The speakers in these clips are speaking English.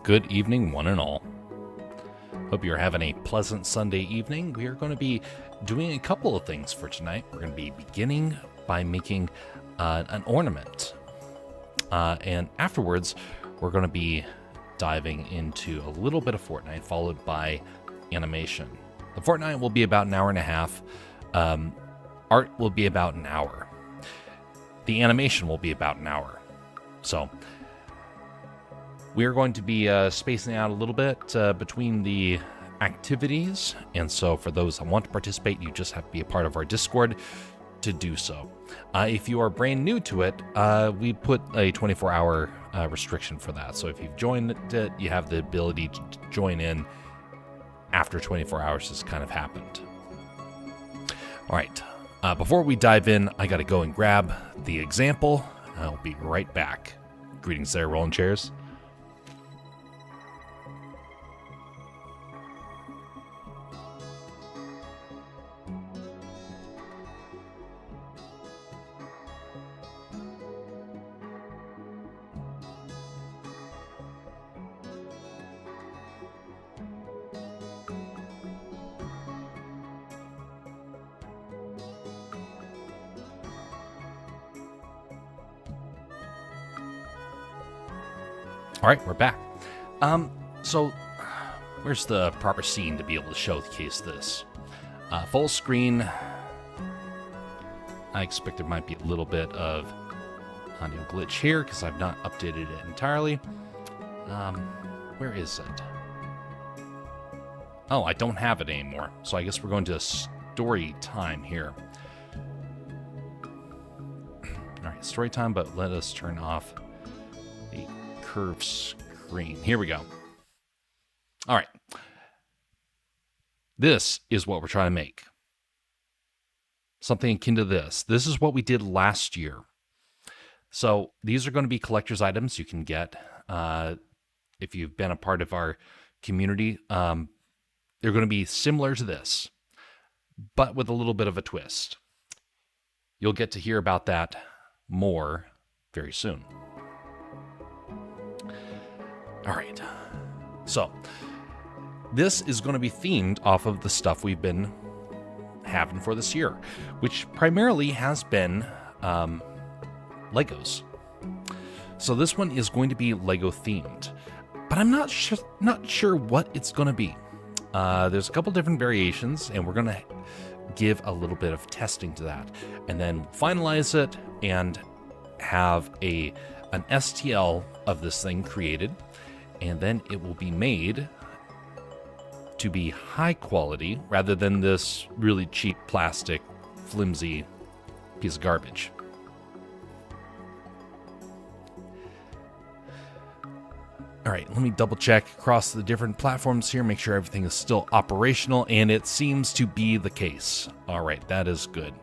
Good evening, one and all. Hope you're having a pleasant Sunday evening. We are going to be doing a couple of things for tonight. We're going to be beginning by making an ornament. And afterwards, we're going to be diving into a little bit of Fortnite, followed by animation. The Fortnite will be about an hour and a half. Art will be about an hour. The animation will be about an hour. So we are going to be spacing out a little bit between the activities. And so for those that want to participate, you just have to be a part of our Discord to do so. If you are brand new to it, we put a 24-hour restriction for that. So if you've joined it, you have the ability to join in after 24 hours has kind of happened. All right. Before we dive in, I got to go and grab the example. I'll be right back. Greetings there, rolling chairs. All right, we're back. So where's the proper scene to be able to showcase this? Full screen. I expect there might be a little bit of audio glitch here because I've not updated it entirely. Where is it? Oh, I don't have it anymore. So I guess we're going to story time here. All right, story time, but let us turn off the curved screen. Here we go. All right. This is what we're trying to make. Something akin to this. This is what we did last year. So these are going to be collector's items you can get if you've been a part of our community. They're going to be similar to this, but with a little bit of a twist. You'll get to hear about that more very soon. All right, so this is going to be themed off of the stuff we've been having for this year, which primarily has been Legos. So this one is going to be Lego themed, but I'm not sure what it's going to be. There's a couple different variations, and we're going to give a little bit of testing to that, and then finalize it and have an STL of this thing created. And then it will be made to be high quality rather than this really cheap plastic, flimsy piece of garbage. All right, let me double check across the different platforms here, make sure everything is still operational, and it seems to be the case. All right, that is good.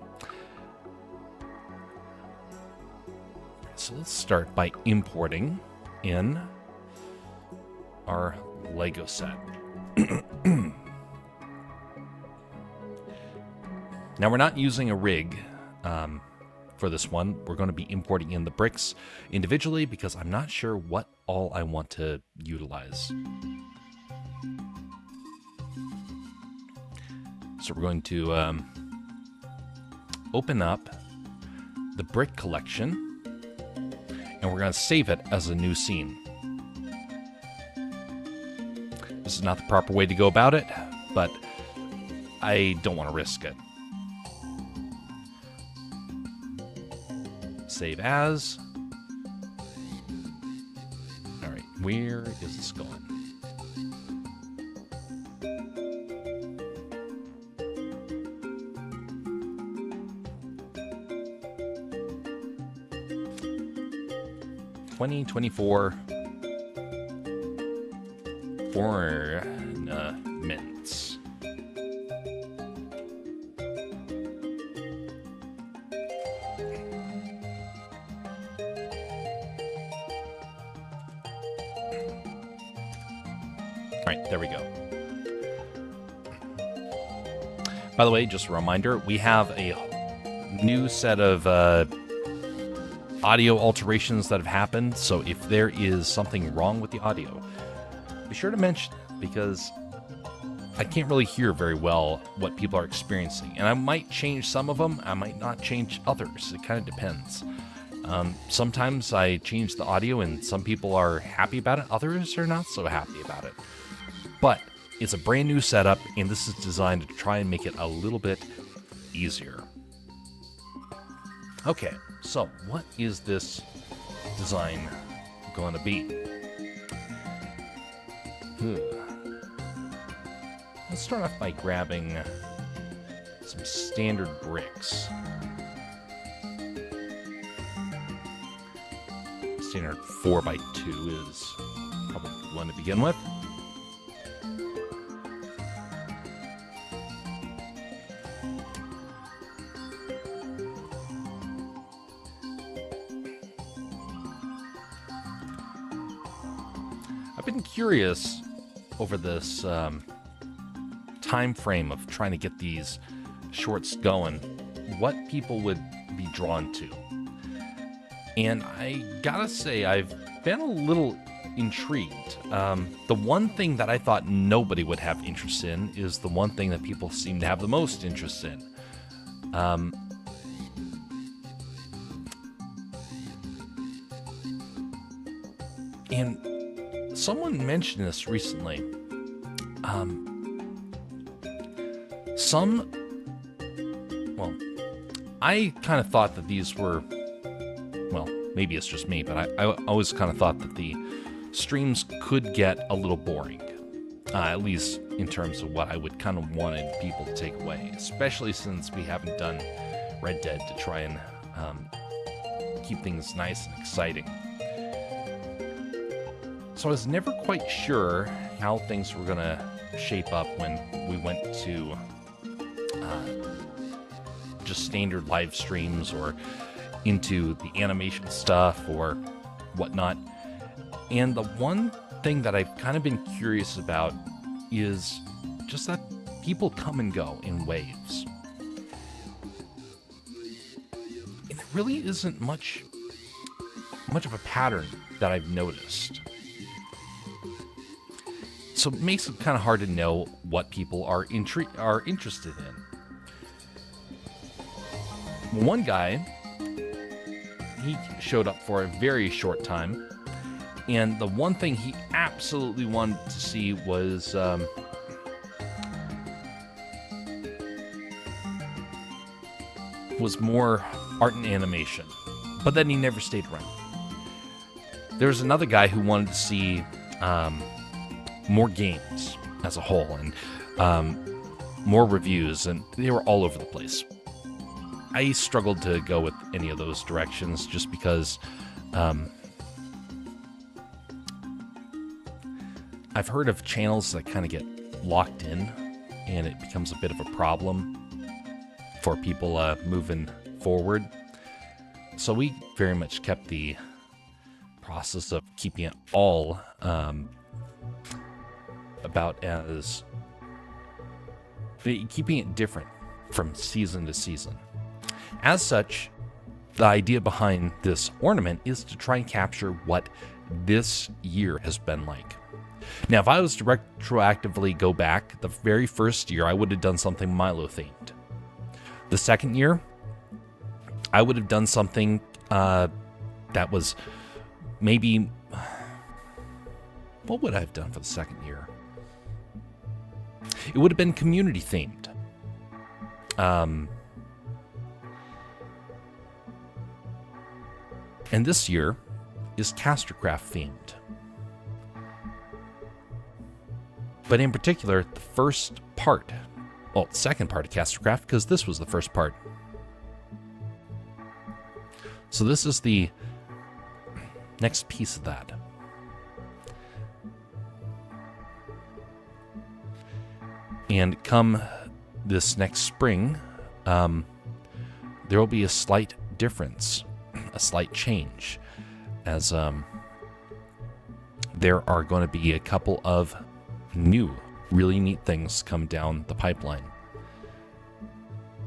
So let's start by importing in our Lego set. Now we're not using a rig for this one. We're going to be importing in the bricks individually because I'm not sure what all I want to utilize. So we're going to open up the brick collection and we're going to save it as a new scene. This is not the proper way to go about it, but I don't want to risk it. Save as. All right, where is this going? $20.24 ornaments. All right, there we go. By the way, just a reminder, we have a new set of audio alterations that have happened. So if there is something wrong with the audio, be sure to mention it, because I can't really hear very well what people are experiencing. And I might change some of them, I might not change others. It kind of depends. Sometimes I change the audio and some people are happy about it, others are not so happy about it. But it's a brand new setup, and this is designed to try and make it a little bit easier. Okay, so what is this design going to be? Let's start off by grabbing some standard bricks. Standard 4x2 is probably the one to begin with. I've been curious over this time frame of trying to get these shorts going, what people would be drawn to. And I gotta say, I've been a little intrigued. The one thing that I thought nobody would have interest in is the one thing that people seem to have the most interest in. And someone mentioned this recently. I kind of thought that these were, well, maybe it's just me, but I always kind of thought that the streams could get a little boring, at least in terms of what I would kind of wanted people to take away, especially since we haven't done Red Dead to try and keep things nice and exciting. So I was never quite sure how things were going to shape up when we went to just standard live streams or into the animation stuff or whatnot. And the one thing that I've kind of been curious about is just that people come and go in waves. And there really isn't much of a pattern that I've noticed. So it makes it kind of hard to know what people are interested in. One guy, he showed up for a very short time, and the one thing he absolutely wanted to see was more art and animation, but then he never stayed around. There's another guy who wanted to see more games as a whole and more reviews, and they were all over the place. I struggled to go with any of those directions just because I've heard of channels that kind of get locked in, and it becomes a bit of a problem for people moving forward. So we very much kept the process of keeping it all keeping it different from season to season. As such, the idea behind this ornament is to try and capture what this year has been like. Now, if I was to retroactively go back, the very first year, I would have done something Milo themed. The second year, I would have done something that was maybe... What would I have done for the second year? It would have been community themed. And this year is Castercraft themed. But in particular, the first part, well, the second part of Castercraft, because this was the first part. So this is the next piece of that. And come this next spring, there will be a slight difference, a slight change, as there are going to be a couple of new, really neat things come down the pipeline.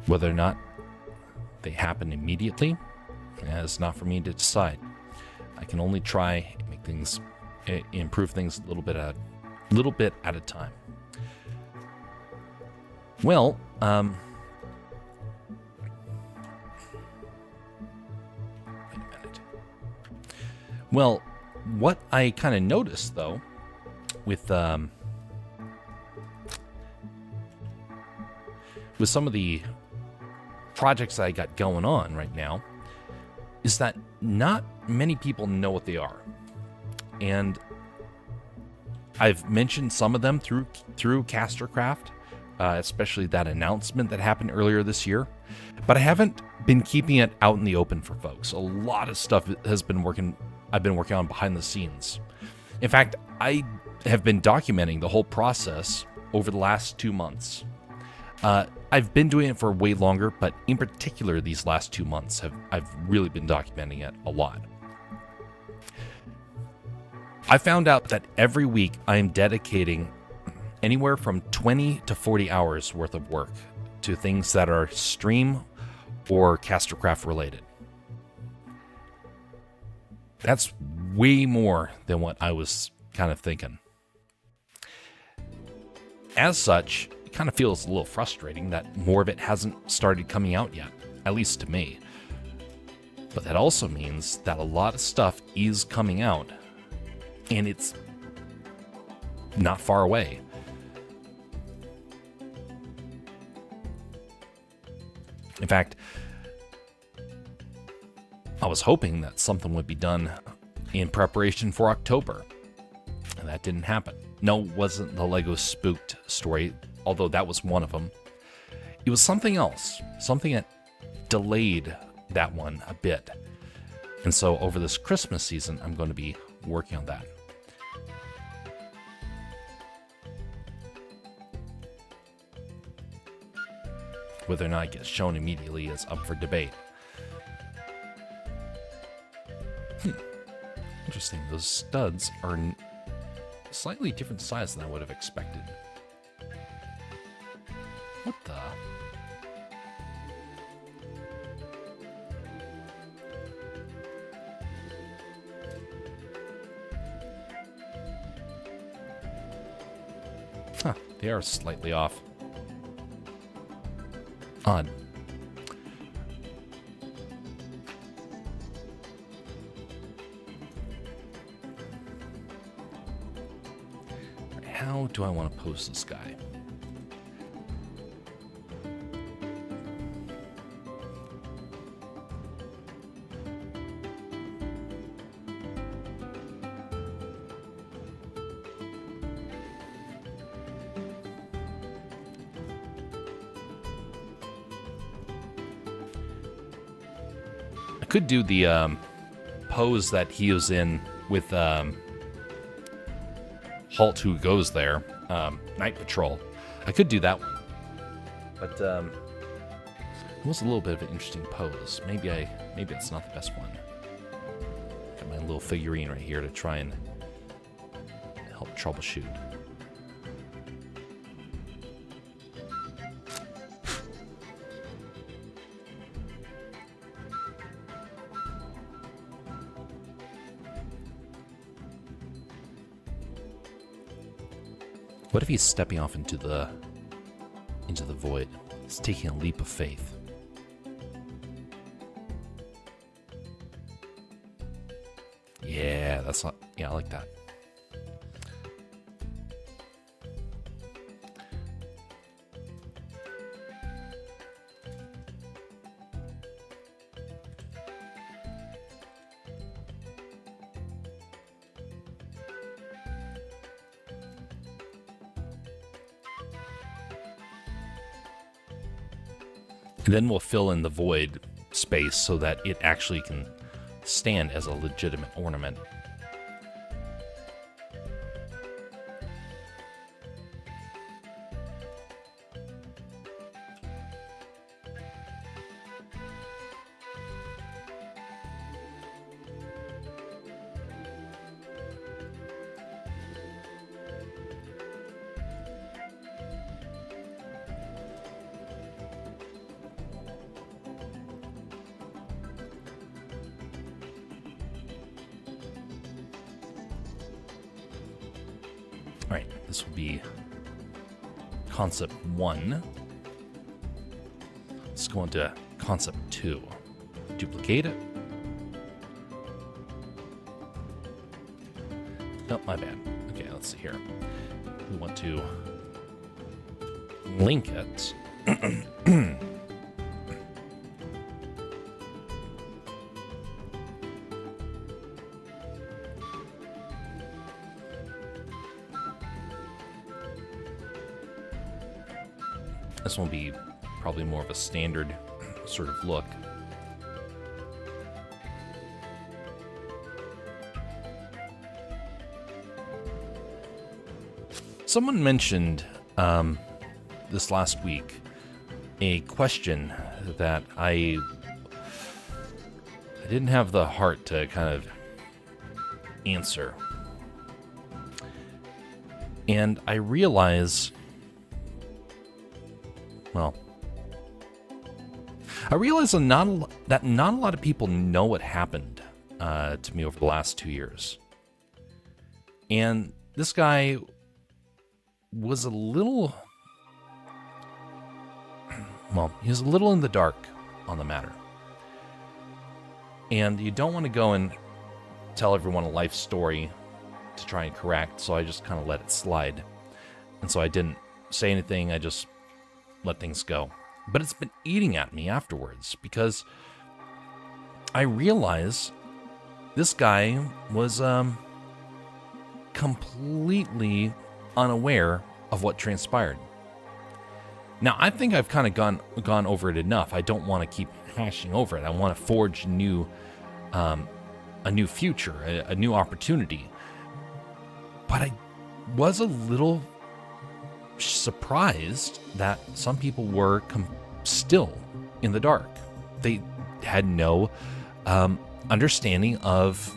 Whether or not they happen immediately, it's not for me to decide. I can only try and make things, improve things a little bit at little bit at a time. Well, wait a minute. Well, what I kind of noticed though, with some of the projects that I got going on right now, is that not many people know what they are. And I've mentioned some of them through Castercraft, especially that announcement that happened earlier this year. But I haven't been keeping it out in the open for folks. A lot of stuff I've been working on behind the scenes. In fact, I have been documenting the whole process over the last 2 months. I've been doing it for way longer, but in particular these last 2 months I've really been documenting it a lot. I found out that every week I am dedicating anywhere from 20 to 40 hours worth of work to things that are stream or Castercraft related. That's way more than what I was kind of thinking. As such, it kind of feels a little frustrating that more of it hasn't started coming out yet, at least to me. But that also means that a lot of stuff is coming out, and it's not far away. In fact, I was hoping that something would be done in preparation for October, and that didn't happen. No, it wasn't the Lego Spooked story, although that was one of them. It was something else, something that delayed that one a bit. And so over this Christmas season, I'm going to be working on that. Whether or not it gets shown immediately is up for debate. Interesting. Those studs are slightly different size than I would have expected. What the? Huh, they are slightly off. Odd. How do I want to pose this guy? I could do the pose that he was in with Halt Who Goes There, Night Patrol. I could do that one, but it was a little bit of an interesting pose. Maybe it's not the best one. Got my little figurine right here to try and help troubleshoot. What if he's stepping off into the void? He's taking a leap of faith. Yeah, I like that. And then we'll fill in the void space so that it actually can stand as a legitimate ornament. This will be concept 1. Let's go into concept 2. Duplicate it. Oh, my bad. Okay, let's see here. We want to link it. This one will be probably more of a standard sort of look. Someone mentioned this last week a question that I didn't have the heart to kind of answer. And I realize, well, that not a lot of people know what happened to me over the last 2 years. And this guy was a little, well, he was a little in the dark on the matter. And you don't want to go and tell everyone a life story to try and correct, so I just kind of let it slide. And so I didn't say anything, I just let things go. But it's been eating at me afterwards, because I realize this guy was completely unaware of what transpired. Now, I think I've kind of gone over it enough. I don't want to keep hashing over it. I want to forge a new future, a new opportunity. But I was a little surprised that some people were still in the dark. They had no understanding of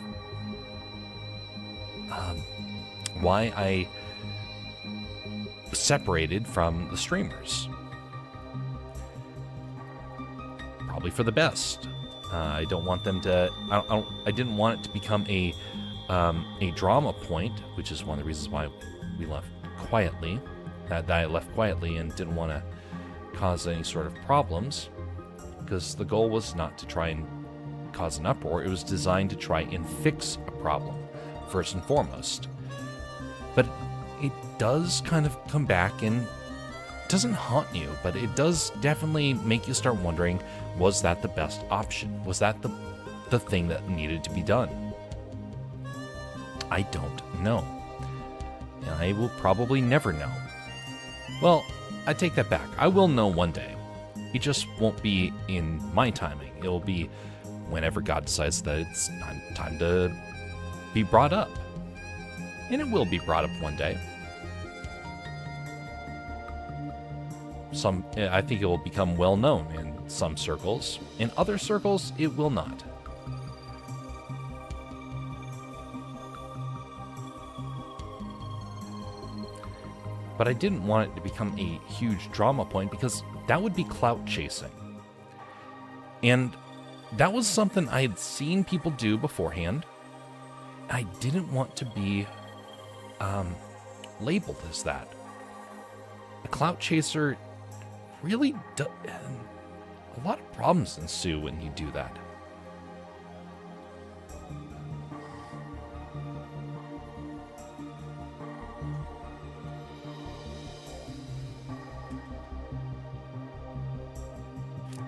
why I separated from the streamers. Probably for the best. I don't want them to. I didn't want it to become a drama point, which is one of the reasons why we left quietly. That I left quietly and didn't want to cause any sort of problems, because the goal was not to try and cause an uproar. It was designed to try and fix a problem, first and foremost. But it does kind of come back, and it doesn't haunt you, but it does definitely make you start wondering, was that the best option? Was that the thing that needed to be done? I don't know. And I will probably never know. Well, I take that back. I will know one day. It just won't be in my timing. It will be whenever God decides that it's time to be brought up. And it will be brought up one day. I think it will become well known in some circles. In other circles, it will not. But I didn't want it to become a huge drama point, because that would be clout chasing. And that was something I had seen people do beforehand. I didn't want to be labeled as that. A clout chaser really does. A lot of problems ensue when you do that.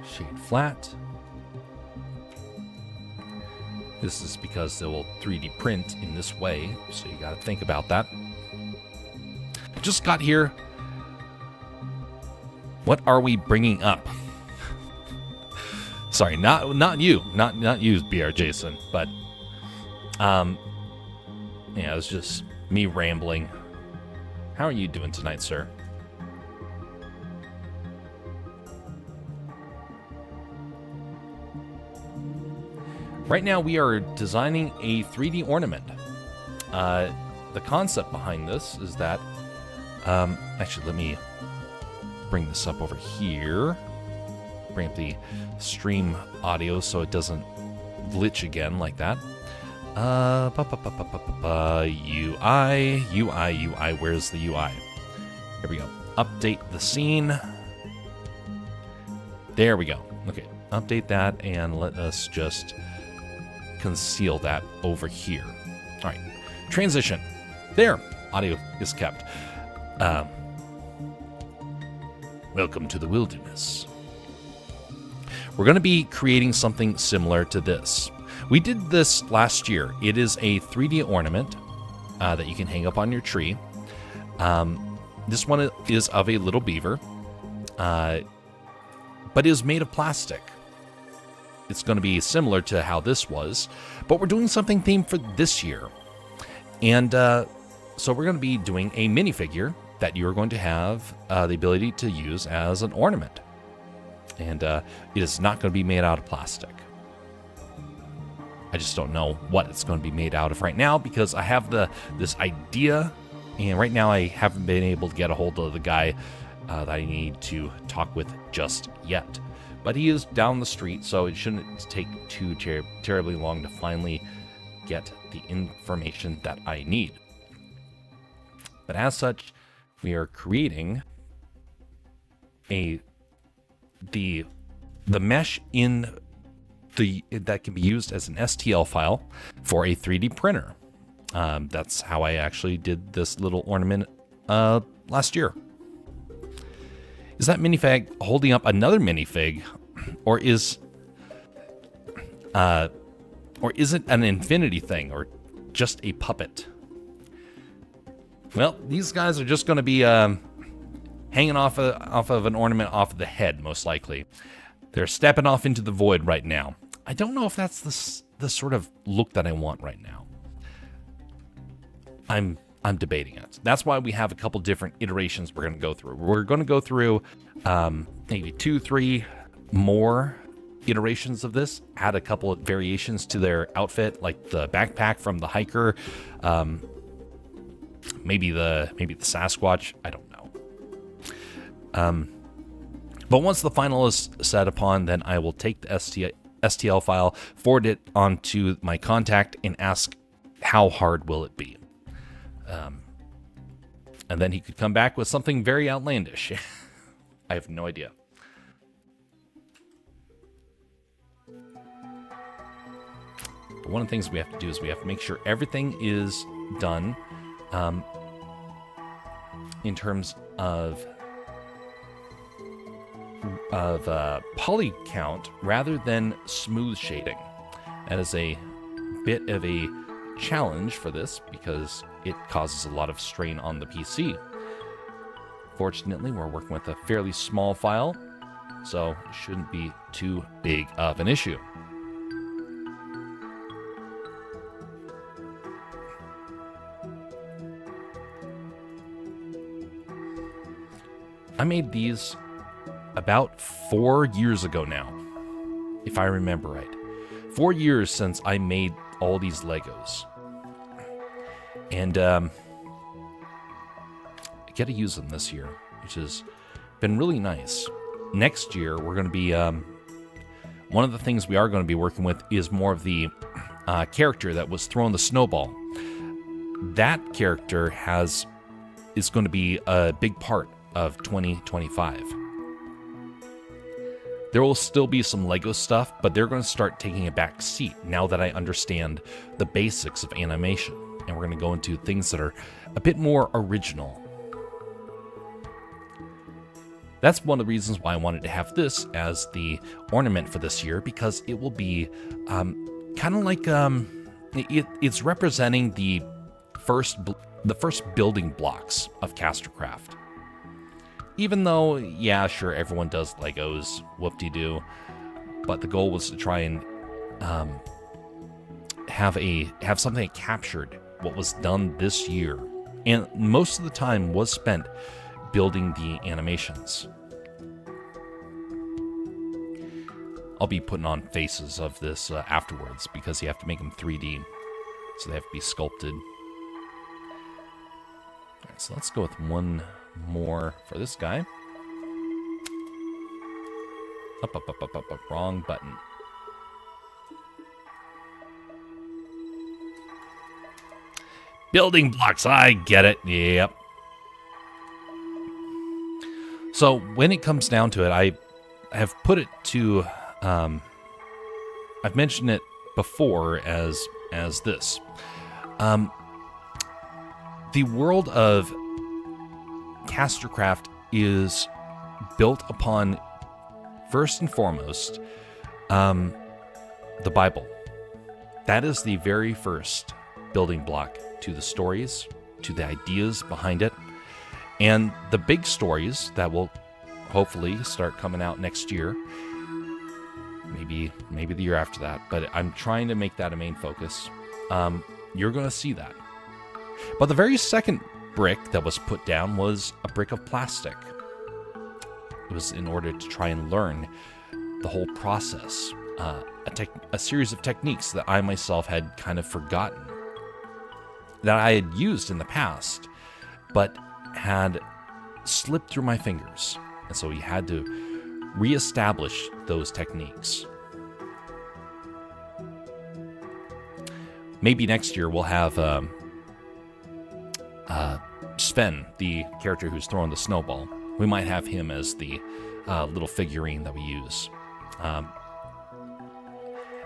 Shade flat. This is because they will 3D print in this way, so you gotta think about that. Just got here. What are we bringing up? Sorry, not you, not you, BR Jason, but yeah, it was just me rambling. How are you doing tonight, sir? Right now, we are designing a 3D ornament. The concept behind this is that, actually, let me bring this up over here. Bring up the stream audio so it doesn't glitch again like that. UI. Where's the UI? Here we go. Update the scene. There we go. Okay, update that and let us just conceal that over here. All right, transition. There, audio is kept. Welcome to the wilderness. We're going to be creating something similar to this. We did this last year. It is a 3D ornament that you can hang up on your tree. This one is of a little beaver, but is made of plastic. It's going to be similar to how this was, but we're doing something themed for this year. And so we're going to be doing a minifigure that you're going to have the ability to use as an ornament. And it is not going to be made out of plastic. I just don't know what it's going to be made out of right now because I have this idea, and right now I haven't been able to get a hold of the guy that I need to talk with just yet. But he is down the street, so it shouldn't take too terribly long to finally get the information that I need. But as such, we are creating the mesh in that can be used as an STL file for a 3D printer. That's how I actually did this little ornament last year. Is that minifig holding up another minifig, or is it an infinity thing, or just a puppet? Well, these guys are just going to be hanging off of an ornament off of the head, most likely. They're stepping off into the void right now. I don't know if that's the sort of look that I want right now. I'm debating it. That's why we have a couple different iterations we're going to go through. We're going to go through maybe 2-3 more iterations of this, add a couple of variations to their outfit, like the backpack from the hiker, maybe the Sasquatch. I don't know. But once the final is set upon, then I will take the STL file, forward it onto my contact, and ask how hard will it be. And then he could come back with something very outlandish. I have no idea. But one of the things we have to do is we have to make sure everything is done in terms of poly count rather than smooth shading. That is a bit of a challenge for this because it causes a lot of strain on the PC. Fortunately, we're working with a fairly small file, so it shouldn't be too big of an issue. I made these about 4 years ago now, if I remember right. 4 years since I made all these Legos. And I get to use them this year, which has been really nice. Next year, we're going to be... one of the things we are going to be working with is more of the character that was throwing the snowball. That character is going to be a big part of 2025. There will still be some Lego stuff, but they're going to start taking a back seat now that I understand the basics of animation. And we're going to go into things that are a bit more original. That's one of the reasons why I wanted to have this as the ornament for this year, because it will be kind of like it's representing the first building blocks of Castercraft. Even though, yeah, sure, everyone does Legos, whoop-de-doo, but the goal was to try and have something that captured what was done this year, and most of the time was spent building the animations. I'll be putting on faces of this afterwards because you have to make them 3D, so they have to be sculpted. All right, so let's go with one more for this guy. Up, wrong button. Building blocks, I get it. Yep. So when it comes down to it, I have put it to, I've mentioned it before as this. The world of Castercraft is built upon, first and foremost, the Bible. That is the very first building block to the stories, to the ideas behind it, and the big stories that will hopefully start coming out next year. Maybe the year after that, but I'm trying to make that a main focus. You're going to see that. But the very second brick that was put down was a brick of plastic. It was in order to try and learn the whole process, a series of techniques that I myself had kind of forgotten, that I had used in the past, but had slipped through my fingers. And so we had to reestablish those techniques. Maybe next year we'll have Sven, the character who's throwing the snowball. We might have him as the little figurine that we use.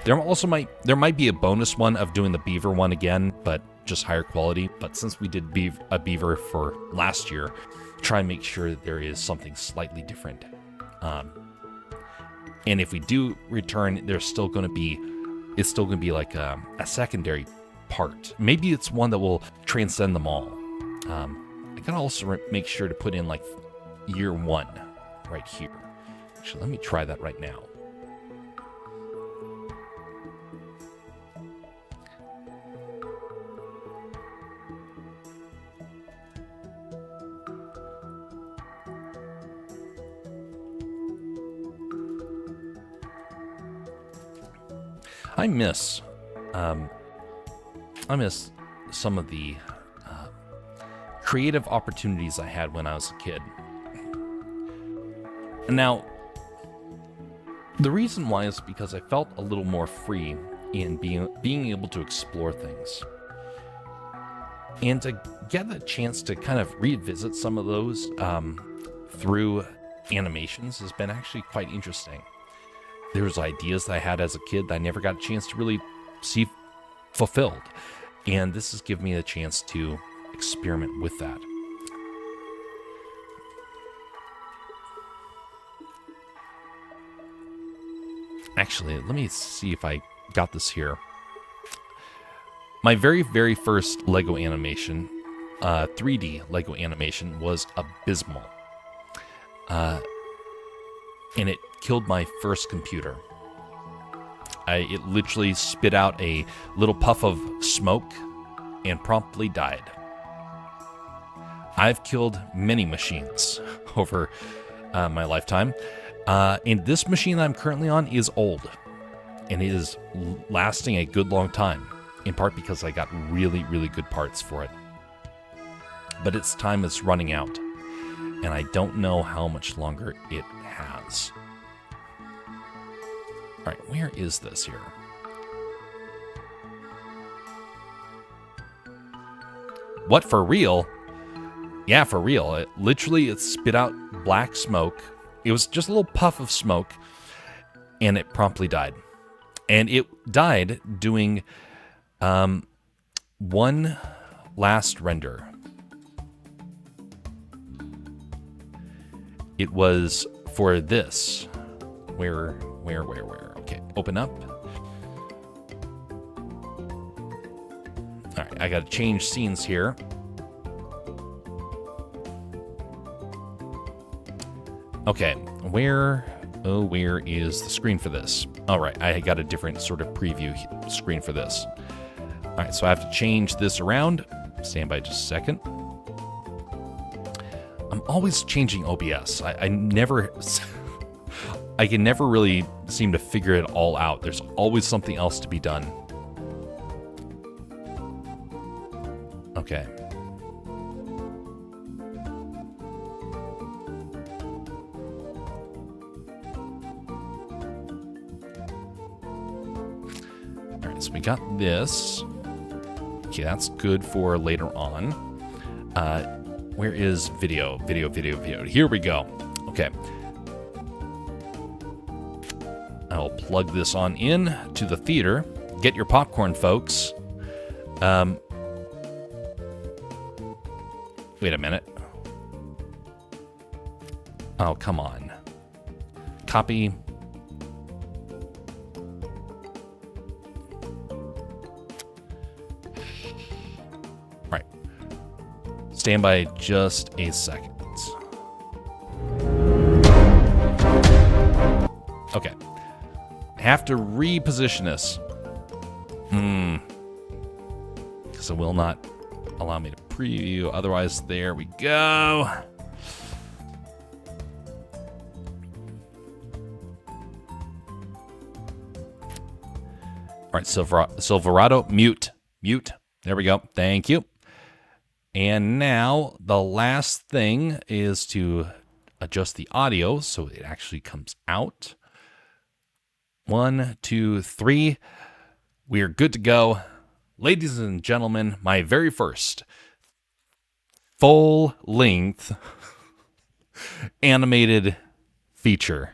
There might be a bonus one of doing the beaver one again, but just higher quality. But since we did a beaver for last year, try and make sure that there is something slightly different. And if we do return, it's still going to be like a secondary part. Maybe it's one that will transcend them all. I gotta also make sure to put in like year 1 right here. Actually, let me try that right now. I miss some of the creative opportunities I had when I was a kid. And now, the reason why is because I felt a little more free in being able to explore things. And to get the chance to kind of revisit some of those through animations has been actually quite interesting. There's ideas that I had as a kid that I never got a chance to really see fulfilled. And this has given me a chance to experiment with that. Actually, let me see if I got this here. My very, very first Lego animation, 3D Lego animation, was abysmal. And it killed my first computer. It literally spit out a little puff of smoke and promptly died. I've killed many machines over my lifetime. And this machine that I'm currently on is old. And it is lasting a good long time. In part because I got really, really good parts for it. But its time is running out. And I don't know how much longer it has. Alright, where is this here? What, for real? Yeah, for real. It spit out black smoke. It was just a little puff of smoke, and it promptly died. And it died doing one last render. It was for this. Where? Okay, open up. All right, I got to change scenes here. Okay, where is the screen for this? All right, I got a different sort of preview screen for this. All right, so I have to change this around. Stand by just a second. I'm always changing OBS. I can never really seem to figure it all out. There's always something else to be done. Okay. All right, so we got this. Okay, that's good for later on. Where is video? Video. Here we go. Okay. I'll plug this on in to the theater. Get your popcorn, folks. Wait a minute. Oh, come on. Copy. Right. Stand by just a second. Okay. Have to reposition this. Because it will not allow me to preview. Otherwise, there we go. All right, Silverado, mute. There we go. Thank you. And now the last thing is to adjust the audio so it actually comes out. 1, 2, 3. We are good to go. Ladies and gentlemen, my very first full-length animated feature.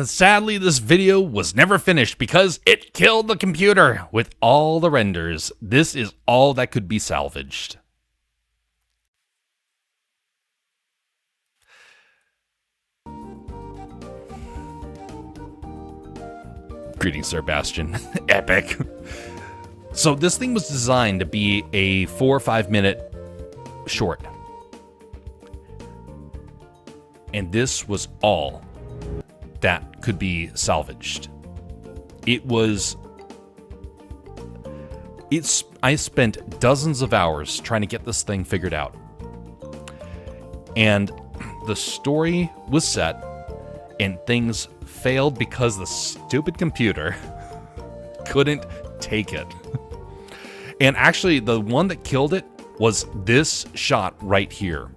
Sadly, this video was never finished because it killed the computer with all the renders. This is all that could be salvaged. Greetings, Sir Bastion. Epic. So this thing was designed to be a 4 or 5 minute short. And this was all that could be salvaged. I spent dozens of hours trying to get this thing figured out. And the story was set and things failed because the stupid computer couldn't take it. And actually, the one that killed it was this shot right here.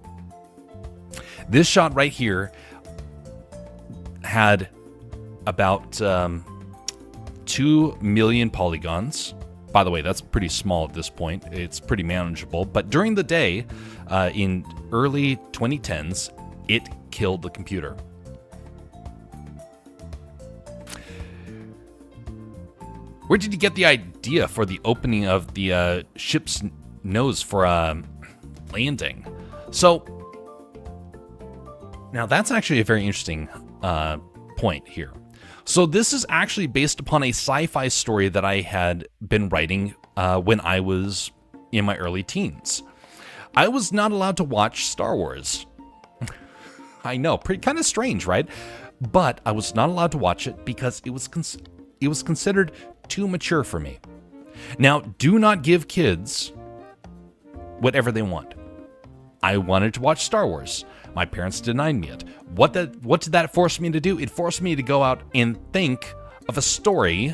This shot right here had about 2 million polygons. By the way, that's pretty small at this point. It's pretty manageable. But during the day, in early 2010s, it killed the computer. Where did you get the idea for the opening of the ship's nose for landing? So, now that's actually a very interesting point here. So this is actually based upon a sci-fi story that I had been writing when I was in my early teens. I was not allowed to watch Star Wars. I know, pretty kind of strange, right? But I was not allowed to watch it because it was considered too mature for me. Now, do not give kids whatever they want. I wanted to watch Star Wars. My parents denied me it. What did that force me to do? It forced me to go out and think of a story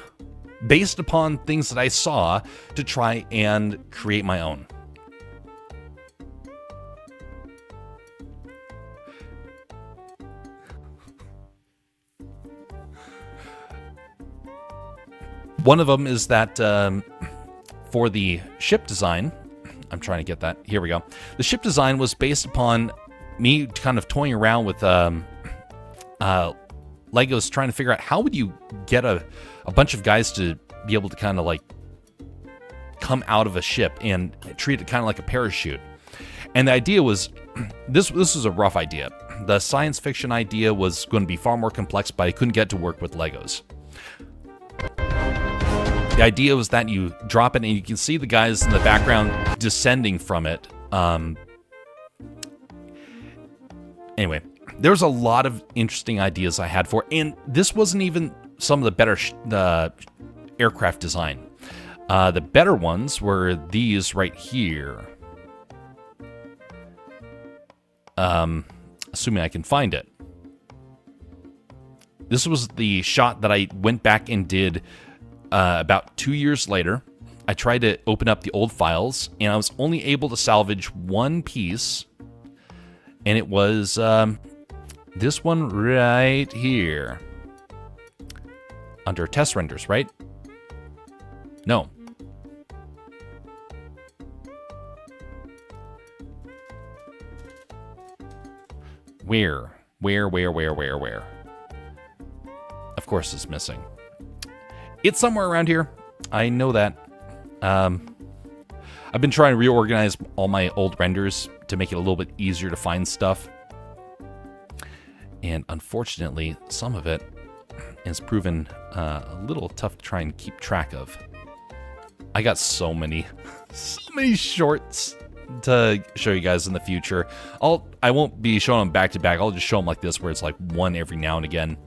based upon things that I saw to try and create my own. One of them is that for the ship design, I'm trying to get that. Here we go. The ship design was based upon me kind of toying around with Legos, trying to figure out how would you get a bunch of guys to be able to kind of like come out of a ship and treat it kind of like a parachute. And the idea was, this was a rough idea. The science fiction idea was going to be far more complex, but I couldn't get to work with Legos. The idea was that you drop it and you can see the guys in the background descending from it. Anyway, there's a lot of interesting ideas I had for it, and this wasn't even some of the better aircraft design. The better ones were these right here. Assuming I can find it. This was the shot that I went back and did about 2 years later. I tried to open up the old files, and I was only able to salvage one piece, and it was this one right here. Under test renders, right? No. Where? Of course it's missing. It's somewhere around here. I know that. I've been trying to reorganize all my old renders to make it a little bit easier to find stuff. And unfortunately, some of it has proven a little tough to try and keep track of. I got so many shorts to show you guys in the future. I won't be showing them back to back. I'll just show them like this, where it's like one every now and again.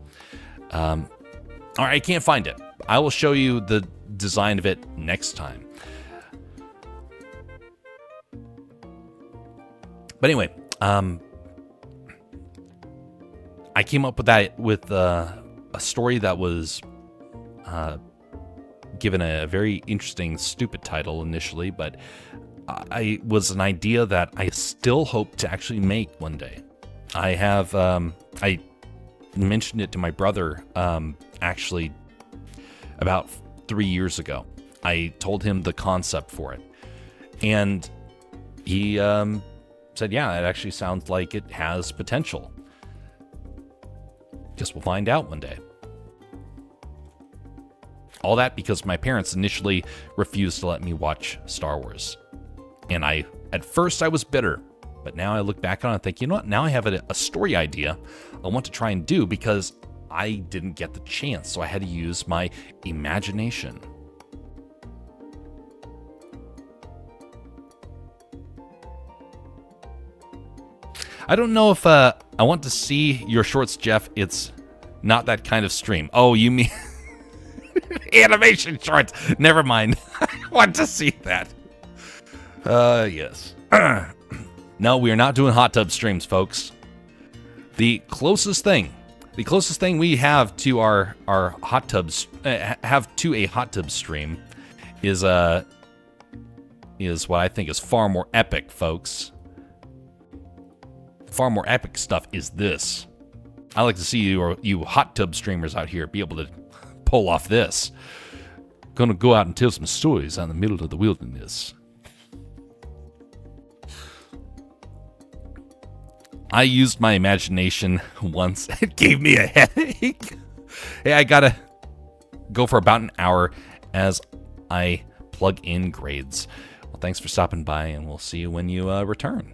All right, I can't find it. I will show you the design of it next time. But anyway, I came up with that with a story that was given a very interesting, stupid title initially, but I was an idea that I still hope to actually make one day. I have, I mentioned it to my brother, actually about 3 years ago. I told him the concept for it, and he said, yeah, it actually sounds like it has potential. Guess we'll find out one day. All that because my parents initially refused to let me watch Star Wars. And at first I was bitter, but now I look back on it and think, you know what? Now I have a story idea I want to try and do because I didn't get the chance, so I had to use my imagination. I don't know if I want to see your shorts, Jeff. It's not that kind of stream. Oh, you mean animation shorts? Never mind. I want to see that. Yes. No, we are not doing hot tub streams, folks. The closest thing we have to our hot tubs, have to a hot tub stream, is what I think is far more epic, folks. Far more epic stuff is this. I like to see you hot tub streamers out here be able to pull off this. Gonna go out and tell some stories out in the middle of the wilderness. I used my imagination once. It gave me a headache. Hey, I gotta go for about an hour as I plug in grades. Well, thanks for stopping by, and we'll see you when you return.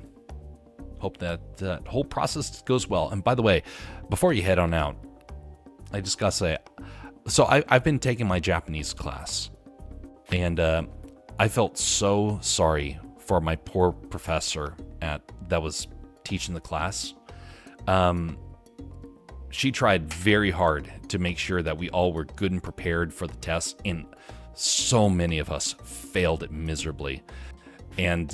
Hope that whole process goes well. And by the way, before you head on out, I just gotta say, so I've been taking my Japanese class, and I felt so sorry for my poor professor that was teaching the class. She tried very hard to make sure that we all were good and prepared for the test, and so many of us failed it miserably. And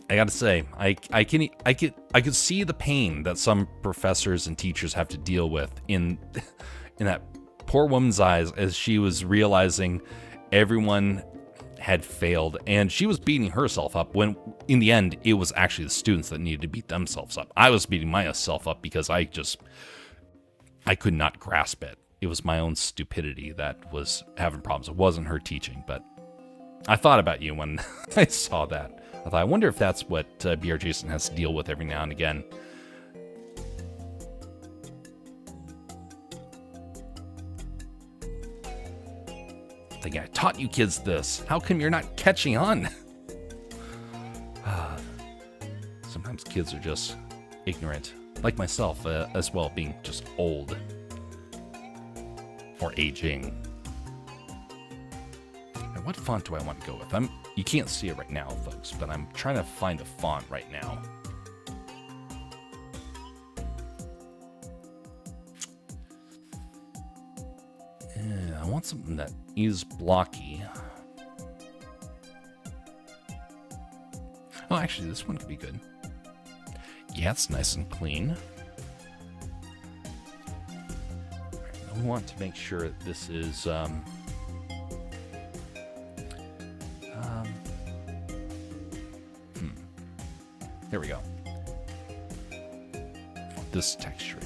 I gotta say, I could see the pain that some professors and teachers have to deal with in that poor woman's eyes as she was realizing everyone had failed, and she was beating herself up when in the end it was actually the students that needed to beat themselves up. I was beating myself up because I could not grasp it. It was my own stupidity that was having problems. It wasn't her teaching, but I thought about you when I saw that. I thought, I wonder if that's what BR Jason has to deal with every now and again. Thinking, I taught you kids this. How come you're not catching on? Sometimes kids are just ignorant. Like myself as well, being just old. Or aging. And what font do I want to go with? You can't see it right now, folks, but I'm trying to find a font right now. want something that is blocky. Oh, actually, this one could be good. Yeah, it's nice and clean. I want to make sure that this is there we go. This texturing.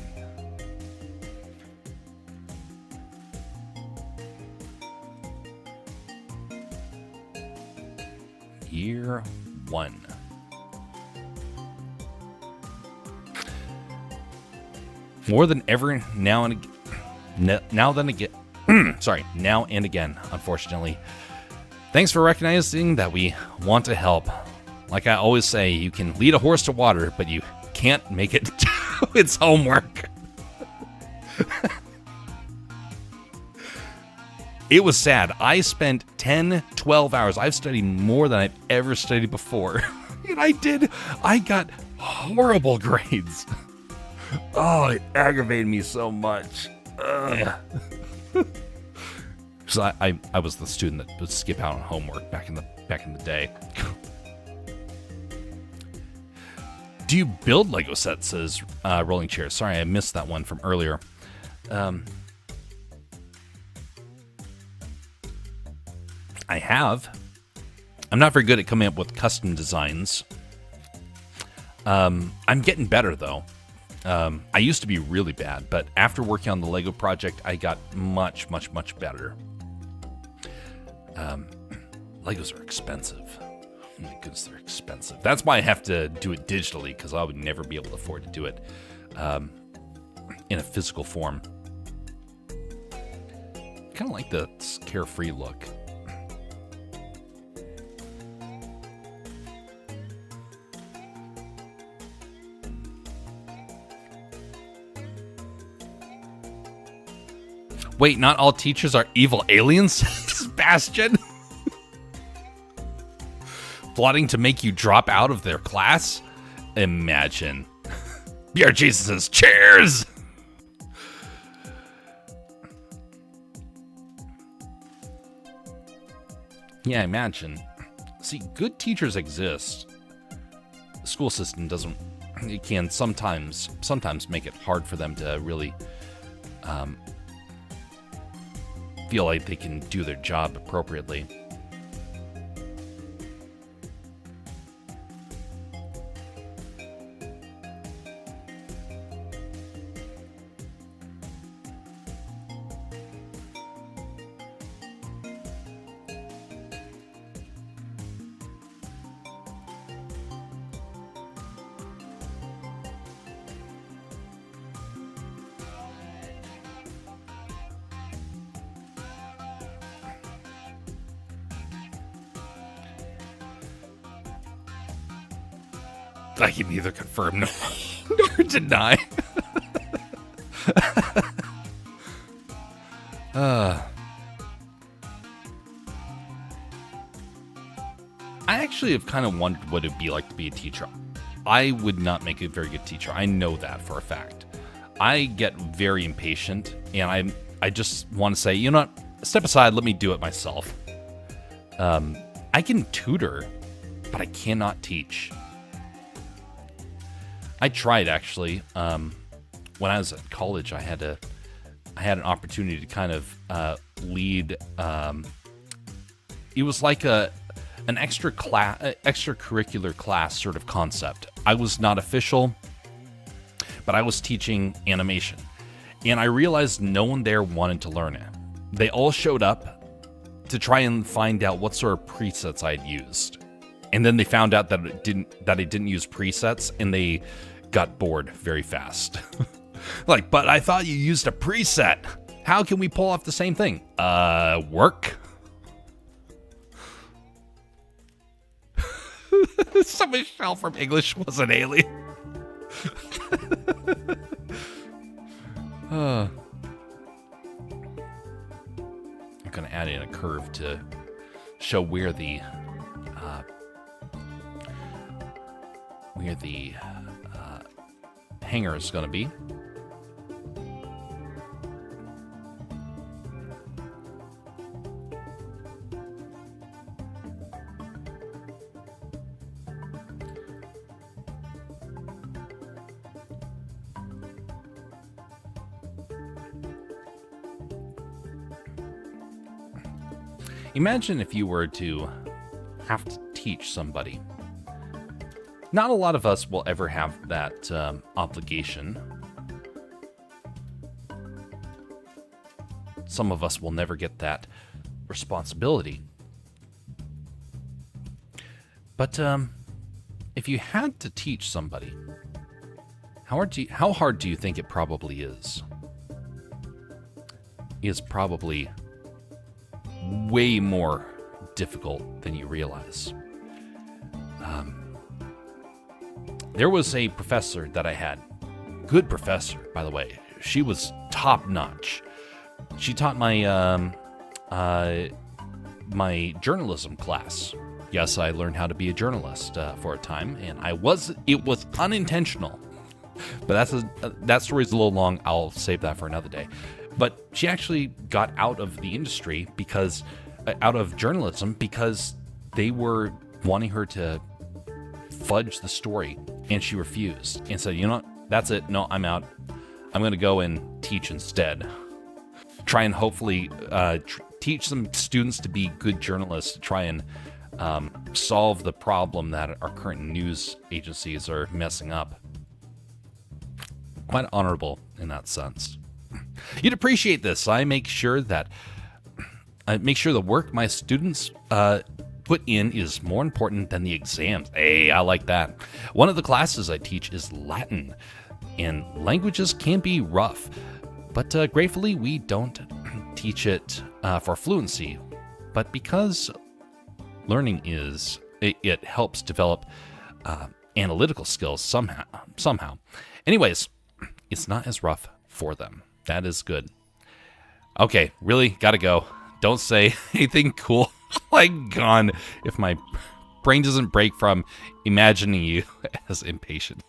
Year 1. More than ever now and again, unfortunately. Thanks for recognizing that we want to help. Like I always say, you can lead a horse to water, but you can't make it do its homework. It was sad. I spent 10, 12 hours. I've studied more than I've ever studied before. And I got horrible grades. Oh, it aggravated me so much. So I was the student that would skip out on homework back in the day. Do you build Lego sets? Says Rolling Chair. Sorry, I missed that one from earlier. I have. I'm not very good at coming up with custom designs. I'm getting better though. I used to be really bad, but after working on the Lego project, I got much, much, much better. Legos are expensive. Oh my goodness, they're expensive. That's why I have to do it digitally, because I would never be able to afford to do it in a physical form. Kind of like the carefree look. Wait, not all teachers are evil aliens? Sebastian? Plotting to make you drop out of their class? Imagine. BR Jesus says, cheers! Yeah, imagine. See, good teachers exist. The school system doesn't. It can sometimes make it hard for them to really feel like they can do their job appropriately. I can neither confirm nor deny. I actually have kind of wondered what it'd be like to be a teacher. I would not make a very good teacher. I know that for a fact. I get very impatient, and I just want to say, you know what? Step aside, let me do it myself. I can tutor, but I cannot teach. I tried an opportunity to kind of lead. It was like an extracurricular class sort of concept. I was not official, but I was teaching animation, and I realized no one there wanted to learn it. They all showed up to try and find out what sort of presets I'd used. And then they found out that I didn't use presets, and they got bored very fast. Like, but I thought you used a preset. How can we pull off the same thing? Work? So Michelle from English was an alien. I'm gonna add in a curve to show where the hanger is going to be. Imagine if you were to have to teach somebody. Not a lot of us will ever have that obligation. Some of us will never get that responsibility. But if you had to teach somebody, how hard do you think it probably is? Is probably way more difficult than you realize. There was a professor that I had. Good professor, by the way. She was top notch. She taught my my journalism class. Yes, I learned how to be a journalist for a time, and it was unintentional. But that story's a little long. I'll save that for another day. But she actually got out of the industry out of journalism because they were wanting her to fudge the story, and she refused and said, you know what, that's it. No, I'm out. I'm going to go and teach instead. Try and hopefully teach some students to be good journalists, to try and solve the problem that our current news agencies are messing up. Quite honorable in that sense. You'd appreciate this. I make sure the work my students put in is more important than the exams. Hey, I like that. One of the classes I teach is Latin, and languages can be rough, but gratefully we don't teach it for fluency, but because learning it helps develop analytical skills somehow. Anyways, it's not as rough for them. That is good. Okay, really gotta go. Don't say anything cool. Like, gone if my brain doesn't break from imagining you as impatient.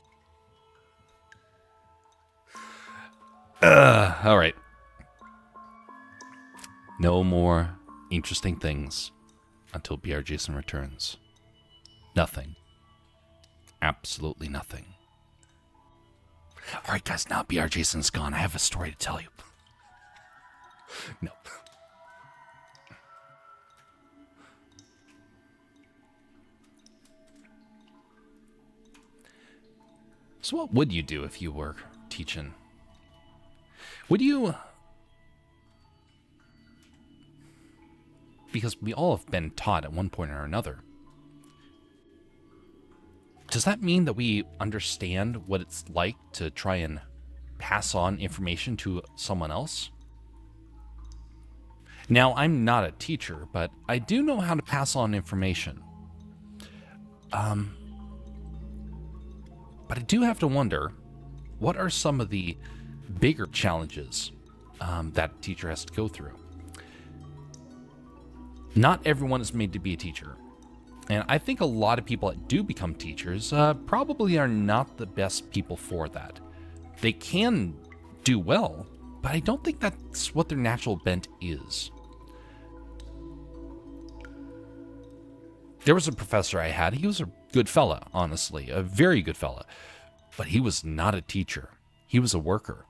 All right. No more interesting things until BR Jason returns. Nothing. Absolutely nothing. All right, guys, now BR Jason's gone. I have a story to tell you. No. So what would you do if you were teaching? Would you... Because we all have been taught at one point or another. Does that mean that we understand what it's like to try and pass on information to someone else? Now, I'm not a teacher, but I do know how to pass on information. But I do have to wonder, what are some of the bigger challenges that a teacher has to go through? Not everyone is made to be a teacher. And I think a lot of people that do become teachers probably are not the best people for that. They can do well, but I don't think that's what their natural bent is. There was a professor I had. He was a good fella, honestly, a very good fella. But he was not a teacher. He was a worker.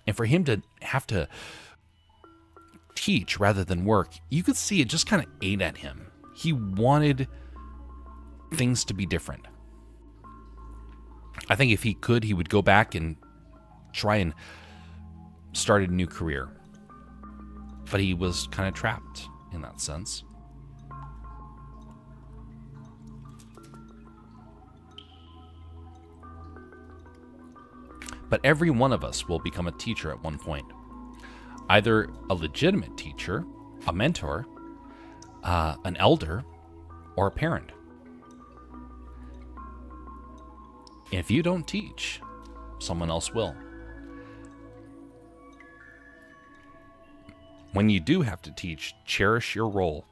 And for him to have to teach rather than work, you could see it just kind of ate at him. He wanted things to be different. I think if he could, he would go back and try and start a new career. But he was kind of trapped in that sense. But every one of us will become a teacher at one point. Either a legitimate teacher, a mentor, an elder, or a parent. And if you don't teach, someone else will. When you do have to teach, cherish your role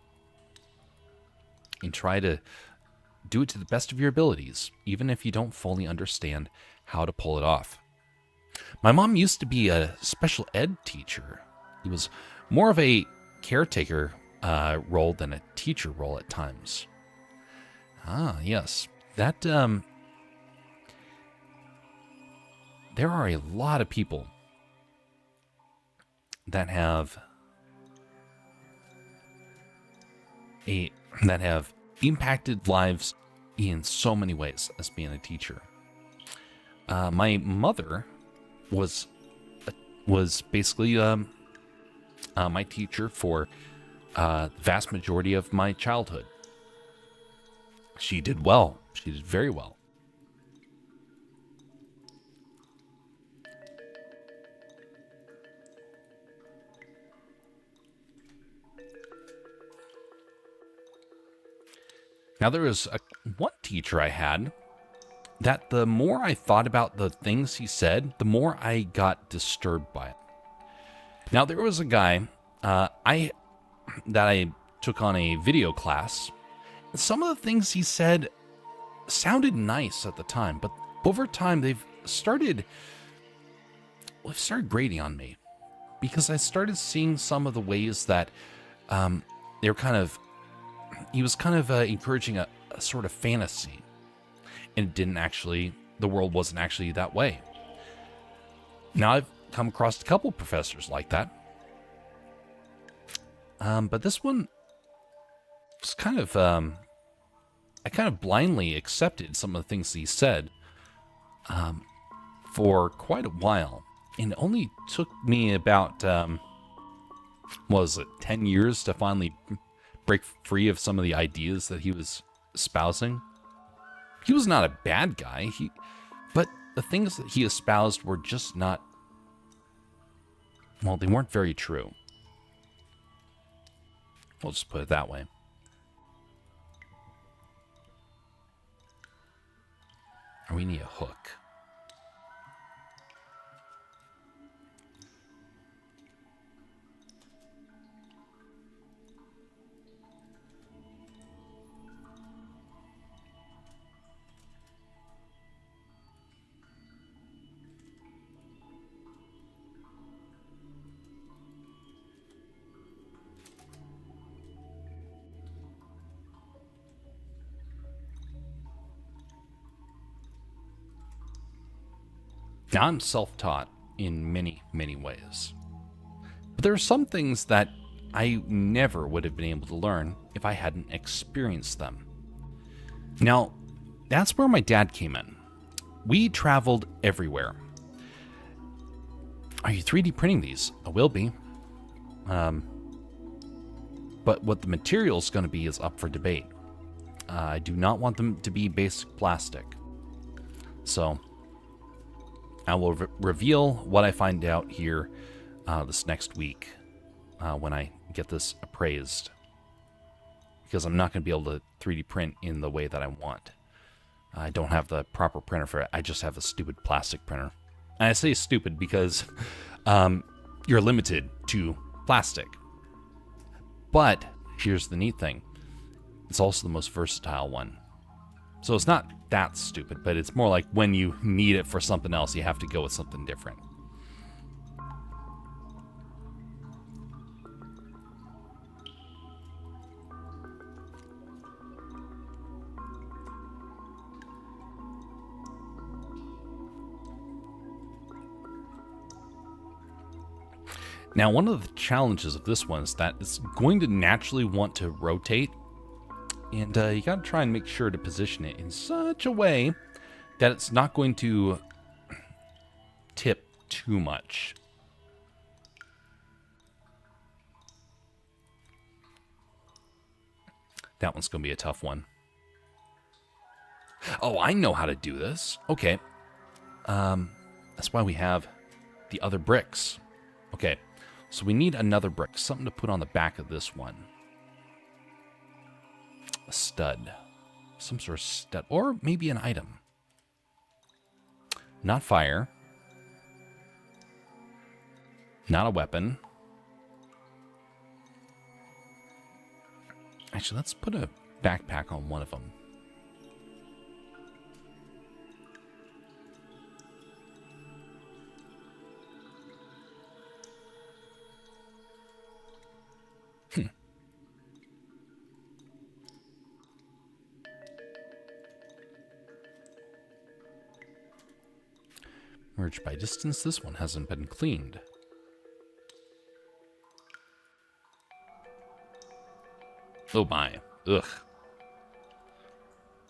and try to do it to the best of your abilities, even if you don't fully understand how to pull it off. My mom used to be a special ed teacher. It was more of a caretaker role than a teacher role at times. Ah, yes. That, there are a lot of people that have a that have impacted lives in so many ways as being a teacher. My mother was basically my teacher for the vast majority of my childhood. She did well. She did very well. Now, there was one teacher I had that the more I thought about the things he said, the more I got disturbed by it. Now, there was a guy I took on a video class. Some of the things he said sounded nice at the time, but over time they've started grating on me because I started seeing some of the ways that they were he was encouraging a sort of fantasy, and the world wasn't actually that way. Now, I've come across a couple professors like that. But this one was I kind of blindly accepted some of the things he said for quite a while. And it only took me about, 10 years to finally break free of some of the ideas that he was espousing. He was not a bad guy, but the things that he espoused were just not, they weren't very true. We'll just put it that way. We need a hook. Now, I'm self-taught in many, many ways. But there are some things that I never would have been able to learn if I hadn't experienced them. Now, that's where my dad came in. We traveled everywhere. Are you 3D printing these? I will be. But what the material is going to be is up for debate. I do not want them to be basic plastic. So I will reveal what I find out here this next week when I get this appraised. Because I'm not going to be able to 3D print in the way that I want. I don't have the proper printer for it. I just have a stupid plastic printer. And I say stupid because you're limited to plastic. But here's the neat thing. It's also the most versatile one. So it's not that stupid, but it's more like when you need it for something else, you have to go with something different. Now, one of the challenges of this one is that it's going to naturally want to rotate. And you got to try and make sure to position it in such a way that it's not going to tip too much. That one's going to be a tough one. Oh, I know how to do this. Okay. That's why we have the other bricks. Okay. So we need another brick. Something to put on the back of this one. A stud. Some sort of stud. Or maybe an item. Not fire. Not a weapon. Actually, let's put a backpack on one of them. Merged by distance, this one hasn't been cleaned. Oh my. Ugh.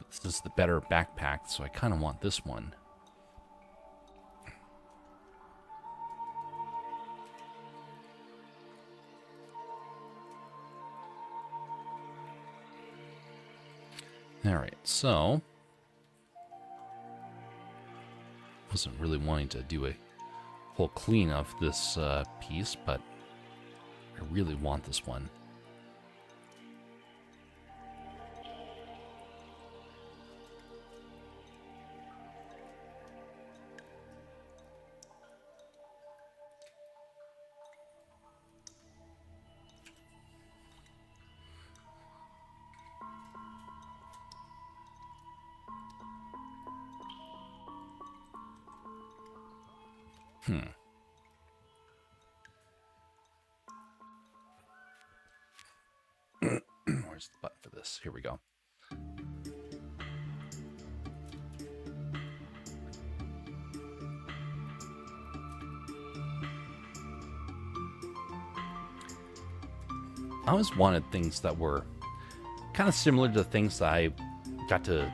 This is the better backpack, so I kind of want this one. All right, so wasn't really wanting to do a whole clean of this piece, but I really want this one. Where's the button for this? Here we go. I always wanted things that were kind of similar to the things that I got to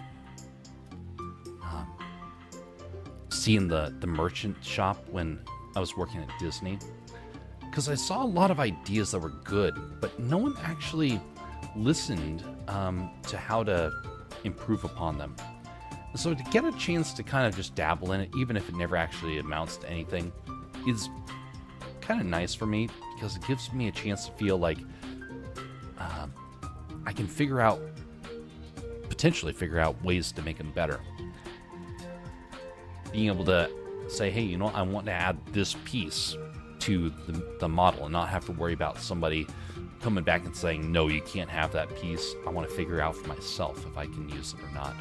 see in the merchant shop when I was working at Disney. Because I saw a lot of ideas that were good, but no one actually listened to how to improve upon them. So to get a chance to kind of just dabble in it, even if it never actually amounts to anything, is kind of nice for me, because it gives me a chance to feel like I can potentially figure out ways to make them better. Being able to say, hey, you know, I want to add this piece to the model and not have to worry about somebody coming back and saying, no, you can't have that piece. I want to figure out for myself if I can use it or not.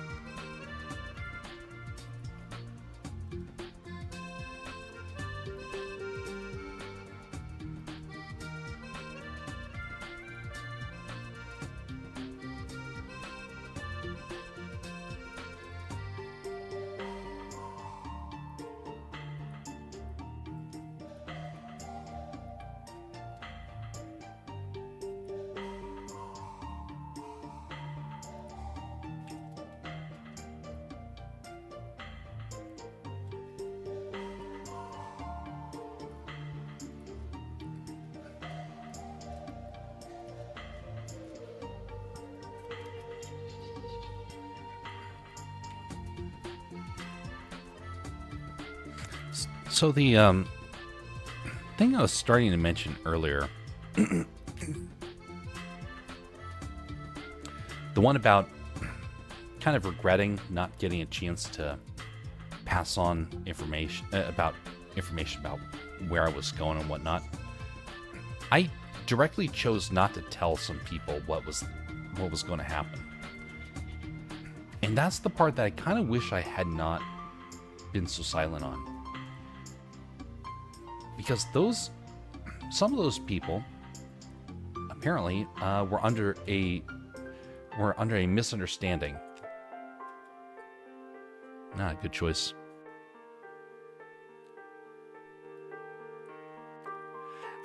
So the thing I was starting to mention earlier, the one about kind of regretting not getting a chance to pass on information about where I was going and whatnot, I directly chose not to tell some people what was going to happen. And that's the part that I kind of wish I had not been so silent on. Because some of those people apparently were under a misunderstanding. Not a good choice.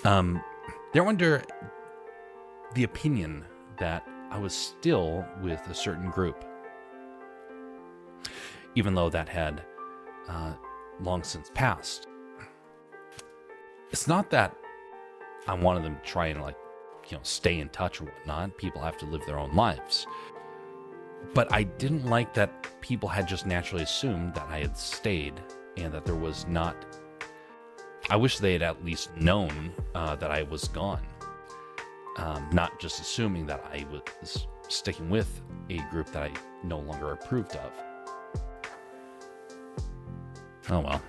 They're under the opinion that I was still with a certain group, even though that had long since passed. It's not that I wanted them to try and stay in touch or whatnot. People have to live their own lives. But I didn't like that people had just naturally assumed that I had stayed and that there was not... I wish they had at least known that I was gone. Not just assuming that I was sticking with a group that I no longer approved of. Oh well.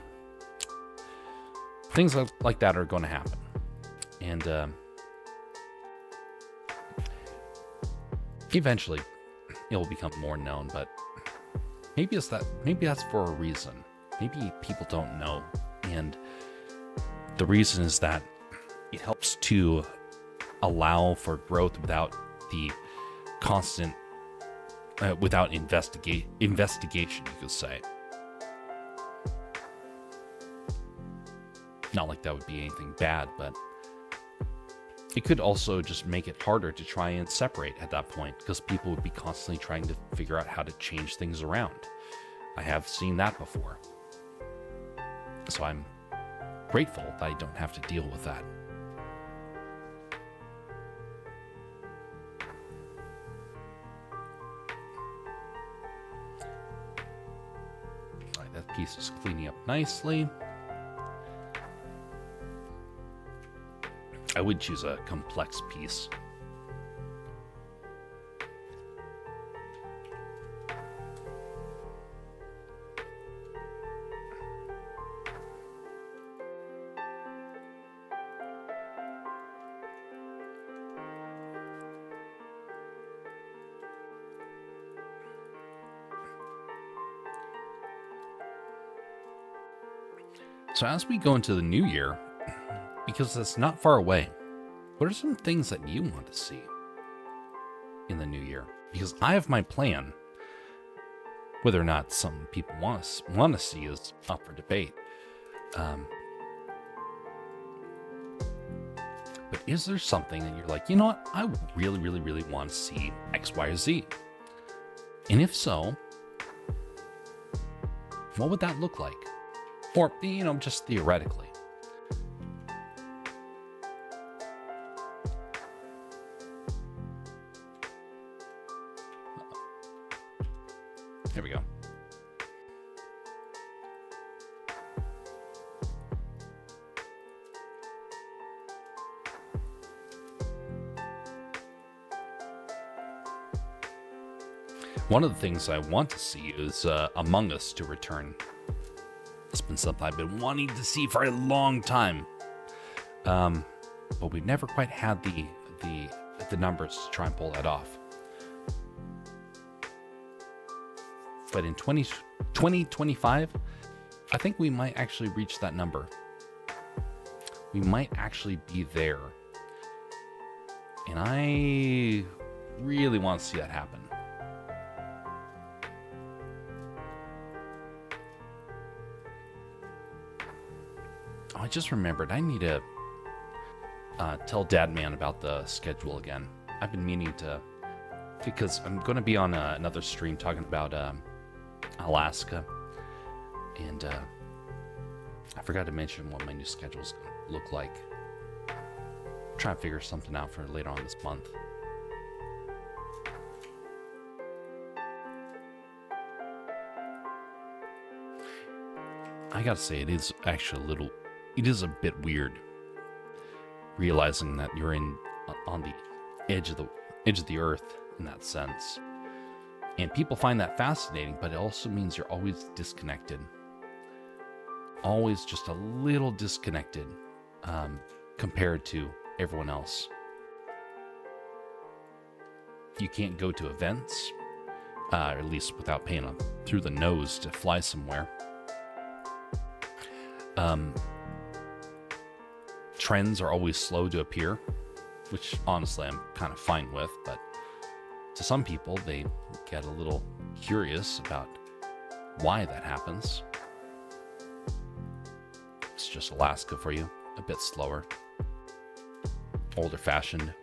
Things like that are going to happen. And eventually it will become more known, but maybe that's for a reason. Maybe people don't know. And the reason is that it helps to allow for growth without the constant, without investigation, you could say. Not like that would be anything bad, but It could also just make it harder to try and separate at that point, because people would be constantly trying to figure out how to change things around. I have seen that before. So I'm grateful that I don't have to deal with that. All right, that piece is cleaning up nicely. I would choose a complex piece. So as we go into the new year, because it's not far away, what are some things that you want to see in the new year? Because I have my plan. Whether or not some people want to see is up for debate. But is there something that you're like, you know what? I really, really, really want to see X, Y, or Z. And if so, what would that look like? Or, just theoretically. Here we go. One of the things I want to see is Among Us to return. It's been something I've been wanting to see for a long time. But we've never quite had the numbers to try and pull that off. But in 2025, I think we might actually reach that number. We might actually be there. And I really want to see that happen. Oh, I just remembered. I need to tell Dad Man about the schedule again. I've been meaning to, because I'm going to be on another stream talking about Alaska, and I forgot to mention what my new schedule's going to look like. Try and figure something out for later on this month. I gotta say, it is actually it is a bit weird realizing that you're on the edge of the earth in that sense. And people find that fascinating, but it also means you're always disconnected. Always just a little disconnected compared to everyone else. You can't go to events, or at least without paying through the nose to fly somewhere. Trends are always slow to appear, which honestly I'm kind of fine with, but to some people, they get a little curious about why that happens. It's just Alaska for you, a bit slower, older fashioned.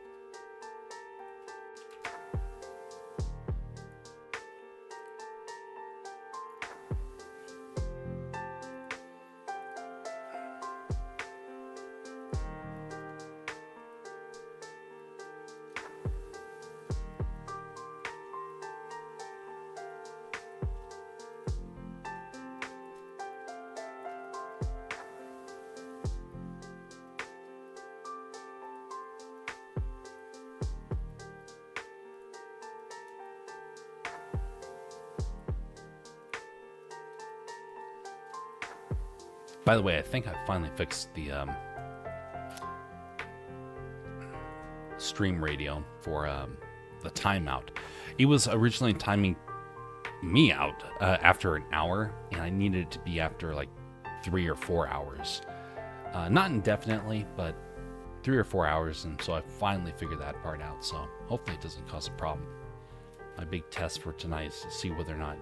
By the way, I think I finally fixed the stream radio for the timeout. It was originally timing me out after an hour, and I needed it to be after like 3 or 4 hours. Not indefinitely, but 3 or 4 hours, and so I finally figured that part out, so hopefully it doesn't cause a problem. My big test for tonight is to see whether or not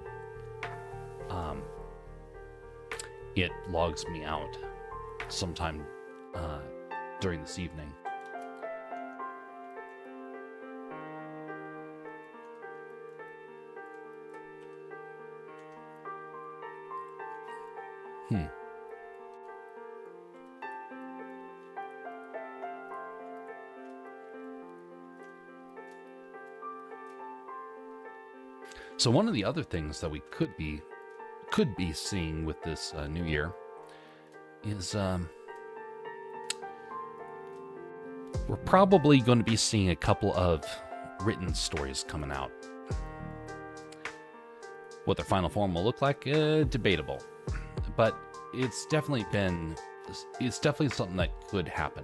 it logs me out sometime during this evening. Hmm. So one of the other things that we could be seeing with this new year is we're probably going to be seeing a couple of written stories coming out. What their final form will look like, debatable, but it's definitely something that could happen.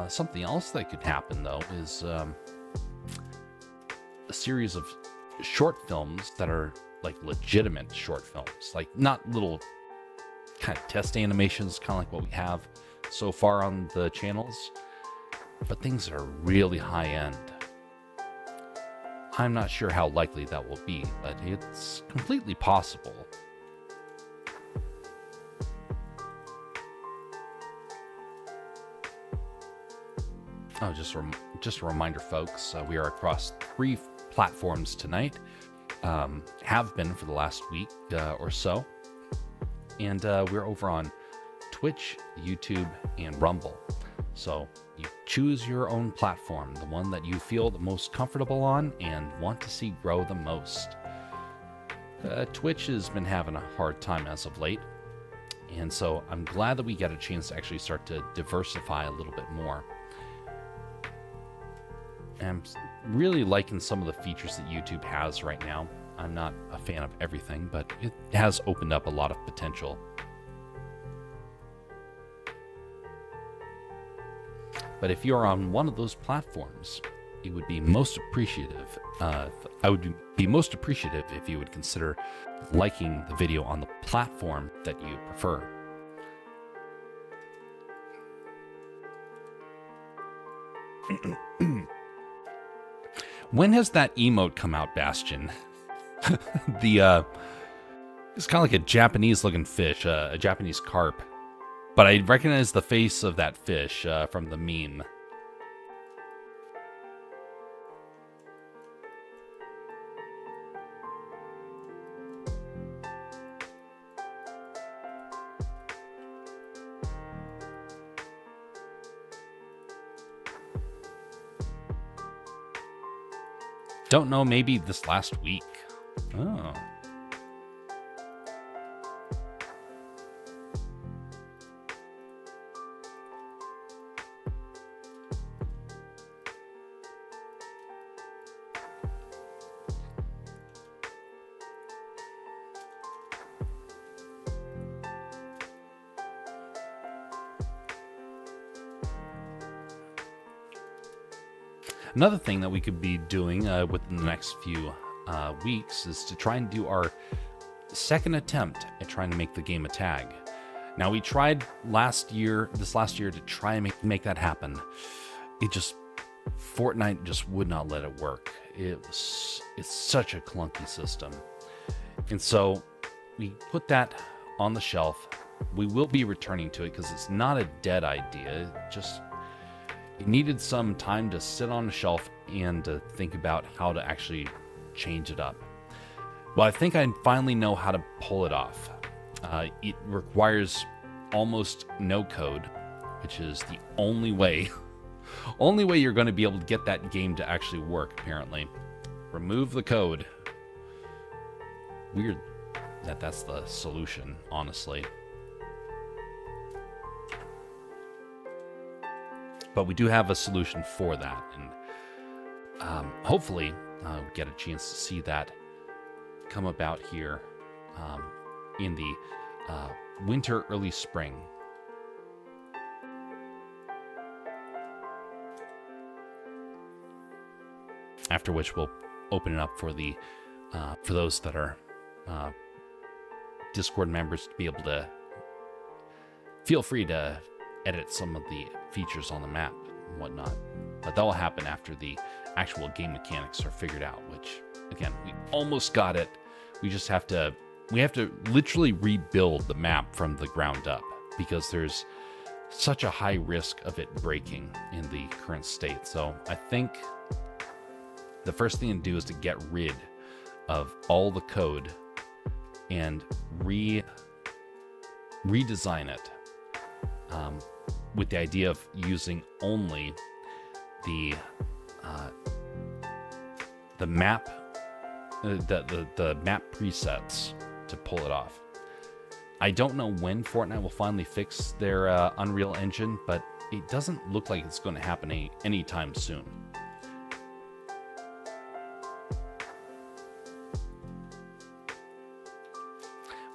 Something else that could happen though is a series of short films that are like legitimate short films, like not little kind of test animations, kind of like what we have so far on the channels, but things that are really high end. I'm not sure how likely that will be, but it's completely possible. Oh, just a reminder, folks, we are across 3 platforms tonight. Have been for the last week or so. And we're over on Twitch, YouTube, and Rumble. So you choose your own platform, the one that you feel the most comfortable on and want to see grow the most. Twitch has been having a hard time as of late. And so I'm glad that we get a chance to actually start to diversify a little bit more. I'm really liking some of the features that YouTube has right now. I'm not a fan of everything, but it has opened up a lot of potential. But if you're on one of those platforms, it would be most appreciative. I would be most appreciative if you would consider liking the video on the platform that you prefer. When has that emote come out, Bastion? It's kind of like a Japanese-looking fish, a Japanese carp. But I recognize the face of that fish from the meme. Don't know, maybe this last week. Oh. Another thing that we could be doing within the next few weeks is to try and do our second attempt at trying to make the game a tag. Now, we tried this last year to try and make that happen. Fortnite just would not let it work. It's such a clunky system. And so we put that on the shelf. We will be returning to it because it's not a dead idea. It needed some time to sit on the shelf and to think about how to actually change it up. Well, I think I finally know how to pull it off. It requires almost no code, which is the only way you're going to be able to get that game to actually work, apparently. Remove the code. Weird that that's the solution, honestly. But we do have a solution for that, and hopefully we get a chance to see that come about here in the winter, early spring. After which we'll open it up for those that are Discord members to be able to feel free to edit some of the features on the map and whatnot. But that will happen after the actual game mechanics are figured out, which, again, we almost got it. We have to literally rebuild the map from the ground up because there's such a high risk of it breaking in the current state. So I think the first thing to do is to get rid of all the code and redesign it with the idea of using only the map, the map presets to pull it off. I don't know when Fortnite will finally fix their Unreal Engine, but it doesn't look like it's going to happen anytime soon.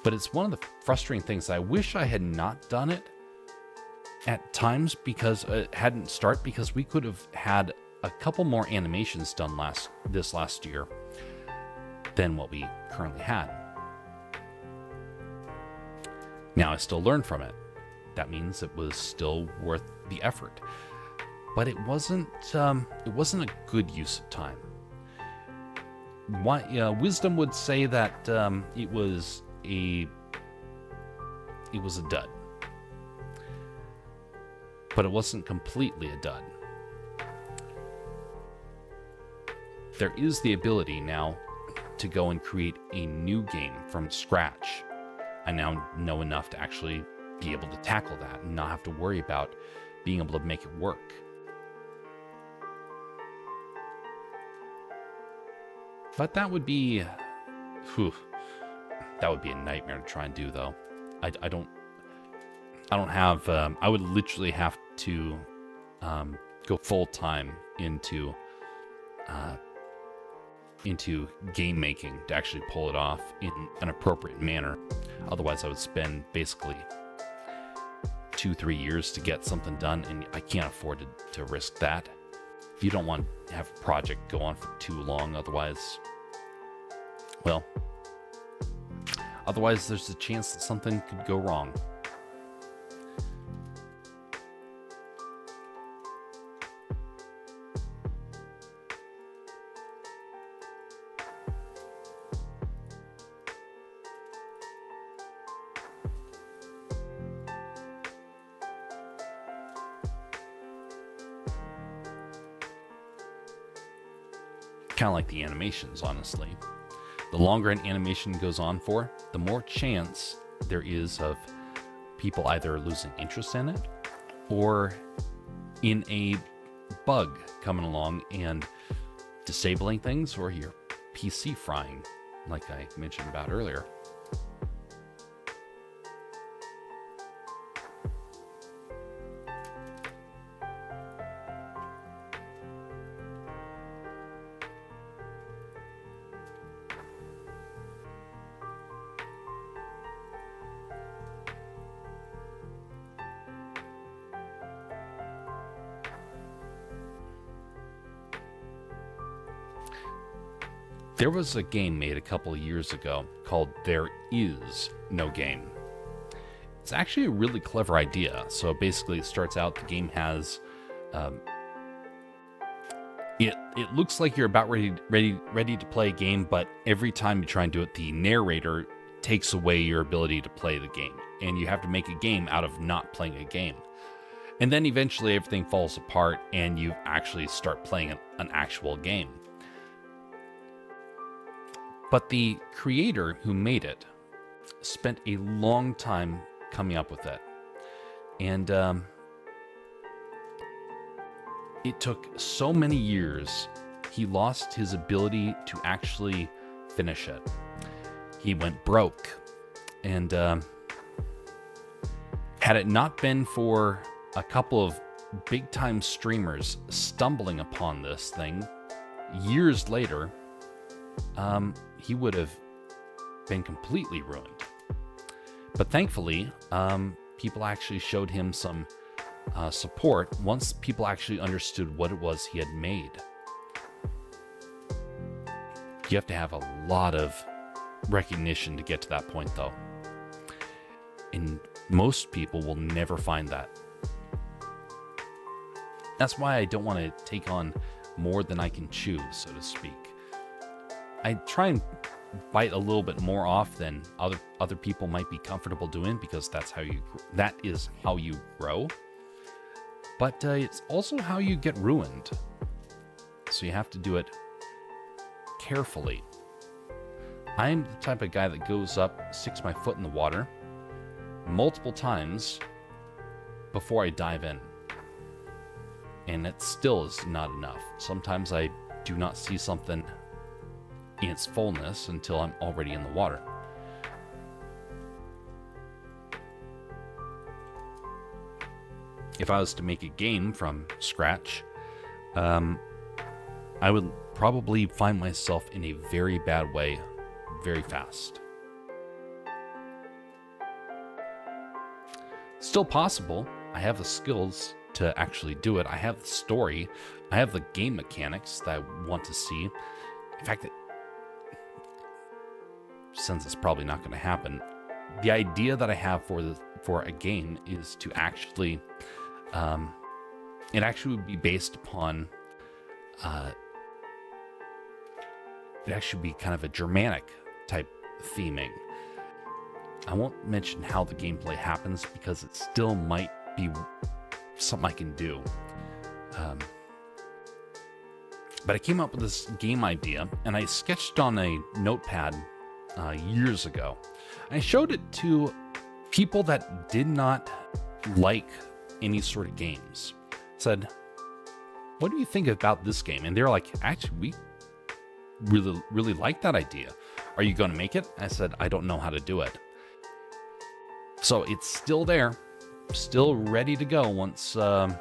But it's one of the frustrating things. I wish I had not done it at times because it hadn't started, because we could have had a couple more animations done this last year than what we currently had. Now I still learned from it. That means it was still worth the effort. But it wasn't a good use of time. Wisdom would say that it was a dud. But it wasn't completely a dud. There is the ability now to go and create a new game from scratch. I now know enough to actually be able to tackle that and not have to worry about being able to make it work. But that would be a nightmare to try and do, though. I don't have. I would literally have to go full time into game making to actually pull it off in an appropriate manner. Otherwise, I would spend basically 2-3 years to get something done, and I can't afford to risk that. You don't want to have a project go on for too long, otherwise there's a chance that something could go wrong. Kind of like the animations, honestly. The longer an animation goes on for, the more chance there is of people either losing interest in it or in a bug coming along and disabling things, or your PC frying, like I mentioned about earlier. There was a game made a couple of years ago called There Is No Game. It's actually a really clever idea. So basically it starts out, the game has, it looks like you're about ready to play a game, but every time you try and do it, the narrator takes away your ability to play the game. And you have to make a game out of not playing a game. And then eventually everything falls apart and you actually start playing an actual game. But the creator who made it spent a long time coming up with it. And it took so many years, he lost his ability to actually finish it. He went broke. And had it not been for a couple of big-time streamers stumbling upon this thing years later, he would have been completely ruined. But thankfully, people actually showed him some support once people actually understood what it was he had made. You have to have a lot of recognition to get to that point, though. And most people will never find that. That's why I don't want to take on more than I can chew, so to speak. I try and bite a little bit more off than other people might be comfortable doing, because that is how you grow. But it's also how you get ruined. So you have to do it carefully. I'm the type of guy that goes up, sticks my foot in the water, multiple times before I dive in. And it still is not enough. Sometimes I do not see something in its fullness until I'm already in the water. If I was to make a game from scratch, I would probably find myself in a very bad way very fast. Still possible. I have the skills to actually do it. I have the story. I have the game mechanics that I want to see. In fact, since it's probably not going to happen, the idea that I have for a game is to actually, it actually would be based upon, it actually be kind of a Germanic type theming. I won't mention how the gameplay happens because it still might be something I can do. But I came up with this game idea and I sketched on a notepad years ago. I showed it to people that did not like any sort of games. Said, what do you think about this game? And they're like, actually, we really like that idea. Are you going to make it? I said, I don't know how to do it. So it's still there, still ready to go once a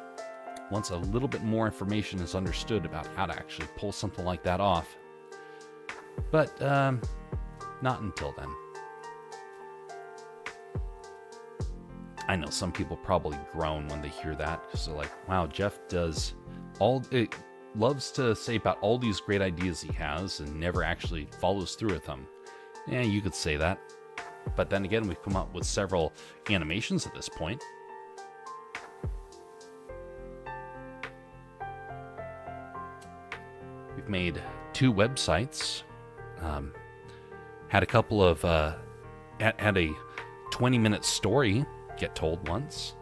little bit more information is understood about how to actually pull something like that off. But not until then. I know some people probably groan when they hear that, because they're like, wow, Jeff loves to say about all these great ideas he has and never actually follows through with them. Yeah, you could say that. But then again, we've come up with several animations at this point. We've made 2 websites. Had a couple of had a 20-minute story get told once.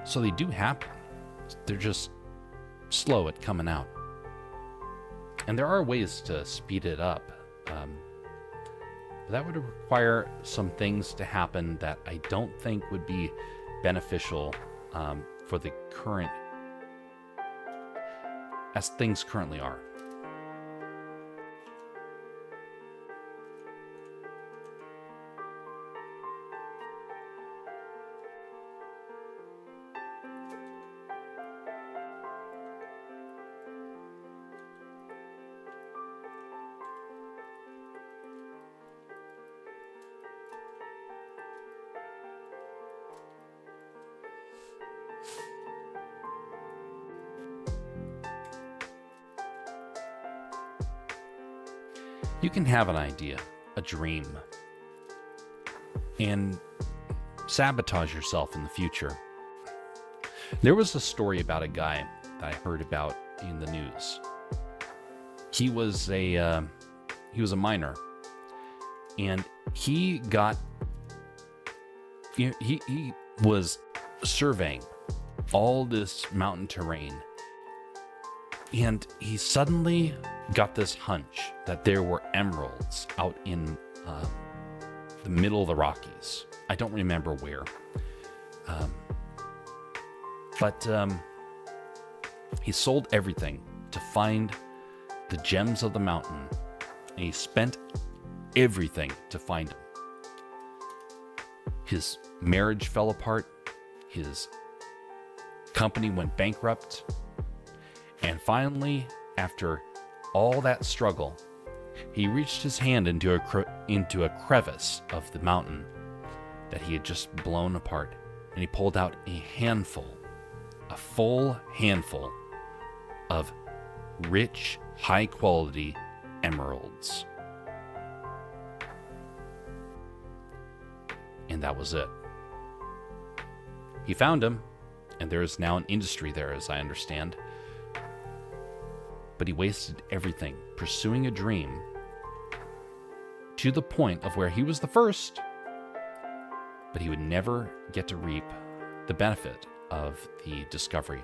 So they do happen. They're just slow at coming out. And there are ways to speed it up. But that would require some things to happen that I don't think would be beneficial for the current, as things currently are. You can have an idea, a dream, and sabotage yourself in the future. There was a story about a guy that I heard about in the news. He was a miner, and he was surveying all this mountain terrain, and he suddenly got this hunch that there were emeralds out in the middle of the Rockies. I don't remember where. But he sold everything to find the gems of the mountain. And he spent everything to find them. His marriage fell apart. His company went bankrupt. And finally, after all that struggle, he reached his hand into a crevice of the mountain that he had just blown apart, and he pulled out a full handful of rich, high-quality emeralds. And that was it. He found them, and there is now an industry there, as I understand. But he wasted everything pursuing a dream to the point of where he was the first, but he would never get to reap the benefit of the discovery.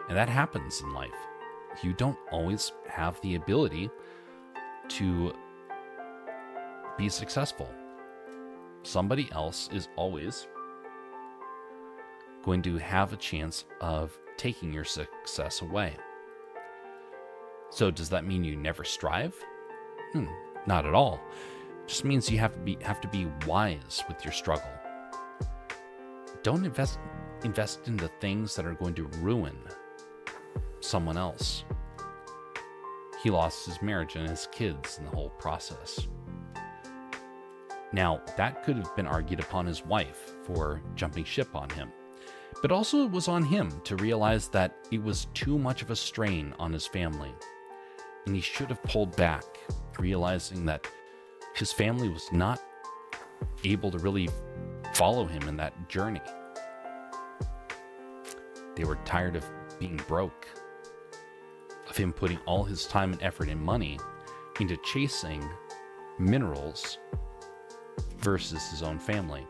And that happens in life. You don't always have the ability to be successful. Somebody else is always going to have a chance of taking your success away. So does that mean you never strive? Not at all. It just means you have to be wise with your struggle. Don't invest into things that are going to ruin someone else. He lost his marriage and his kids in the whole process. Now, that could have been argued upon his wife for jumping ship on him. But also it was on him to realize that it was too much of a strain on his family. And he should have pulled back, realizing that his family was not able to really follow him in that journey. They were tired of being broke, of him putting all his time and effort and money into chasing minerals versus his own family.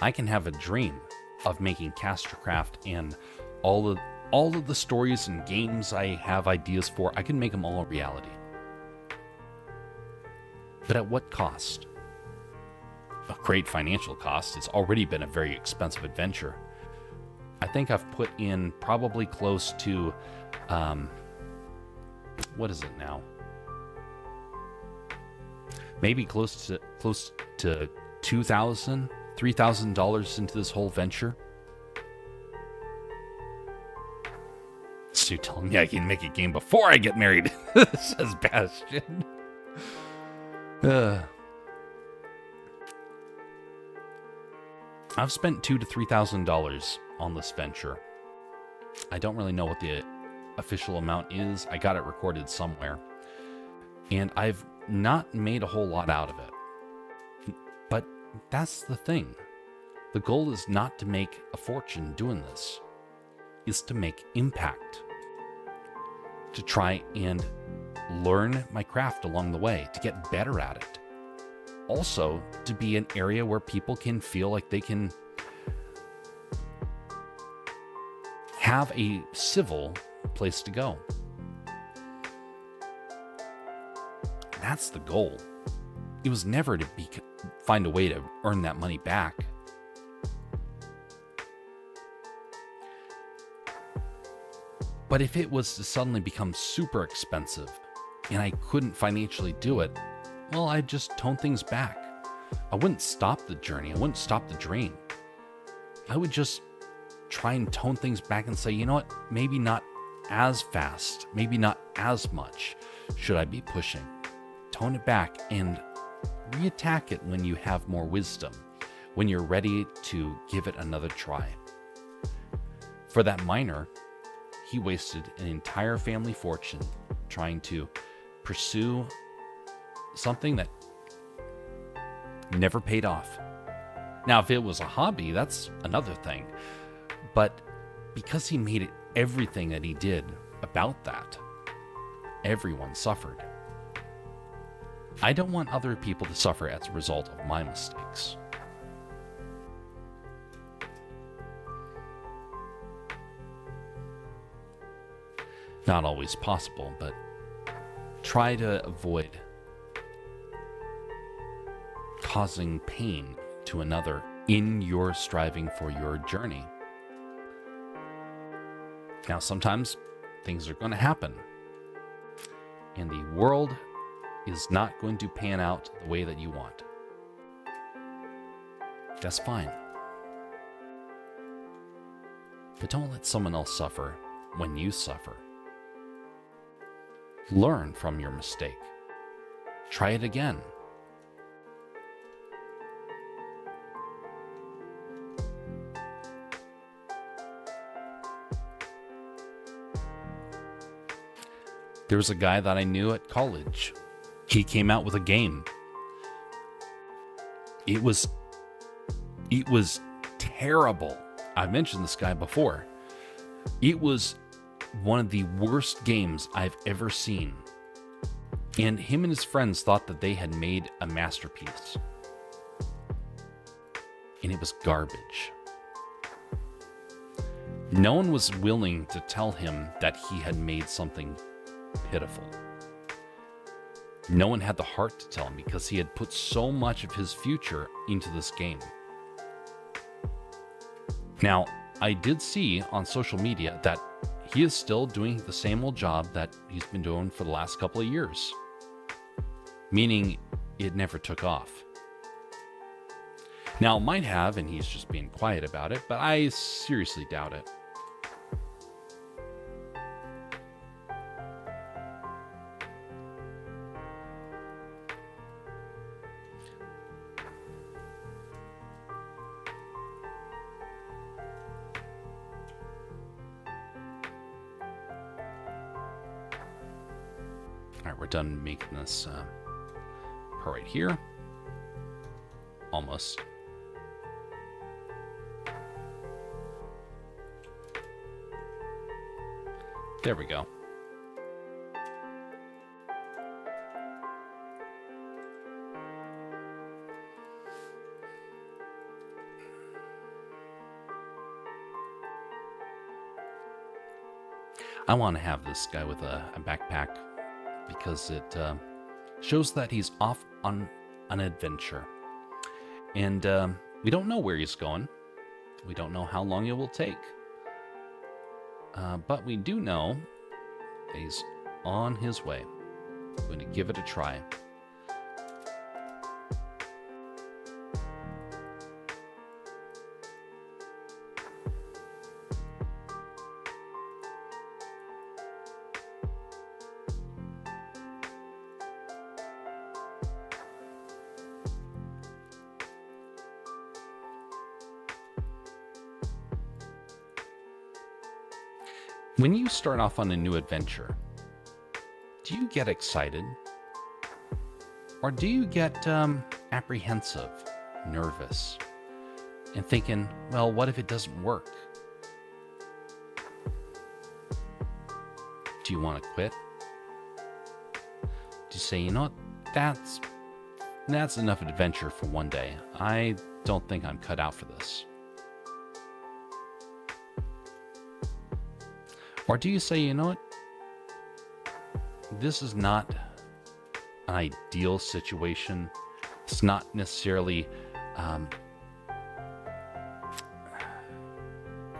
I can have a dream of making Castercraft and all of the stories and games I have ideas for. I can make them all a reality. But at what cost? A great financial cost. It's already been a very expensive adventure. I think I've put in probably close to, what is it now? Maybe close to $2,000, $3,000 into this whole venture. So you're telling me I can make a game before I get married, says Bastion. I've spent $2,000 to $3,000 on this venture. I don't really know what the official amount is. I got it recorded somewhere. And I've not made a whole lot out of it. But that's the thing. The goal is not to make a fortune doing this. It's to make impact. To try and learn my craft along the way, to get better at it. Also, to be an area where people can feel like they can have a civil place to go. That's the goal. It was never to find a way to earn that money back. But if it was to suddenly become super expensive and I couldn't financially do it, well, I'd just tone things back. I wouldn't stop the journey. I wouldn't stop the drain. I would just try and tone things back and say, you know what? Maybe not as fast, maybe not as much should I be pushing. Tone it back and reattack it when you have more wisdom, when you're ready to give it another try. For that miner, he wasted an entire family fortune trying to pursue something that never paid off. Now, if it was a hobby, that's another thing. But because he made it everything that he did about that, everyone suffered. I don't want other people to suffer as a result of my mistakes. Not always possible, but try to avoid causing pain to another in your striving for your journey. Now, sometimes things are going to happen, and the world is not going to pan out the way that you want. That's fine. But don't let someone else suffer when you suffer. Learn from your mistake. Try it again. There was a guy that I knew at college. He came out with a game. It was terrible. I've mentioned this guy before. It was one of the worst games I've ever seen. And him and his friends thought that they had made a masterpiece. and it was garbage. No one was willing to tell him that he had made something pitiful. No one had the heart to tell him because he had put so much of his future into this game. Now, I did see on social media that he is still doing the same old job that he's been doing for the last couple of years, meaning it never took off. Now, it might have, and he's just being quiet about it, but I seriously doubt it. All right, we're done making this part right here. Almost. There we go. I want to have this guy with a backpack because it shows that he's off on an adventure. And we don't know where he's going. We don't know how long it will take. But we do know that he's on his way. I'm going to give it a try. When you start off on a new adventure, do you get excited? Or do you get apprehensive, nervous, and thinking, well, what if it doesn't work? Do you want to quit? Do you say, you know what, that's enough adventure for one day. I don't think I'm cut out for this. Or do you say, you know what, this is not an ideal situation. It's not necessarily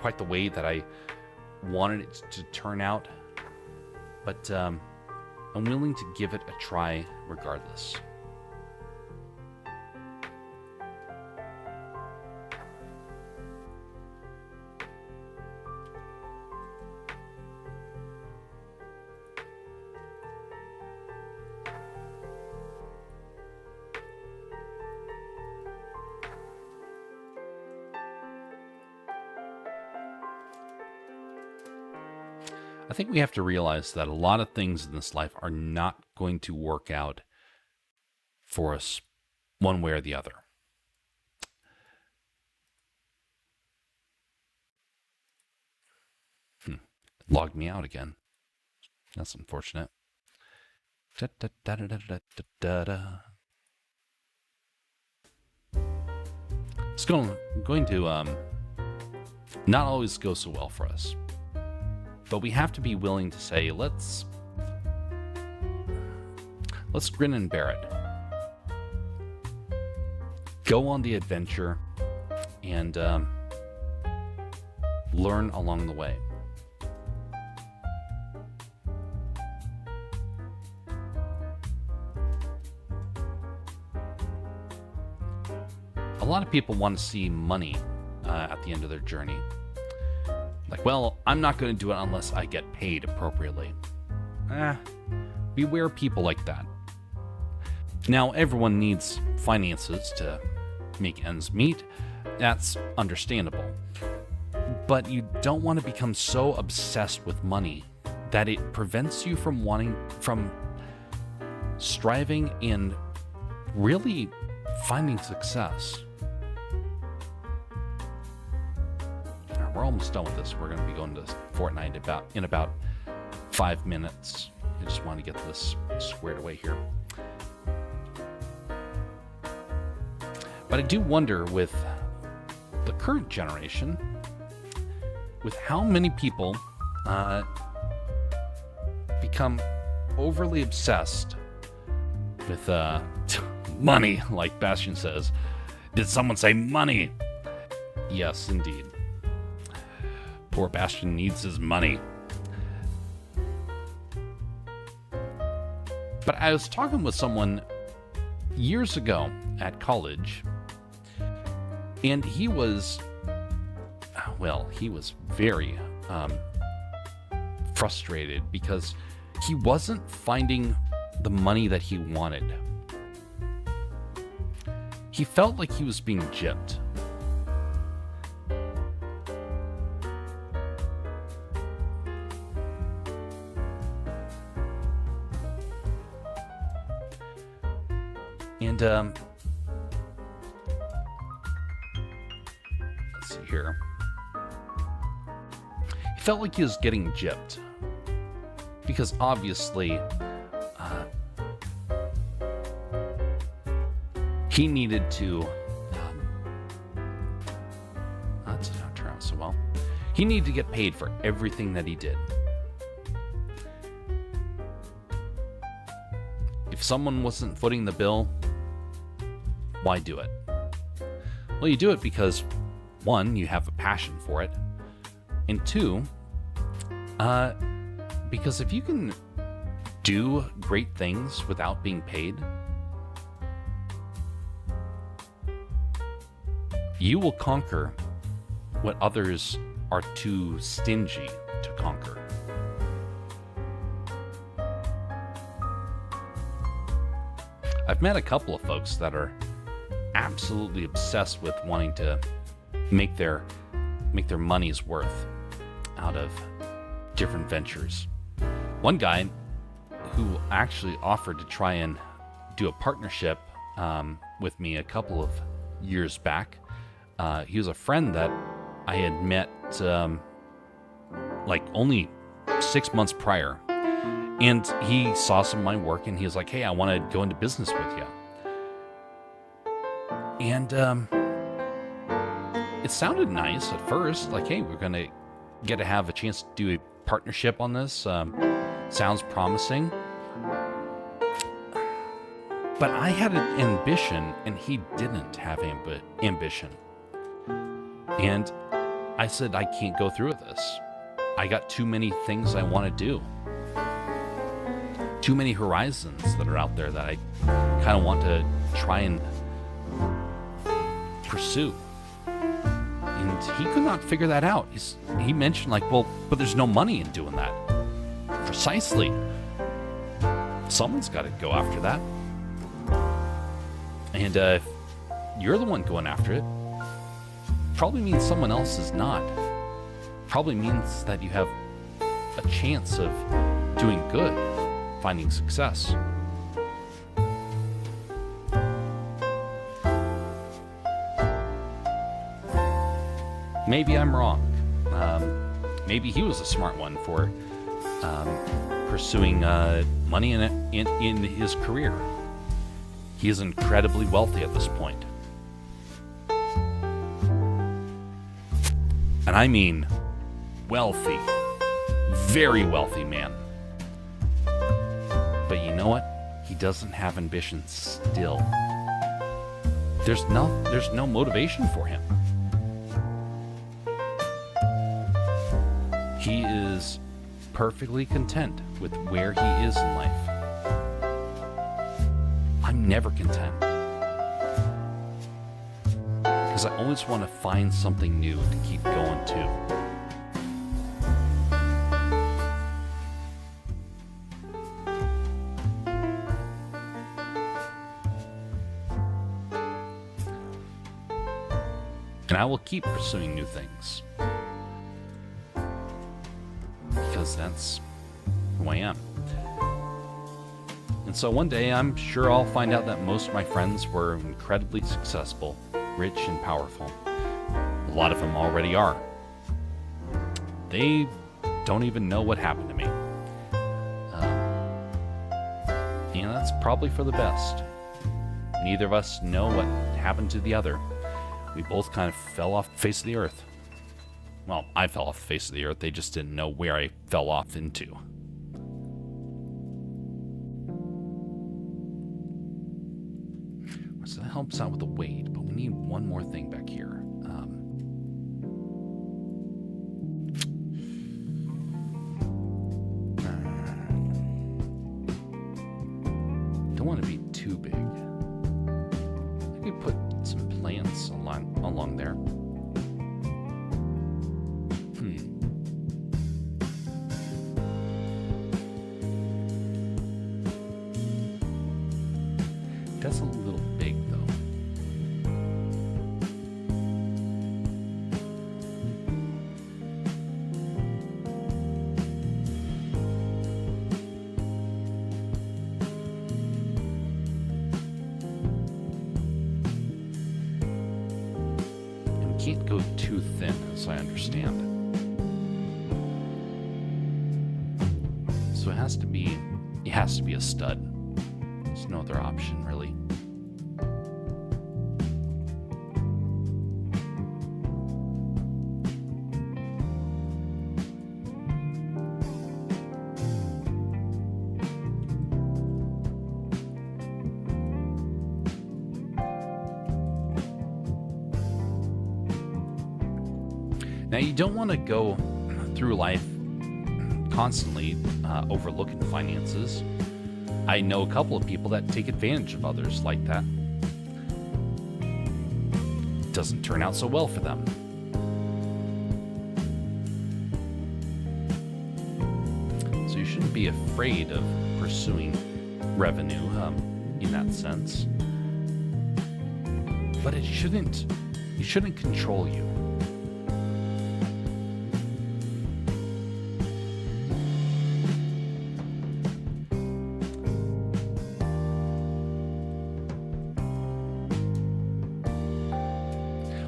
quite the way that I wanted it to turn out, but I'm willing to give it a try regardless. I think we have to realize that a lot of things in this life are not going to work out for us one way or the other. Logged me out again. That's unfortunate. It's going to not always go so well for us. But we have to be willing to say, let's grin and bear it. Go on the adventure and learn along the way. A lot of people want to see money at the end of their journey. Like, well, I'm not going to do it unless I get paid appropriately. Beware people like that. Now, everyone needs finances to make ends meet. That's understandable. But you don't want to become so obsessed with money that it prevents you from striving and really finding success. We're almost done with this. We're going to be going to Fortnite in about 5 minutes. I just want to get this squared away here. But I do wonder with the current generation, with how many people become overly obsessed with money, like Bastion says. Did someone say money? Yes, indeed. Poor Bastion needs his money. But I was talking with someone years ago at college, and he was very frustrated because he wasn't finding the money that he wanted. He felt like he was being gypped. And let's see here. He felt like he was getting gypped because obviously he needed to. That did not turn out so well. He needed to get paid for everything that he did. If someone wasn't footing the bill, why do it? Well, you do it because, one, you have a passion for it, and two, because if you can do great things without being paid, you will conquer what others are too stingy to conquer. I've met a couple of folks that are absolutely obsessed with wanting to make their money's worth out of different ventures. One guy who actually offered to try and do a partnership with me a couple of years back. He was a friend that I had met like only 6 months prior. And he saw some of my work and he was like, hey, I want to go into business with you. And it sounded nice at first, like, hey, we're going to get to have a chance to do a partnership on this. Sounds promising. But I had an ambition and he didn't have ambition. And I said, I can't go through with this. I got too many things I want to do. Too many horizons that are out there that I kind of want to try and pursue. And he could not figure that out. He mentioned like, well, but there's no money in doing that. Precisely. Someone's got to go after that. And if you're the one going after it, probably means someone else is not. Probably means that you have a chance of doing good, finding success. Maybe I'm wrong. Maybe he was a smart one for pursuing money in his career. He is incredibly wealthy at this point. And I mean wealthy. Very wealthy man. But you know what? He doesn't have ambition still. There's no motivation for him. He is perfectly content with where he is in life. I'm never content. Because I always want to find something new to keep going to. And I will keep pursuing new things. Because that's who I am. And so one day I'm sure I'll find out that most of my friends were incredibly successful, rich and powerful. A lot of them already are. They don't even know what happened to me. And that's probably for the best. Neither of us know what happened to the other. We both kind of fell off the face of the earth. Well, I fell off the face of the earth. They just didn't know where I fell off into. So that helps out with the weight, but we need one more thing back here. Don't want to be too big. I could put some plants along there. That's a little big, though. And can't go too thin, as I understand. So it has to be a stud. There's no other option, really. Now, you don't want to go through life constantly overlooking finances. I know a couple of people that take advantage of others like that. Doesn't turn out so well for them. So you shouldn't be afraid of pursuing revenue in that sense. But it shouldn't control you.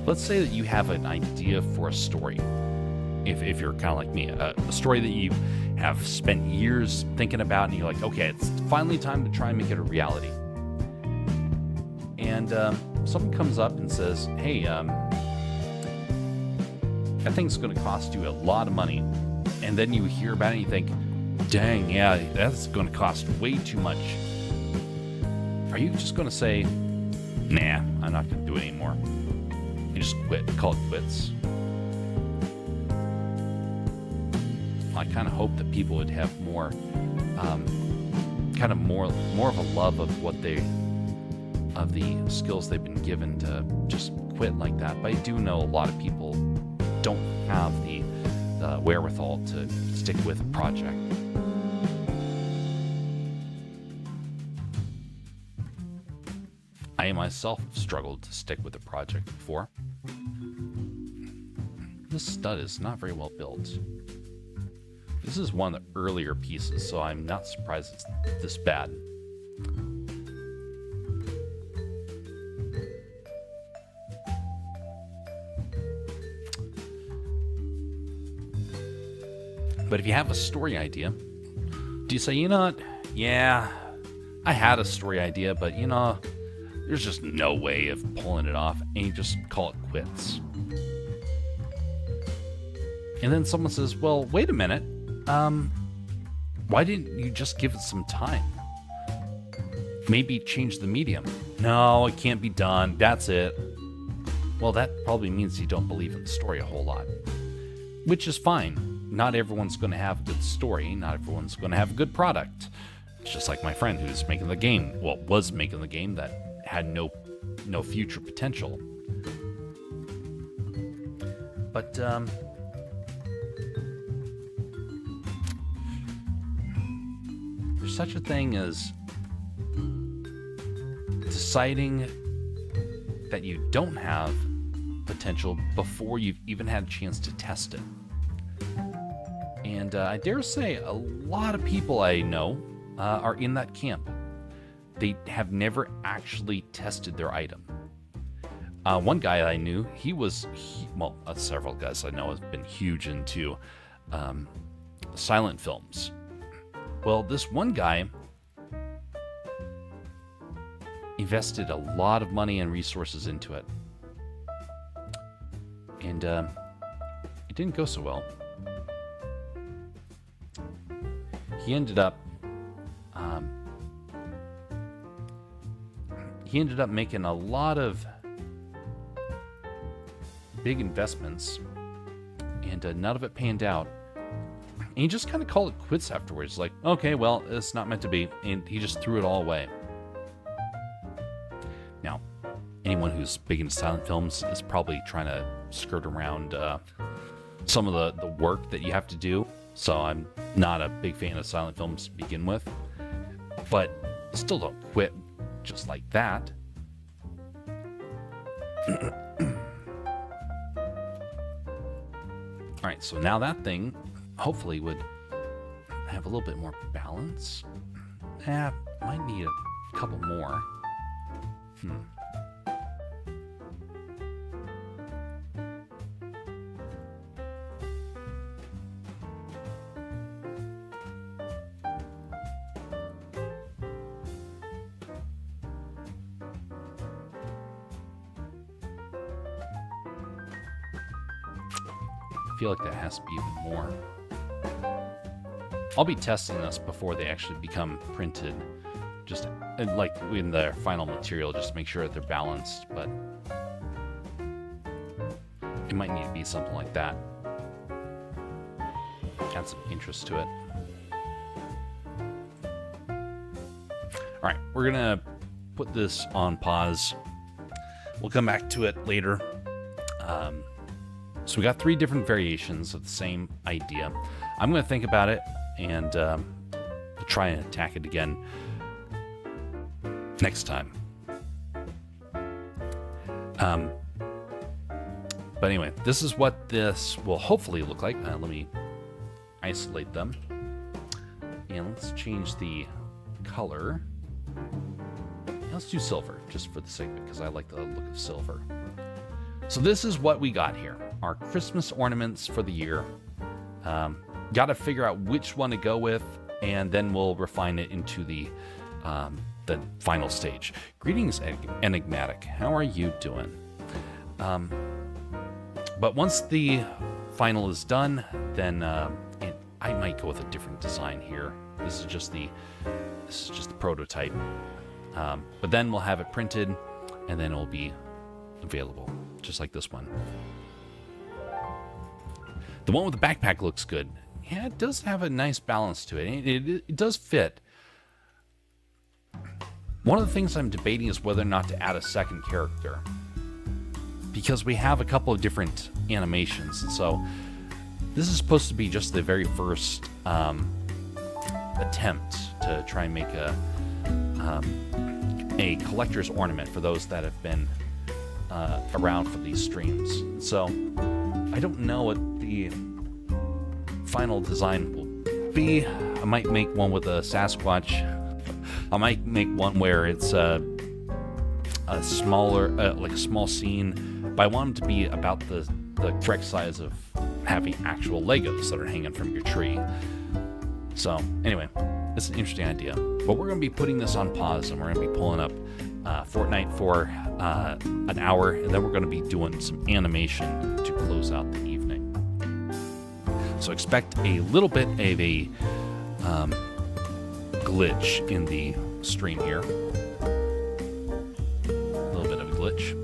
Let's say that you have an idea for a story. If you're kind of like me, a story that you have spent years thinking about, and you're like, okay, it's finally time to try and make it a reality. And someone comes up and says, hey, that thing's going to cost you a lot of money. And then you hear about it and you think, dang, yeah, that's going to cost way too much. Are you just going to say, nah, I'm not going to do it anymore? You just quit, call it quits? I kind of hope that people would have more, more of a love of the skills they've been given to just quit like that. But I do know a lot of people don't have the wherewithal to stick with a project. I myself struggled to stick with a project before. This stud is not very well built. This is one of the earlier pieces, so I'm not surprised it's this bad. But if you have a story idea, do you say, you know what? Yeah, I had a story idea, but there's just no way of pulling it off, and you just call it quits. And then someone says, well, wait a minute. Why didn't you just give it some time? Maybe change the medium. No, it can't be done. That's it. Well, that probably means you don't believe in the story a whole lot, which is fine. Not everyone's going to have a good story. Not everyone's going to have a good product. It's just like my friend who's making the game. Well, was making the game that had no future potential. But there's such a thing as deciding that you don't have potential before you've even had a chance to test it. And I dare say a lot of people I know are in that camp. They have never actually tested their item. One guy I knew, several guys I know have been huge into silent films. Well, this one guy invested a lot of money and resources into it. And it didn't go so well. He ended up making a lot of big investments, and none of it panned out. And he just kind of called it quits afterwards. Like, okay, well, it's not meant to be, and he just threw it all away. Now, anyone who's big into silent films is probably trying to skirt around some of the work that you have to do. So I'm not a big fan of silent films to begin with, but still don't quit just like that. All right, so now that thing hopefully would have a little bit more balance. Might need a couple more. I feel like that has to be even more. I'll be testing this before they actually become printed, just like in the final material, just to make sure that they're balanced, but it might need to be something like that. Add some interest to it. All right, we're gonna put this on pause. We'll come back to it later. So we got 3 different variations of the same idea. I'm going to think about it and try and attack it again next time. But anyway, this is what this will hopefully look like. Let me isolate them. And let's change the color. Let's do silver, just for the sake of it, because I like the look of silver. So this is what we got here. Our Christmas ornaments for the year. Got to figure out which one to go with, and then we'll refine it into the final stage. Greetings, Enigmatic. How are you doing? But once the final is done, then I might go with a different design here. This is just the prototype. But then we'll have it printed, and then it'll be available, just like this one. The one with the backpack looks good. Yeah, it does have a nice balance to it. It does fit. One of the things I'm debating is whether or not to add a second character, because we have a couple of different animations. So this is supposed to be just the very first attempt to try and make a collector's ornament for those that have been around for these streams. So I don't know what the final design will be. I might make one with a Sasquatch. I might make one where it's a smaller, like a small scene, but I want them to be about the correct size of having actual Legos that are hanging from your tree. So anyway, it's an interesting idea. But we're going to be putting this on pause, and we're going to be pulling up Fortnite for an hour, and then we're going to be doing some animation to close out the evening. So expect a little bit of a glitch in the stream here. A little bit of a glitch.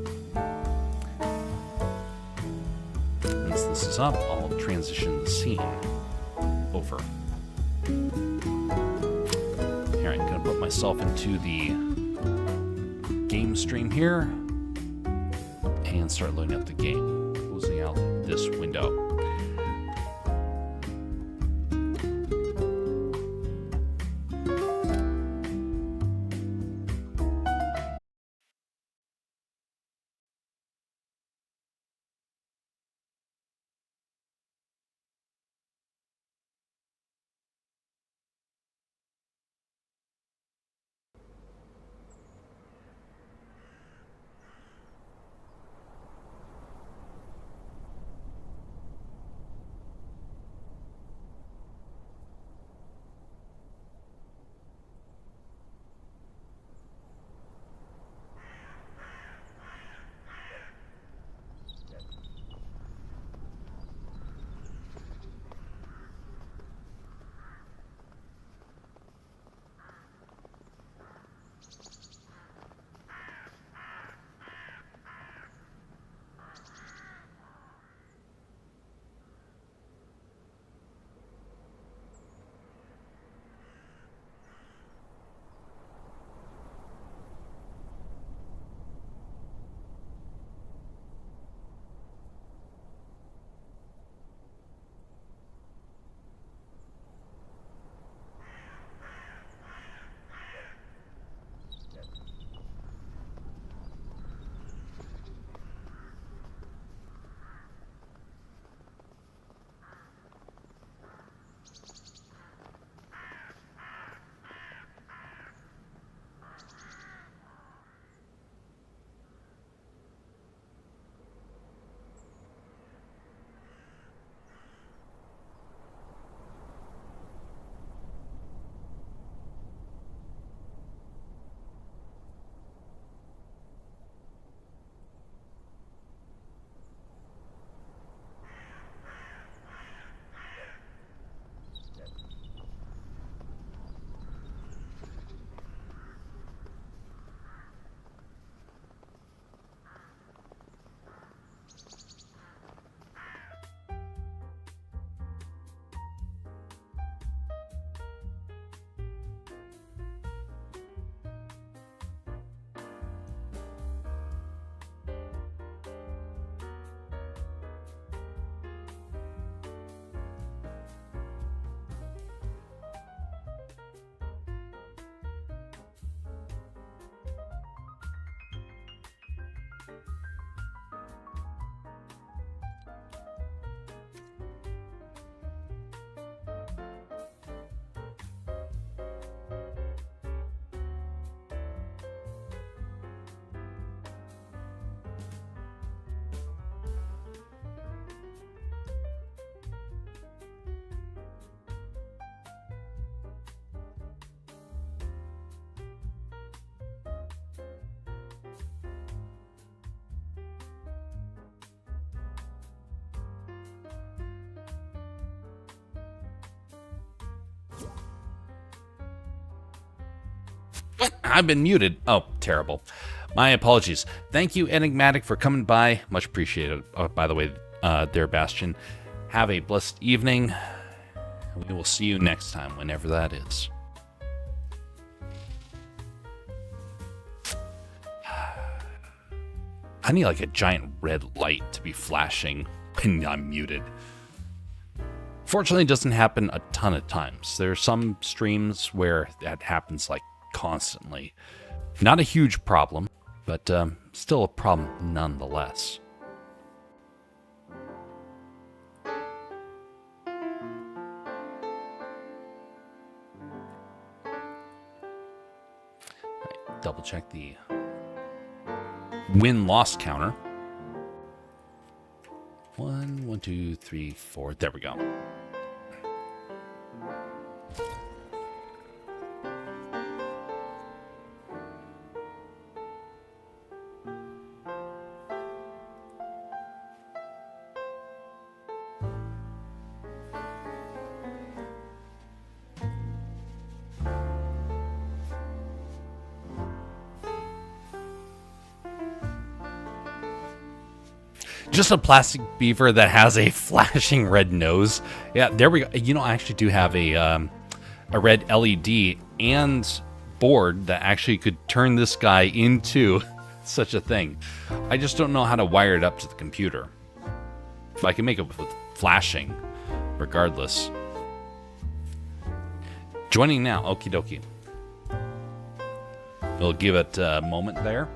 Once this is up, I'll transition the scene over. Here, I'm going to put myself into the game stream here and start loading up the game. Closing out this window. What? I've been muted. Oh, terrible. My apologies. Thank you, Enigmatic, for coming by. Much appreciated. By the way, there, Bastion. Have a blessed evening. We will see you next time, whenever that is. I need like a giant red light to be flashing when I'm muted. Fortunately, it doesn't happen a ton of times. There are some streams where that happens like constantly. Not a huge problem, but still a problem nonetheless. Right, double check the win-loss counter. 1, 2, 3, 4. There we go. Just a plastic beaver that has a flashing red nose. Yeah, there we go. You know, I actually do have a red LED and board that actually could turn this guy into such a thing. I just don't know how to wire it up to the computer. But I can make it with flashing, regardless. Joining now. Okie dokie. We'll give it a moment there.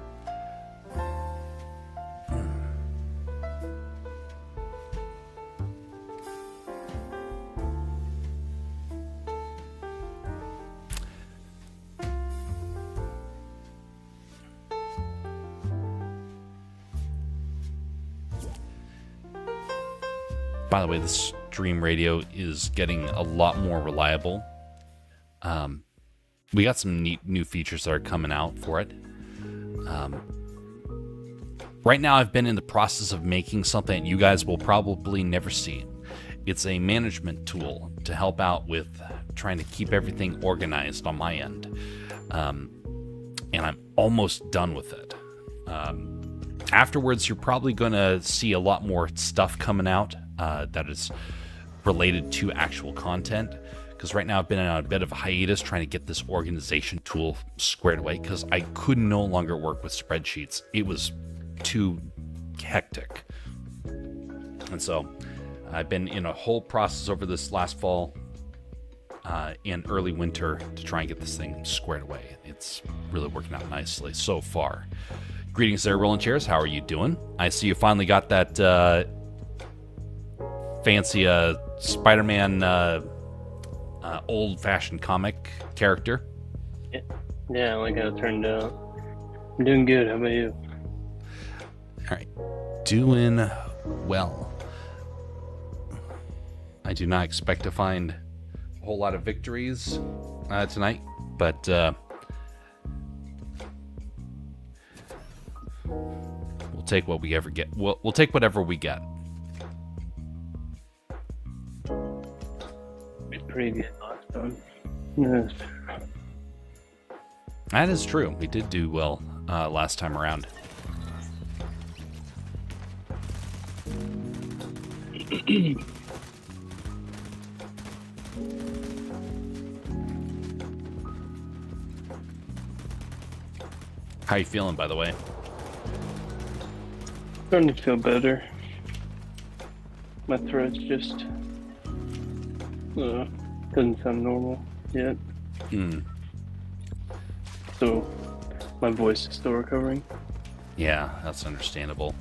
By the way, the stream radio is getting a lot more reliable. We got some neat new features that are coming out for it. Right now, I've been in the process of making something that you guys will probably never see. It's a management tool to help out with trying to keep everything organized on my end. And I'm almost done with it. Afterwards, you're probably going to see a lot more stuff coming out that is related to actual content. Because right now I've been on a bit of a hiatus trying to get this organization tool squared away because I could no longer work with spreadsheets. It was too hectic. And so I've been in a whole process over this last fall and early winter to try and get this thing squared away. It's really working out nicely so far. Greetings there, Rolling Chairs. How are you doing? I see you finally got that fancy Spider-Man old-fashioned comic character. Yeah, I like how it turned out. I'm doing good. How about you? All right. Doing well. I do not expect to find a whole lot of victories tonight, but we'll take what we ever get. We'll take whatever we get. Pretty good last time. Yes. That is true. We did do well last time around. How you feeling, by the way? Starting to feel better. My throat's just doesn't sound normal yet. So my voice is still recovering. Yeah, that's understandable.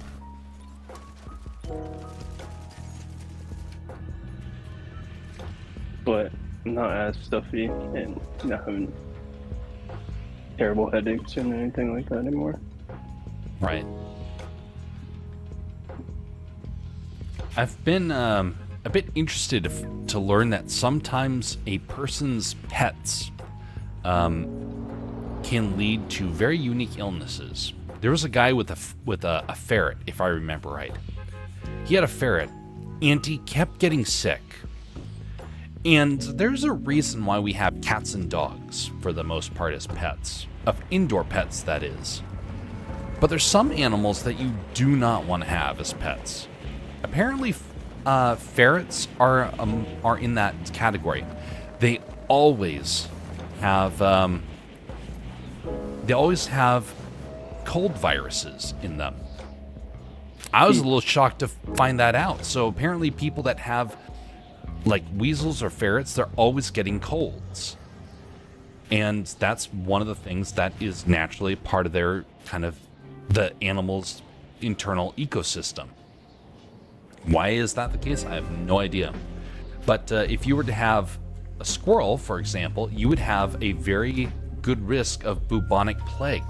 But I'm not as stuffy and not having terrible headaches and anything like that anymore. Right. I've been a bit interested to learn that sometimes a person's pets can lead to very unique illnesses. There was a guy with a ferret, if I remember right. He had a ferret, and he kept getting sick. And there's a reason why we have cats and dogs for the most part as pets, of indoor pets, that is. But there's some animals that you do not want to have as pets. Apparently, ferrets are in that category. They always have cold viruses in them. I was a little shocked to find that out. So apparently, people that have like weasels or ferrets, they're always getting colds. And that's one of the things that is naturally part of their kind of the animal's internal ecosystem. Why is that the case? I have no idea. But if you were to have a squirrel, for example, you would have a very good risk of bubonic plague.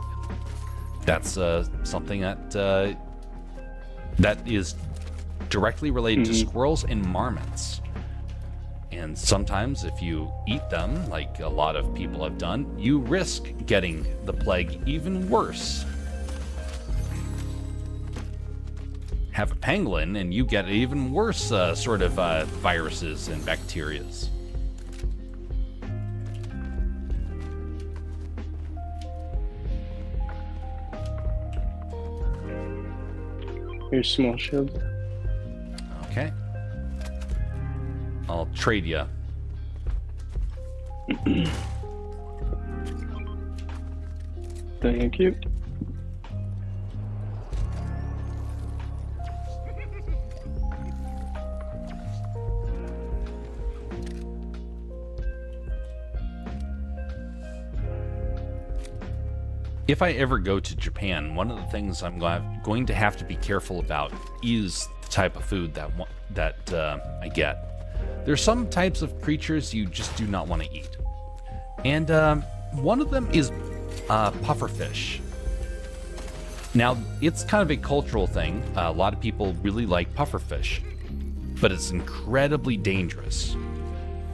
That's something that is directly related to squirrels and marmots. And sometimes if you eat them, like a lot of people have done, you risk getting the plague even worse. Have a pangolin and you get even worse sort of viruses and bacterias. Here's small shield. Okay. I'll trade you. Thank you. If I ever go to Japan, one of the things I'm going to have to be careful about is the type of food that I get. There's some types of creatures you just do not want to eat. And one of them is pufferfish. Now, it's kind of a cultural thing. A lot of people really like pufferfish, but it's incredibly dangerous.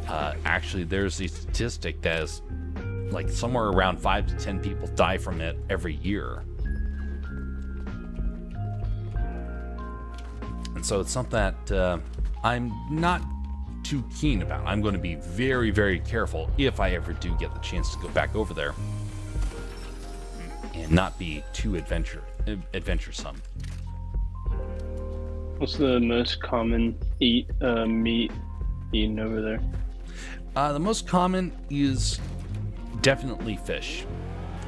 Actually, there's a statistic that is like somewhere around 5 to 10 people die from it every year. And so it's something that I'm not too keen about. I'm going to be very, very careful if I ever do get the chance to go back over there and not be too adventuresome. What's the most common meat eaten over there? The most common is definitely fish,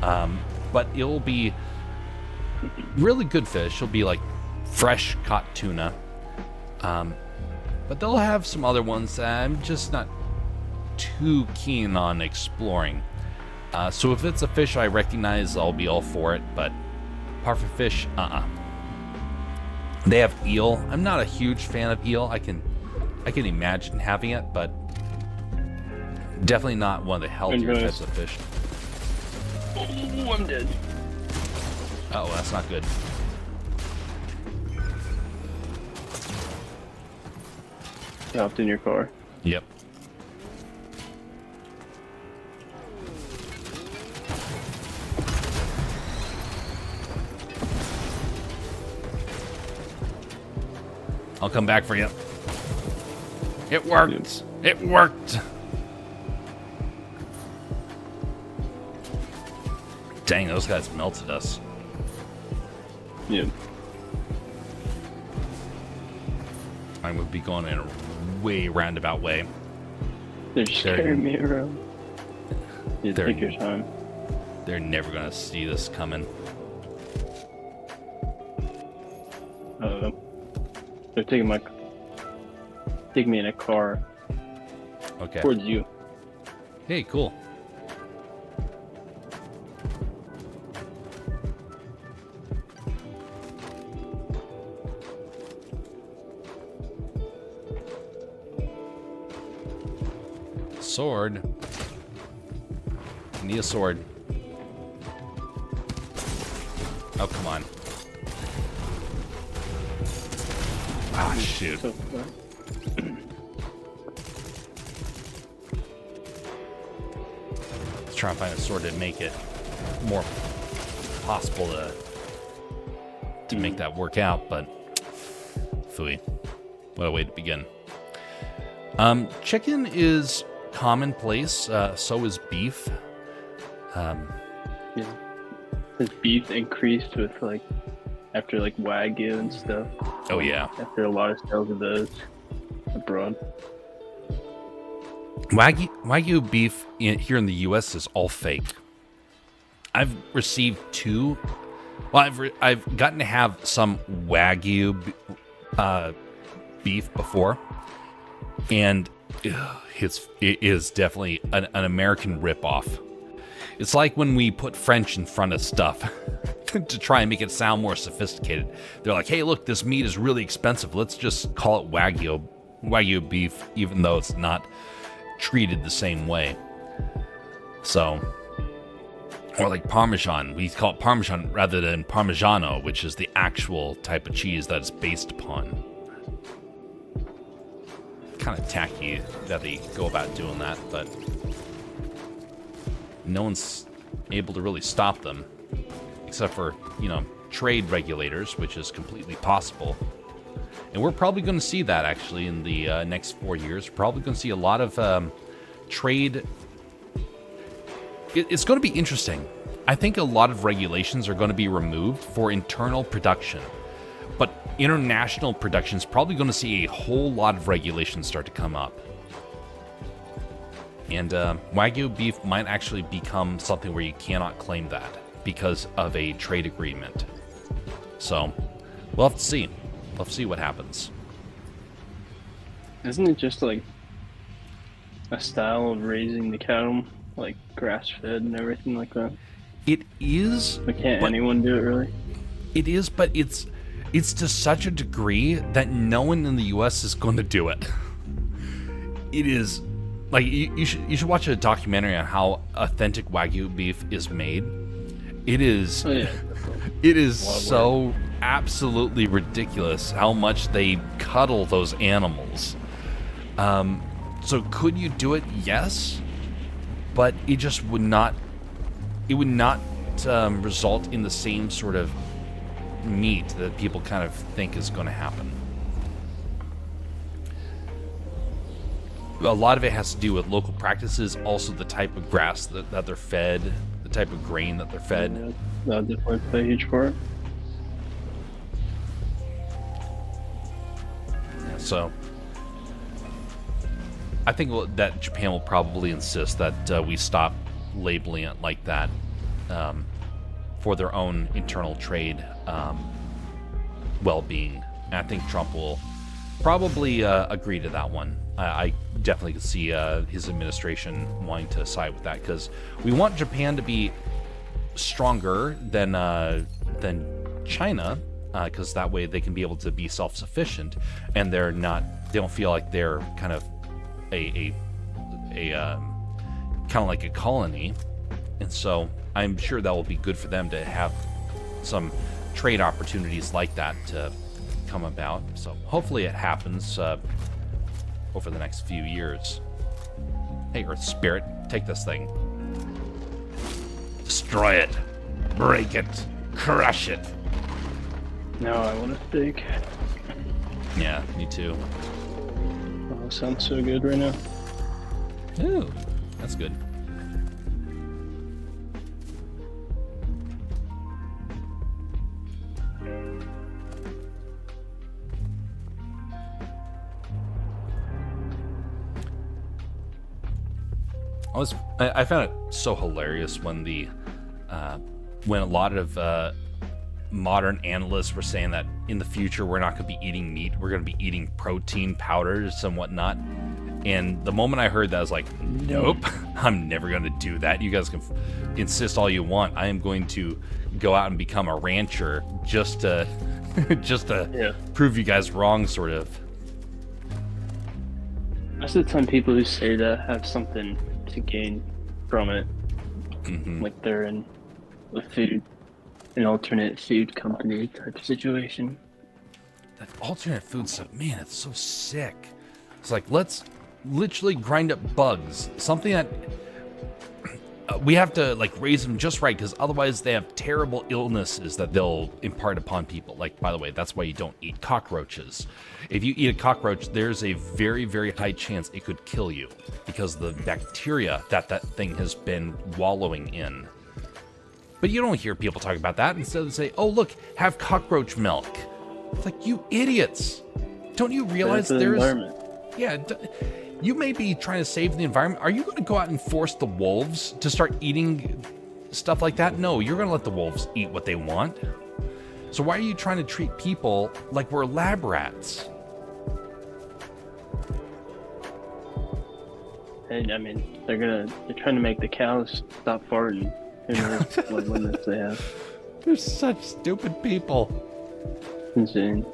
but it'll be really good fish. It'll be like fresh caught tuna, but they'll have some other ones that I'm just not too keen on exploring. So if it's a fish I recognize, I'll be all for it, but pufferfish, They have eel. I'm not a huge fan of eel. I can imagine having it, but definitely not one of the healthier types of fish. Oh, I'm dead. Oh, that's not good. You hopped in your car. Yep. I'll come back for you. It worked. It worked. Dang, those guys melted us. Yeah. I would be going in a way roundabout way. They're scaring me around. You They're- take your time. They're never gonna see this coming. They're taking me in a car Okay. towards you. Hey, cool. Sword. I need a sword. Oh, come on. Ah, shoot. So, Let's try and find a sword to make it more possible to make that work out, but phooey. What a way to begin. Chicken is commonplace. So is beef. Yeah. Has beef increased with after Wagyu and stuff? Oh yeah, After a lot of sales of those abroad. Wagyu beef here in the U.S. is all fake. I've received two. Well, I've gotten to have some Wagyu beef before, and it is definitely an American ripoff. It's like when we put French in front of stuff to try and make it sound more sophisticated. They're like, "Hey, look, this meat is really expensive. Let's just call it Wagyu beef, even though it's not treated the same way." So, or like Parmesan, we call it Parmesan rather than Parmigiano, which is the actual type of cheese that it's based upon. Kind of tacky that they go about doing that, but no one's able to really stop them, except for, trade regulators, which is completely possible. And we're probably going to see that, actually, in the next 4 years. We're probably going to see a lot of trade. It's going to be interesting. I think a lot of regulations are going to be removed for internal production. But international production is probably going to see a whole lot of regulations start to come up. And Wagyu beef might actually become something where you cannot claim that because of a trade agreement. So, we'll have to see. We'll have to see what happens. Isn't it just a style of raising the cattle, like grass-fed and everything like that? It is. But can't anyone do it, really? It is, but it's to such a degree that no one in the U.S. is going to do it. It is like you should watch a documentary on how authentic Wagyu beef is made. It is. Oh, yeah. It is so absolutely ridiculous how much they cuddle those animals. So could you do it? Yes, but it just would not. It would not result in the same sort of meat that people kind of think is going to happen. A lot of it has to do with local practices, also the type of grass that they're fed, the type of grain that they're fed. Yeah, that'll definitely play a huge part. Yeah, so I think that Japan will probably insist that we stop labeling it like that for their own internal trade well-being. And I think Trump will probably agree to that one. I definitely could see his administration wanting to side with that, because we want Japan to be stronger than China, because that way they can be able to be self-sufficient, and they don't feel like they're kind of a kind of like a colony. And so I'm sure that will be good for them to have some trade opportunities like that to come about. So hopefully it happens over the next few years. Hey, Earth Spirit, take this thing. Destroy it. Break it. Crush it. No, I want a steak. Yeah, me too. Oh, sounds so good right now. Ooh, that's good. I found it so hilarious when when a lot of modern analysts were saying that in the future we're not going to be eating meat, we're going to be eating protein powders and whatnot. And the moment I heard that, I was like, nope, I'm never going to do that. You guys can insist all you want. I am going to go out and become a rancher just to prove you guys wrong, sort of. I said some people who say that have something to gain from it. Mm-hmm. Like they're in an alternate food company type situation. That alternate food stuff, man, it's so sick. It's like, let's literally grind up bugs. Something that we have to like raise them just right, because otherwise they have terrible illnesses that they'll impart upon people. Like, by the way, that's why you don't eat cockroaches. If you eat a cockroach, there's a very, very high chance it could kill you because of the bacteria that thing has been wallowing in. But you don't hear people talk about that. Instead, they say, "Oh, look, have cockroach milk." It's like, you idiots! Don't you realize there's environment. Yeah. You may be trying to save the environment. Are you going to go out and force the wolves to start eating stuff like that? No, you're going to let the wolves eat what they want. So why are you trying to treat people like we're lab rats? And I mean, they're trying to make the cows stop farting. Who knows what limits they have? They're such stupid people. Insane.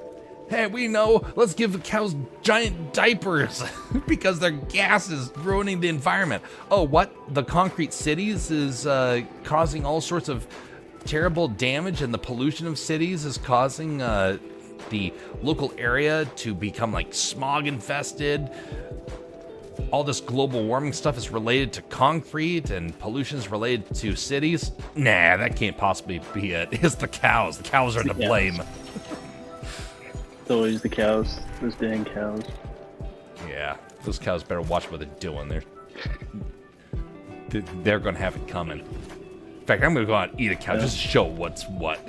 Hey, we know. Let's give the cows giant diapers because their gas is ruining the environment. Oh, what? The concrete cities is causing all sorts of terrible damage, and the pollution of cities is causing the local area to become like smog infested. All this global warming stuff is related to concrete, and pollution is related to cities. Nah, that can't possibly be it. It's the cows. The cows are to blame. It's always the cows. Those dang cows. Yeah, those cows better watch what they're doing. They're going to have it coming. In fact, I'm going to go out and eat a cow just to show what's what.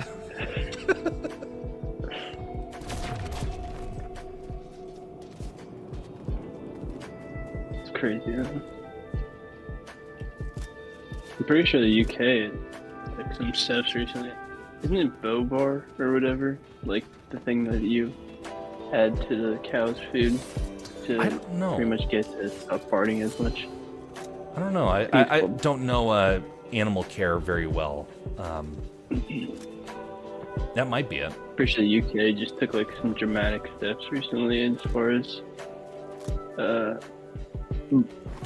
It's crazy, man. I'm pretty sure the UK took some steps recently. Isn't it Bobar or whatever? Like the thing that you add to the cow's food to I don't know. pretty much get to stop farting as much. I don't know. I don't know animal care very well. That might be it. Pretty sure the UK just took like some dramatic steps recently as far as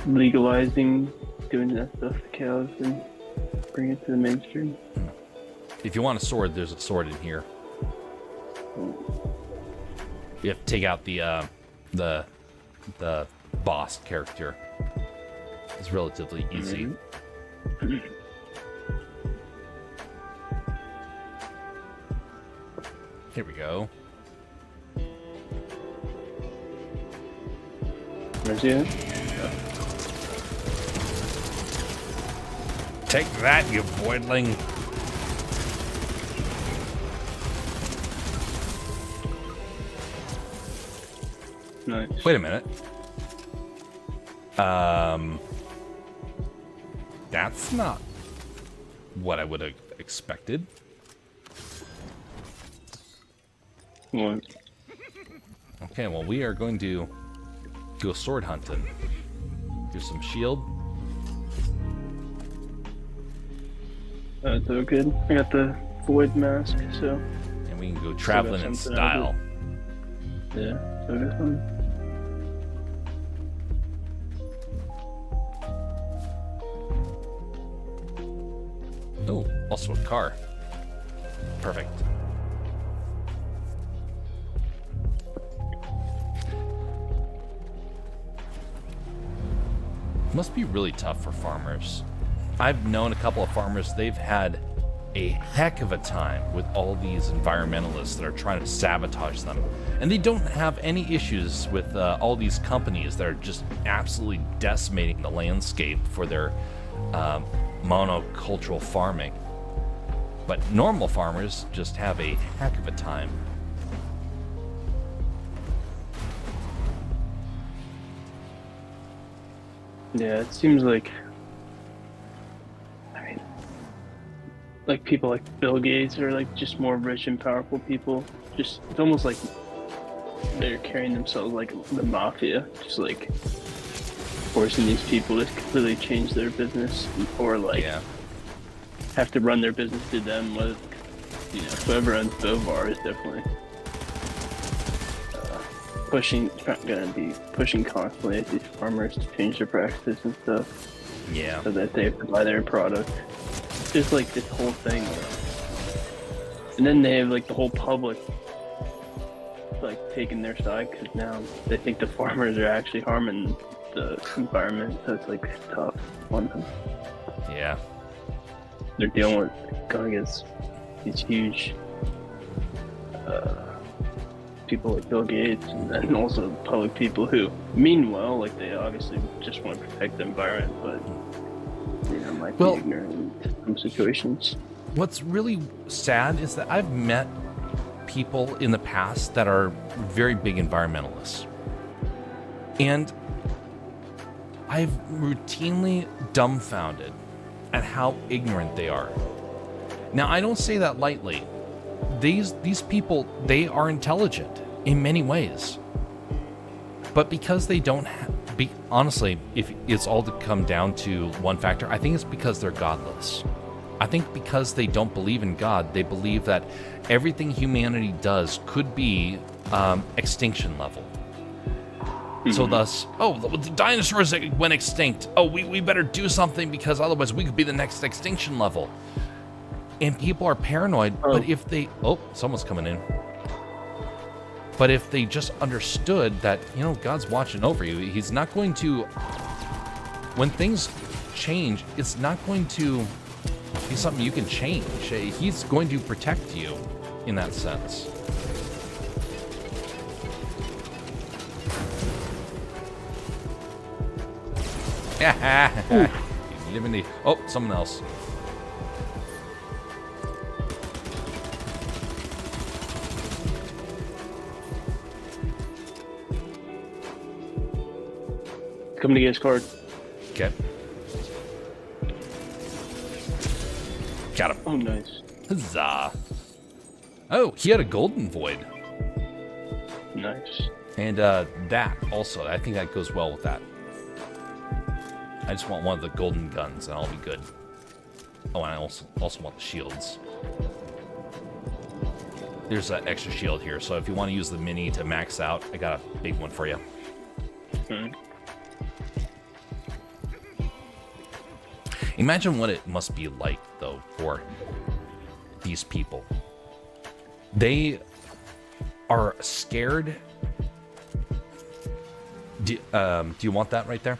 legalizing doing that stuff to cows and bring it to the mainstream. If you want a sword, there's a sword in here. You have to take out the boss character. It's relatively easy. Here we go. Where's he at? Take that, you boydling. Nice. Wait a minute. That's not what I would have expected. What? Okay, well, we are going to go sword hunting. Do some shield. That's all good. I got the void mask, so And we can go traveling in something out of style. yeah, so I got some. Oh, also a car. Perfect. Must be really tough for farmers. I've known a couple of farmers, they've had a heck of a time with all these environmentalists that are trying to sabotage them. And they don't have any issues with all these companies that are just absolutely decimating the landscape for their monocultural farming. But normal farmers just have a heck of a time. Yeah, it seems like, I mean, like people like Bill Gates are like just more rich and powerful people. Just it's almost like they're carrying themselves like the mafia, just like forcing these people to completely change their business or like have to run their business to them. With whoever owns Bovar is definitely gonna be pushing constantly at these farmers to change their practices and stuff. Yeah. So that they have to buy their product. Just like this whole thing. And then they have like the whole public like taking their side because now they think the farmers are actually harming the environment. So it's like tough on them. Yeah. They're dealing with going against these huge people like Bill Gates, and also public people who mean well. Like they obviously just want to protect the environment, but might be ignorant in some situations. What's really sad is that I've met people in the past that are very big environmentalists, and I've routinely dumbfounded at how ignorant they are. Now, I don't say that lightly. These people, they are intelligent in many ways, but because they don't honestly, if it's all to come down to one factor, I think it's because they're godless. I think because they don't believe in God, they believe that everything humanity does could be extinction level. So thus, the dinosaurs went extinct. Oh, we better do something because otherwise we could be the next extinction level. And people are paranoid, but if they... Oh, someone's coming in. But if they just understood that, God's watching over you, he's not going to... When things change, it's not going to be something you can change. He's going to protect you in that sense. You live in the... Oh, someone else. Coming to get his card. Okay. Got him. Oh, nice. Huzzah. Oh, he had a golden void. Nice. And that also, I think that goes well with that. I just want one of the golden guns and I'll be good. Oh, and I also want the shields. There's an extra shield here, so if you want to use the mini to max out, I got a big one for you. Okay. Imagine what it must be like, though, for these people. They are scared. Do you want that right there?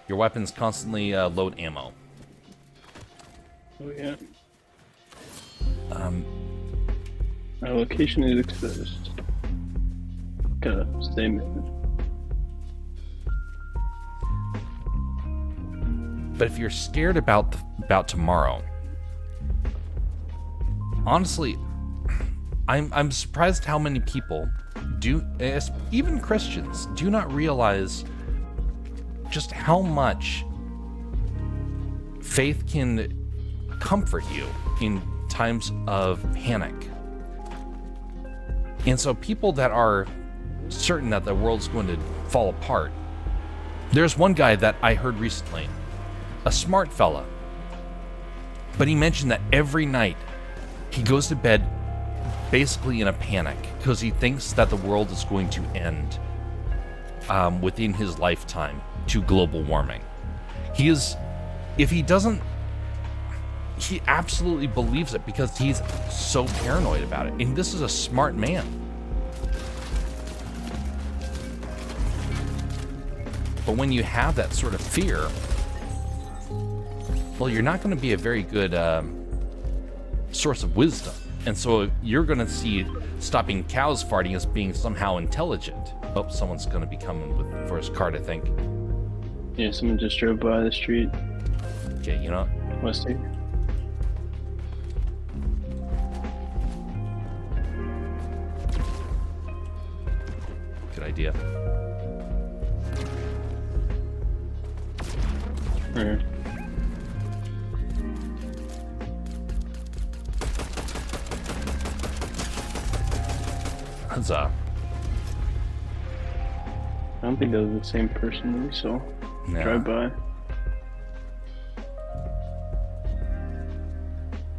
Your weapons constantly load ammo. Oh, yeah. Our location is exposed. Gotta stay moving. But if you're scared about tomorrow, honestly, I'm surprised how many people even Christians, do not realize just how much faith can comfort you in times of panic. And so people that are certain that the world's going to fall apart, there's one guy that I heard recently, a smart fella, but he mentioned that every night he goes to bed basically in a panic because he thinks that the world is going to end within his lifetime to global warming. He absolutely believes it because he's so paranoid about it. And this is a smart man. But when you have that sort of fear, well, you're not going to be a very good source of wisdom. And so you're going to see stopping cows farting as being somehow intelligent. Oh, someone's going to be coming for his card, I think. Yeah, someone just drove by the street. Okay, you know what? Must he? Good idea. Right. Huzzah. I don't think that was the same person we saw drive by.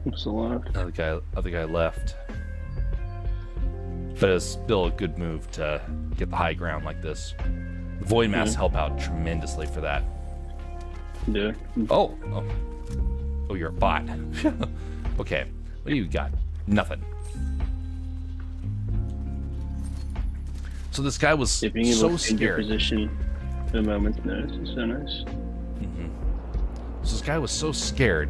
What's alive? Other guy left. But it's still a good move to get the high ground like this. The void masks help out tremendously for that. Yeah. Oh, you're a bot. Okay, what do you got? Nothing. So this guy was being able so to change your scared. position at a moment's notice is so nice. Mm-hmm. So this guy was so scared.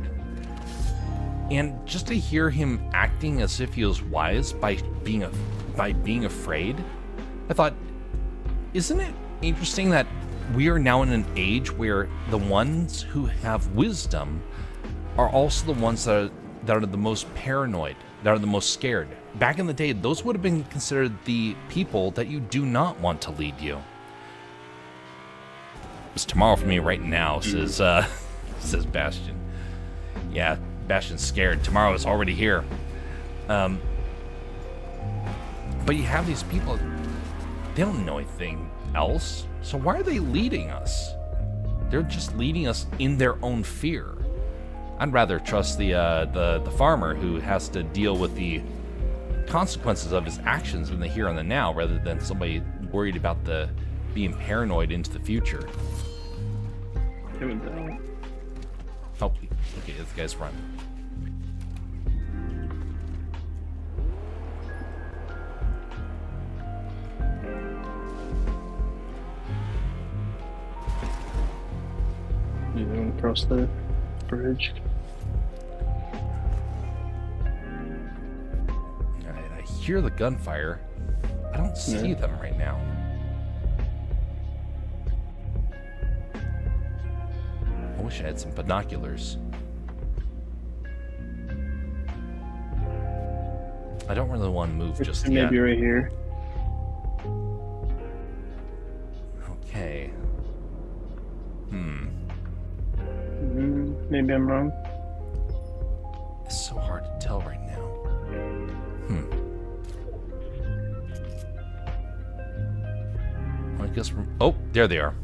And just to hear him acting as if he was wise by being afraid, I thought, isn't it interesting that we are now in an age where the ones who have wisdom are also the ones that are the most paranoid, that are the most scared. Back in the day, those would have been considered the people that you do not want to lead you. It's tomorrow for me right now, says Bastion. Yeah, Bastion's scared. Tomorrow is already here. But you have these people, they don't know anything else. So why are they leading us? They're just leading us in their own fear. I'd rather trust the farmer who has to deal with the consequences of his actions in the here and the now, rather than somebody worried about the being paranoid into the future. Oh, okay, this guy's run. You going across the bridge? I hear the gunfire. I don't see them right now. I wish I had some binoculars. I don't really want to move just yet. Maybe right here. Okay. Maybe I'm wrong. It's so hard to tell right now. I guess we're... Oh, there they are.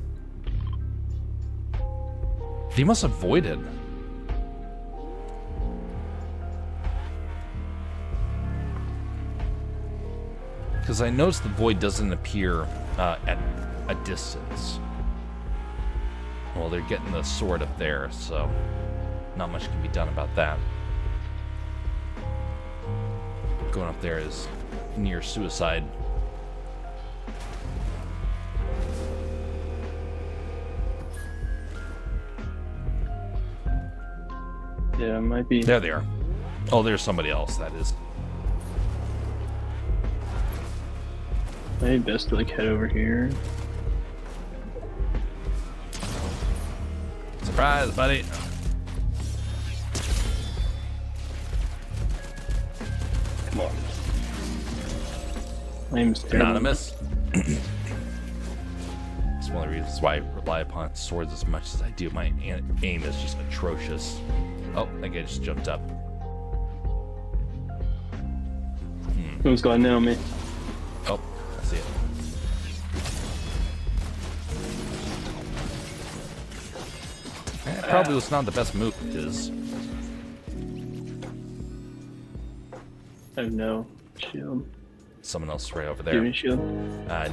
They must have voided. Because I noticed the void doesn't appear at a distance. Well, they're getting the sword up there, so not much can be done about that. Going up there is near suicide. Yeah, it might be. There they are. Oh, there's somebody else, that is. Maybe best to like head over here. Surprise, buddy. Come on. My name's Anonymous. It's one of the reasons why I rely upon swords as much as I do. My aim is just atrocious. Oh, that guy just jumped up. Who's gone now, mate? Oh, I see it. That probably was not the best move, because... I have no shield. Someone else right over Do you there. have a shield?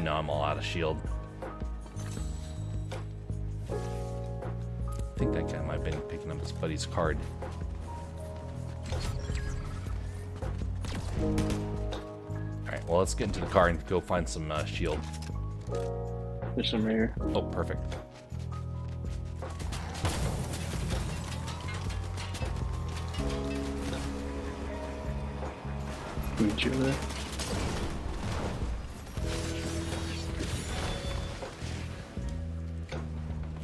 No, I'm all out of shield. I think that guy might have been picking up his buddy's card. Alright, well, let's get into the car and go find some shield. There's some right here. Oh, perfect. Meet you there.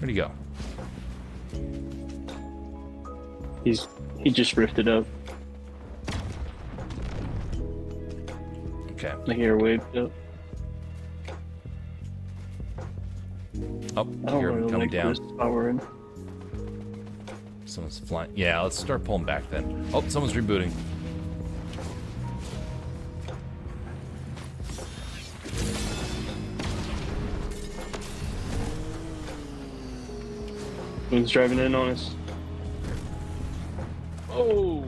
Where'd he go? He just rifted up. Okay. I hear waved up. Oh, I I don't hear him really coming like down. this spot we're in. Someone's flying. Yeah, let's start pulling back then. Oh, someone's rebooting. One's driving in on us. Oh!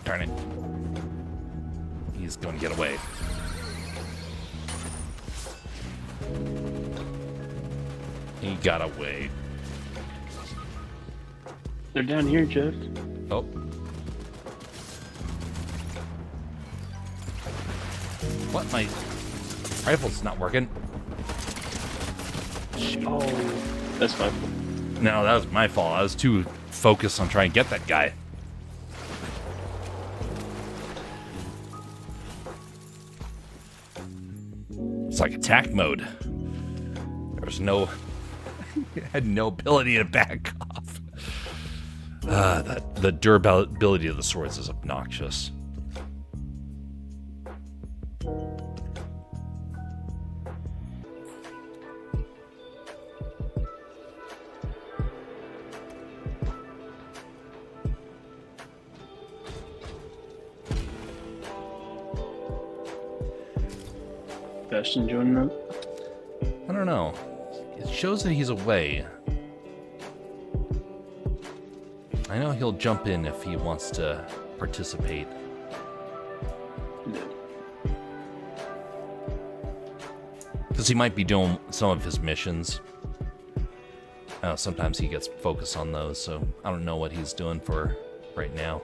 Darn it. He's going to get away. He got away. They're down here, Jeff. Oh. What? My Rifle's not working. Shoot. Oh, that's my fault. No, that was my fault. I was too focused on trying to get that guy. It's like attack mode. There was no... had no ability to back off. The durability of the swords is obnoxious. Bastion joining up. I don't know. It shows that he's away. I know he'll jump in if he wants to participate. Because he might be doing some of his missions. Sometimes he gets focused on those, so I don't know what he's doing for right now.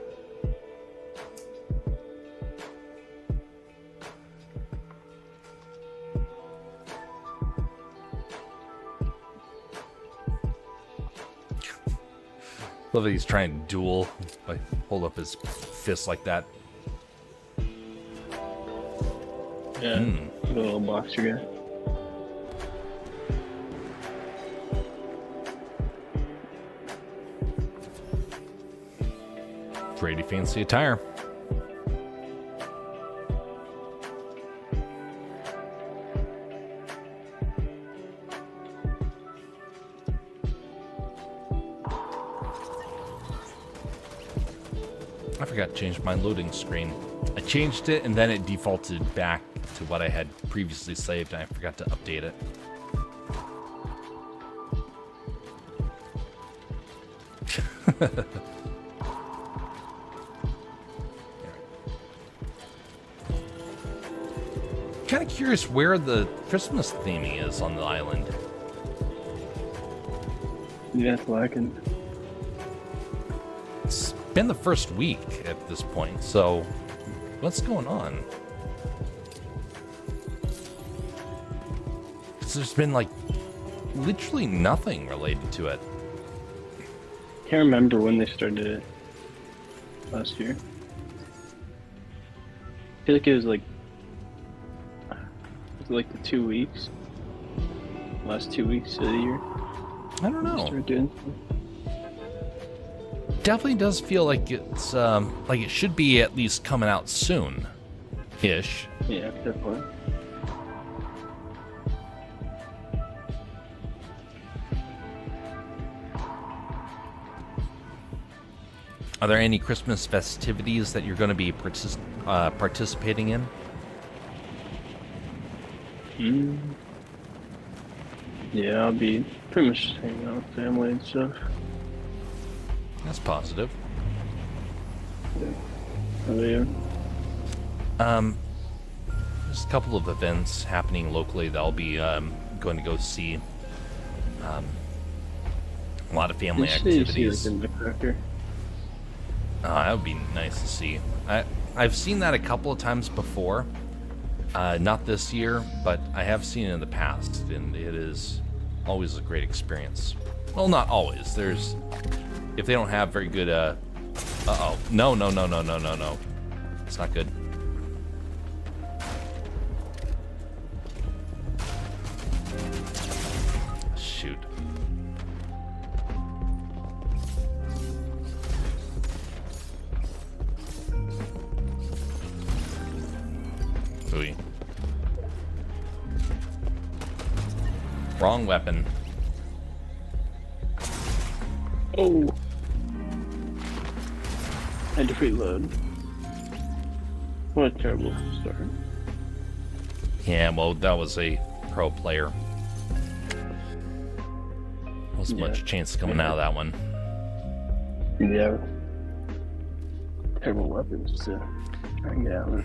Love that he's trying to duel by hold up his fist like that. Yeah, the little boxer guy. Pretty fancy attire. I forgot to change my loading screen. I changed it and then it defaulted back to what I had previously saved and I forgot to update it. Kind of curious where the Christmas theming is on the island. Yeah, it's lacking. It's been the first week at this point, so what's going on? 'Cause there's been like literally nothing related to it. Can't remember when they started it last year. I feel like it was like the 2 weeks. Last 2 weeks of the year. I don't know. Started doing Definitely does feel like it's like it should be at least coming out soon, ish. yeah, definitely. Are there any Christmas festivities that you're going to be participating in? Yeah, I'll be pretty much hanging out with family and stuff. That's positive. Yeah. Oh, yeah. There's a couple of events happening locally that I'll be going to go see. A lot of family activities. See, like, the Nutcracker. That would be nice to see. I've seen that a couple of times before. Not this year, but I have seen it in the past, and it is always a great experience. Well, not always. If they don't have very good, uh-oh. No. It's not good. Shoot. Ooh. Wrong weapon. Oh. Had to reload. What a terrible start. Yeah, well, that was a pro player. Wasn't much chance coming out of that one. Yeah. Terrible weapons to try and get out of.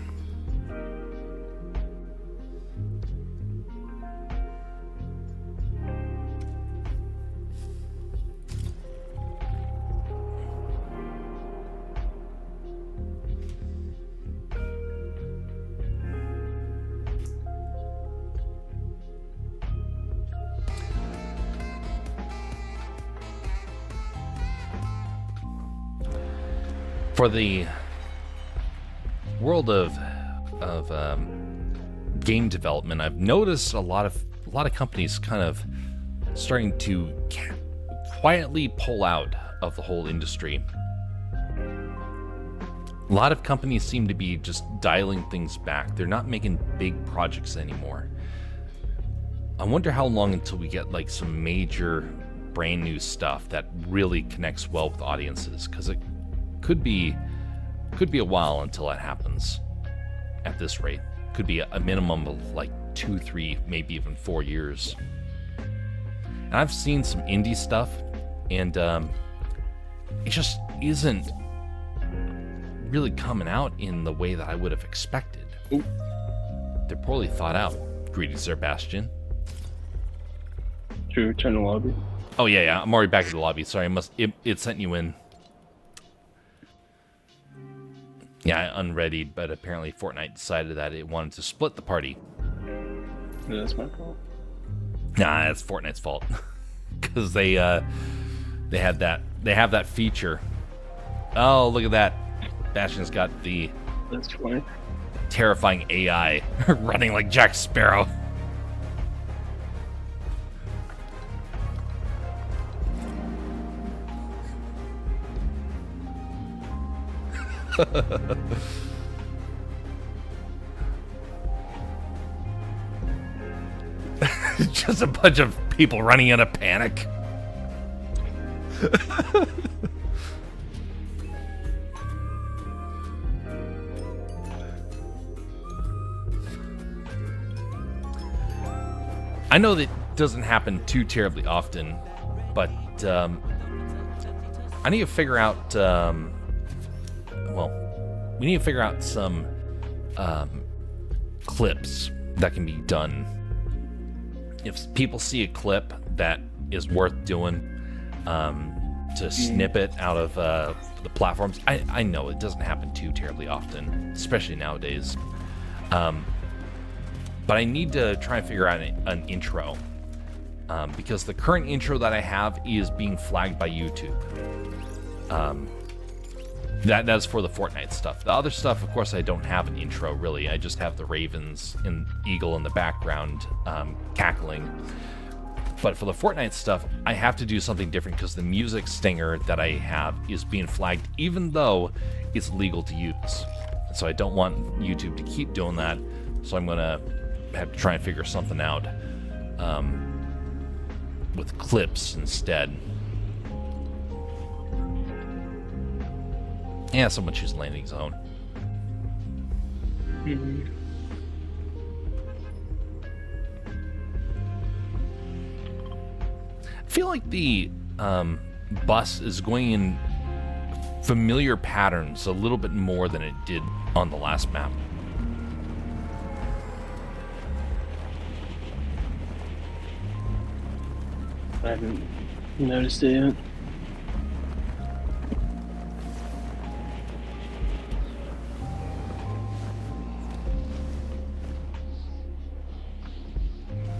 for the world of game development, I've noticed a lot of companies kind of starting to quietly pull out of the whole industry. A lot of companies seem to be just dialing things back. They're not making big projects anymore. I wonder how long until we get like some major brand new stuff that really connects well with audiences, because it could be a while until that happens. At this rate, could be a minimum of like 2, 3, maybe even 4 years. And I've seen some indie stuff, and it just isn't really coming out in the way that I would have expected. Ooh. They're poorly thought out. Greetings there, Bastion. Should we return to the lobby? Oh yeah, I'm already back in the lobby. Sorry, it sent you in. Yeah, I unreadied, but apparently Fortnite decided that it wanted to split the party. Yeah, that's my fault. Nah, it's Fortnite's fault. Because they have that feature. Oh, look at that. Bastion's got the That's funny. terrifying AI running like Jack Sparrow. Just a bunch of people running in a panic. I know that doesn't happen too terribly often, but I need to figure out we need to figure out some clips that can be done. If people see a clip that is worth doing to snip it out of the platforms, I know it doesn't happen too terribly often, especially nowadays. But I need to try and figure out an intro because the current intro that I have is being flagged by YouTube. That's for the Fortnite stuff. The other stuff, of course, I don't have an intro, really. I just have the ravens and eagle in the background cackling. But for the Fortnite stuff, I have to do something different because the music stinger that I have is being flagged, even though it's legal to use. So I don't want YouTube to keep doing that. So I'm going to have to try and figure something out with clips instead. Yeah, someone choose landing zone. Mm-hmm. I feel like the bus is going in familiar patterns a little bit more than it did on the last map. I haven't noticed it yet.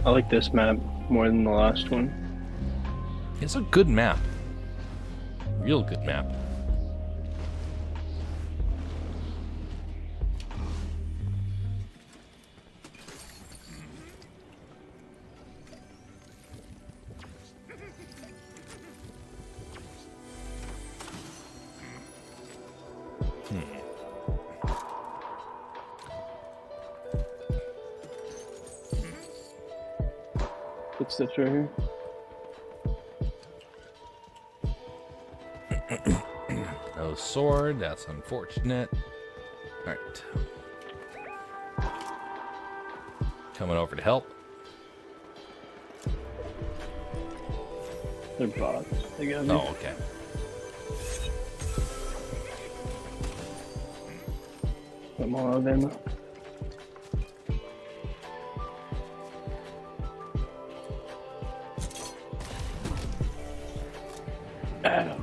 I like this map more than the last one. It's a good map. Real good map. Footsteps right here. No sword, that's unfortunate. Alright. Coming over to help. They're bots. They got me. Oh, okay. I'm all out of ammo. Ow.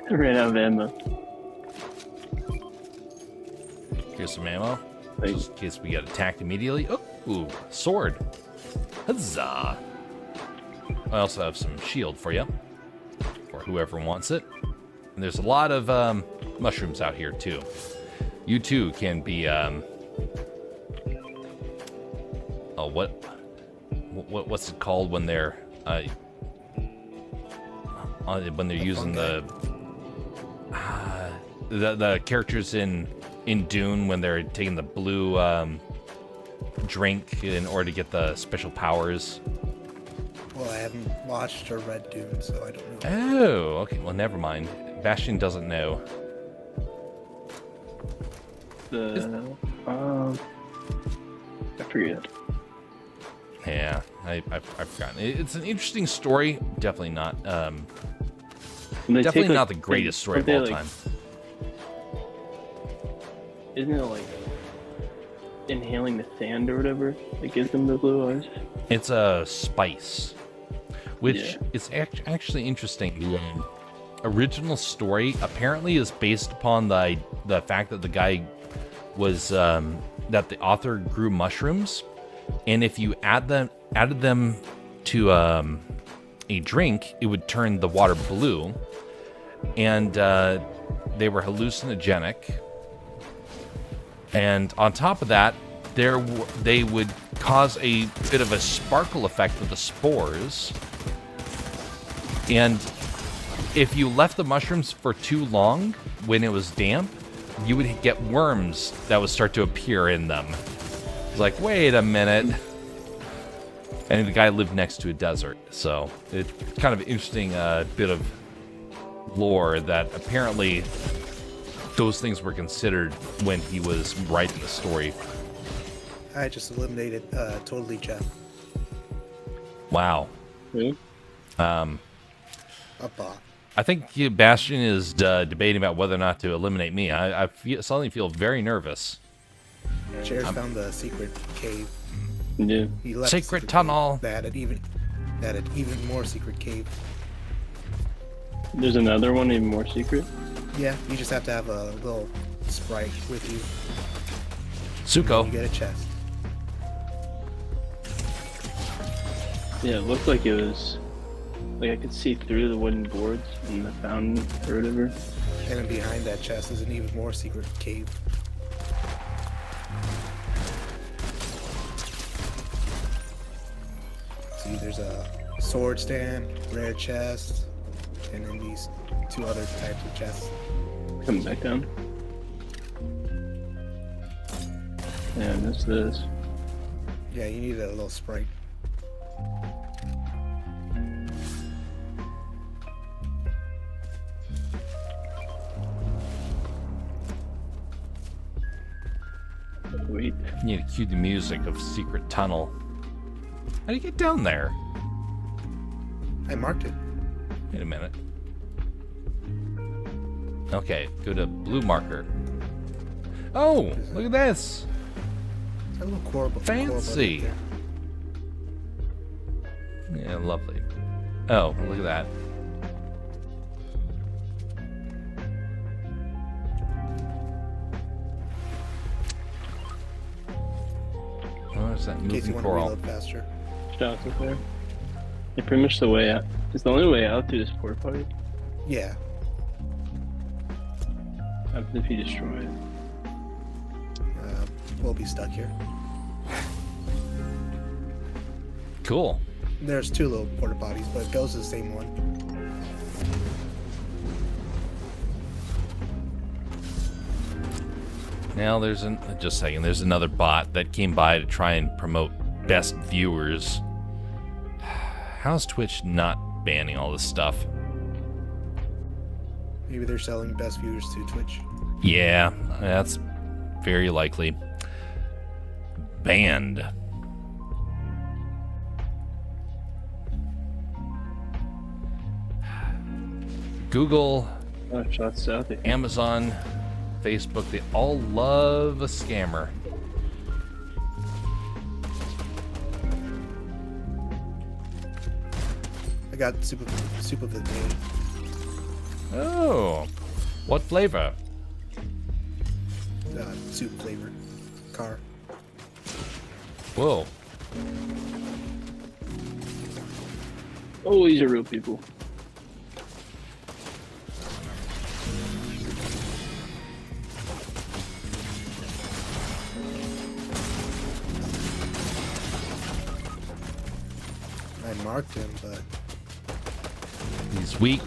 I ran out of ammo. Here's some ammo. Like, just in case we get attacked immediately. Oh, ooh, sword. Huzzah! I also have some shield for you, for whoever wants it. And there's a lot of mushrooms out here too. You too can be what's it called when they're using the characters in Dune when they're taking the blue drink in order to get the special powers. Well, I haven't watched or read Dune, so I don't know. Oh, okay. Well, never mind. Bastion doesn't know. I forget. Yeah, I've forgotten. It's an interesting story. Definitely not. Definitely not the greatest story of all time. Isn't it like inhaling the sand or whatever that gives them the blue eyes? It's a spice, which is actually interesting. The original story apparently is based upon the fact that the guy was that the author grew mushrooms, and if you added them to a drink, it would turn the water blue, and they were hallucinogenic. And on top of that, they would cause a bit of a sparkle effect with the spores. And if you left the mushrooms for too long when it was damp, you would get worms that would start to appear in them. It's like, wait a minute. And the guy lived next to a desert. So it's kind of an interesting bit of lore that apparently those things were considered when he was writing the story. I just eliminated Totally Jeff. Wow. Really? A bot. I think Bastion is debating about whether or not to eliminate me. I suddenly feel very nervous. Jared found the secret cave. Yeah. He left Secret tunnel. That had even more secret cave. There's another one even more secret. Yeah, you just have to have a little sprite with you. Suko. You get a chest. Yeah, it looked like it was like I could see through the wooden boards in the fountain or whatever. And then behind that chest is an even more secret cave. See, there's a sword stand, rare chest, and then these two other types of chests. Coming back down. Yeah, that's this. Yeah, you need a little sprite. Wait. You need to cue the music of Secret Tunnel. How do you get down there? I marked it. Wait a minute. Okay, go to blue marker. Oh, look at this. A little core Fancy. Yeah, lovely. Oh, look at that. Oh, there's that In case you moving want to coral. reload faster. Shots up there. Yeah, pretty much the way out. It's the only way out through this porta potty. Yeah. After if you destroy it. We'll be stuck here. Cool. There's two little porta potties, but it goes to the same one. Now there's just a second. There's another bot that came by to try and promote best viewers. How's Twitch not banning all this stuff? Maybe they're selling best viewers to Twitch. Yeah, that's very likely. Banned. Google, Shots south. Amazon, Facebook, they all love a scammer. I got soup of the day. Oh, what flavor? Soup flavor. car. Whoa. Oh, these are real people. I marked him, but He's weak.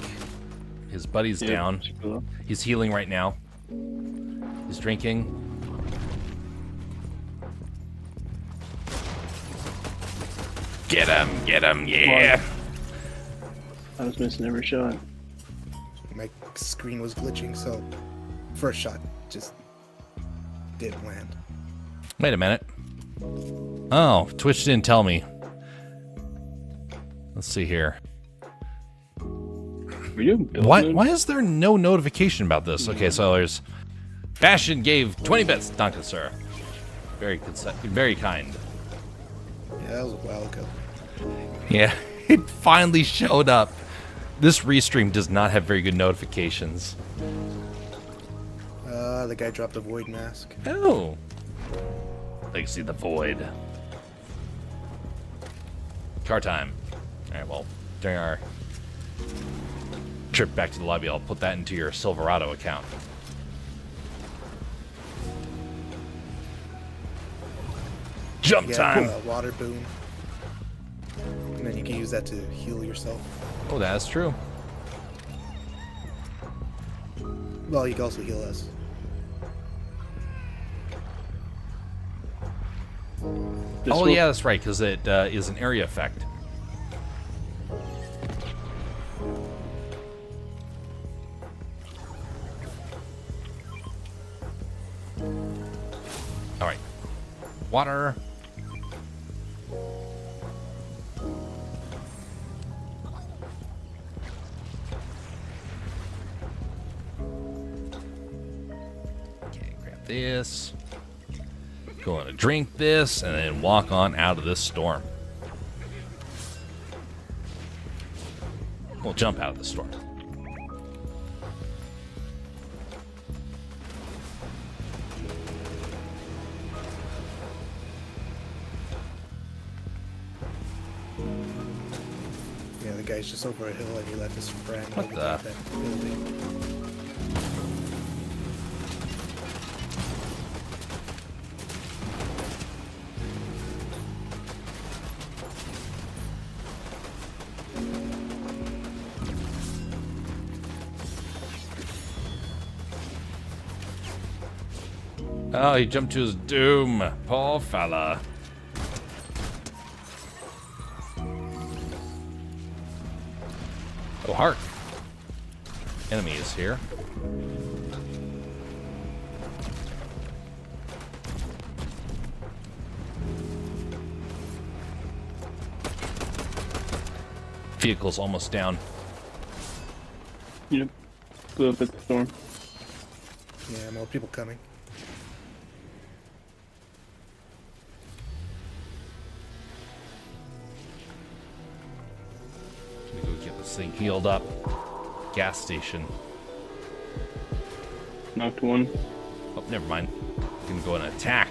His buddy's Yeah, down. it's cool. He's healing right now. He's drinking. Get him, yeah. I was missing every shot. my screen was glitching, so first shot just didn't land. Wait a minute. Oh, Twitch didn't tell me. Let's see here. Were you building? Why is there no notification about this? Okay, so there's Bastion gave 20 bits. Thank you, sir. Very kind. Yeah, that was a while ago. Yeah, it finally showed up. This restream does not have very good notifications. The guy dropped a void mask. Oh. Legacy of the Void. Car time. Alright, well, during our trip back to the lobby, I'll put that into your Silverado account. Jump You time! get a water boon, and then you can use that to heal yourself. Oh, that's true. Well, you can also heal us. This Oh, one? yeah, that's right, because it is an area effect. All right. Water. Okay, grab this. Going to drink this and then walk on out of this storm. We'll jump out of the storm. Yeah, the guy's just over a hill, and he left his friend. What over the? that building. Oh, he jumped to his doom. Poor fella. Oh, hark. Enemy is here. Vehicle's almost down. Yep. Blew up at the storm. Yeah, more people coming. Let me go get this thing healed up. Gas station. Knocked one. Oh, never mind. Gonna go and attack.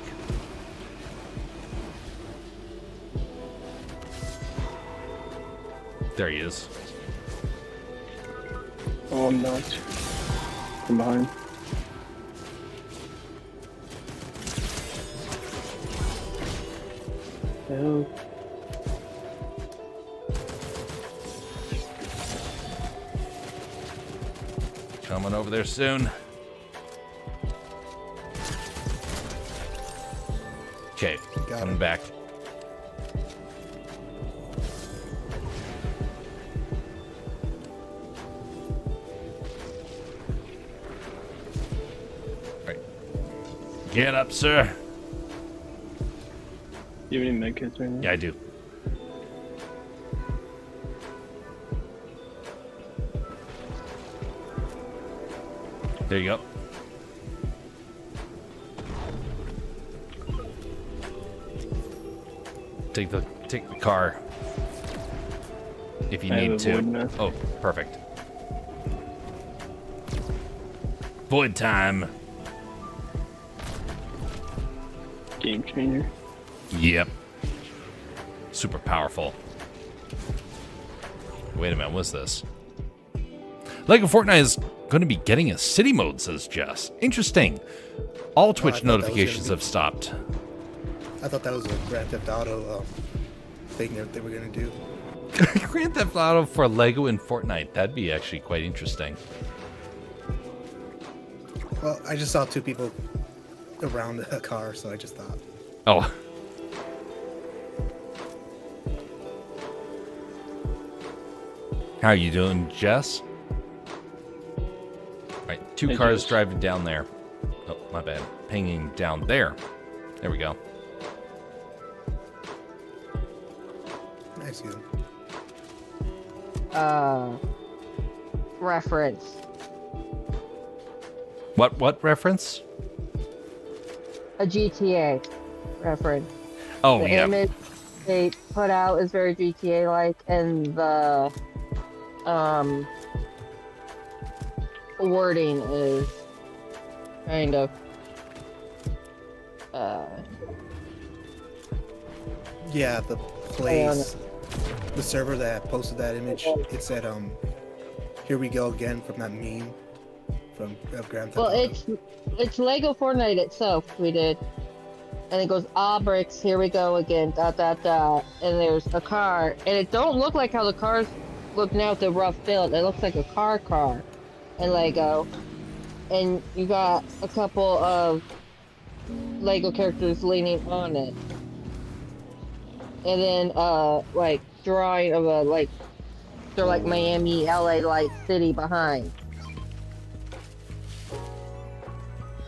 There he is. Oh, I'm knocked. From behind. Help. Coming over there soon. Okay, Got coming him. back. Right. Get up, sir. Do you have any medkits right now? Yeah, I do. There you go. Take the car if you I have need a to. void mask. Oh, perfect. Void time. game changer. Yep. Super powerful. Wait a minute, what's this? Lego Fortnite is going to be getting a city mode, says Jess. Interesting. All Twitch thought that was notifications gonna have stopped. I thought that was a Grand Theft Auto thing that they were gonna do. Grand Theft Auto for Lego in Fortnite. That'd be actually quite interesting. Well, I just saw two people around a car, so I just thought. Oh. How are you doing, Jess? All right, two Hey, cars Jess. driving down there. Oh, my bad. Pinging down there. There we go. I see them. Reference. What reference? A GTA reference. Oh, The yeah. image they put out is very GTA-like, and the wording is kind of Yeah, the place, the server that posted that image, it said, "Here we go again" from that meme from Grand Theft well, Auto. it's Lego Fortnite itself. We did, and it goes bricks. Here we go again. Dot dot dot. And there's a car, and it don't look like how the cars look now with the rough build. It looks like a car in Lego, and you got a couple of Lego characters leaning on it, and then like drawing of a like they're like Miami, LA, like city behind.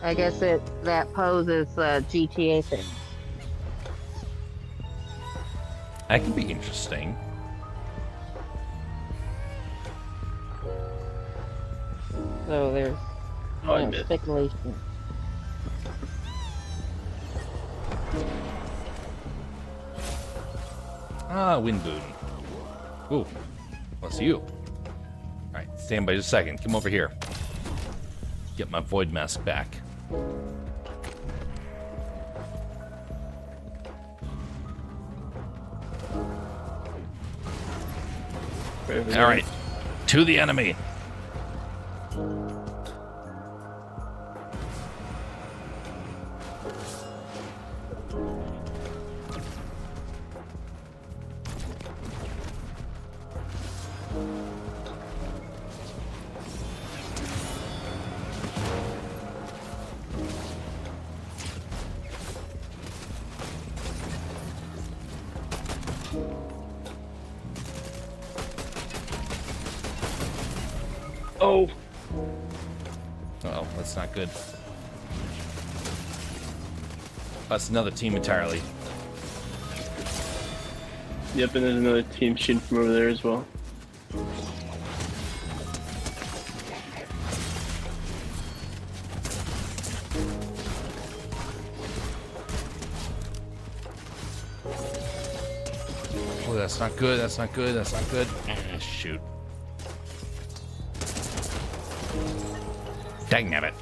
I guess that poses the GTA thing. That could be interesting. So there's Oh, I missed. speculation. Ah, wind boon. Ooh, what's you? All right, stand by just a second. Come over here. Get my void mask back. All right, to the enemy. Oh, Uh-oh, that's not good. That's another team entirely. yep, and there's another team shooting from over there as well. Oh, that's not good. That's not good. That's not good. Shoot. Dang nabbit.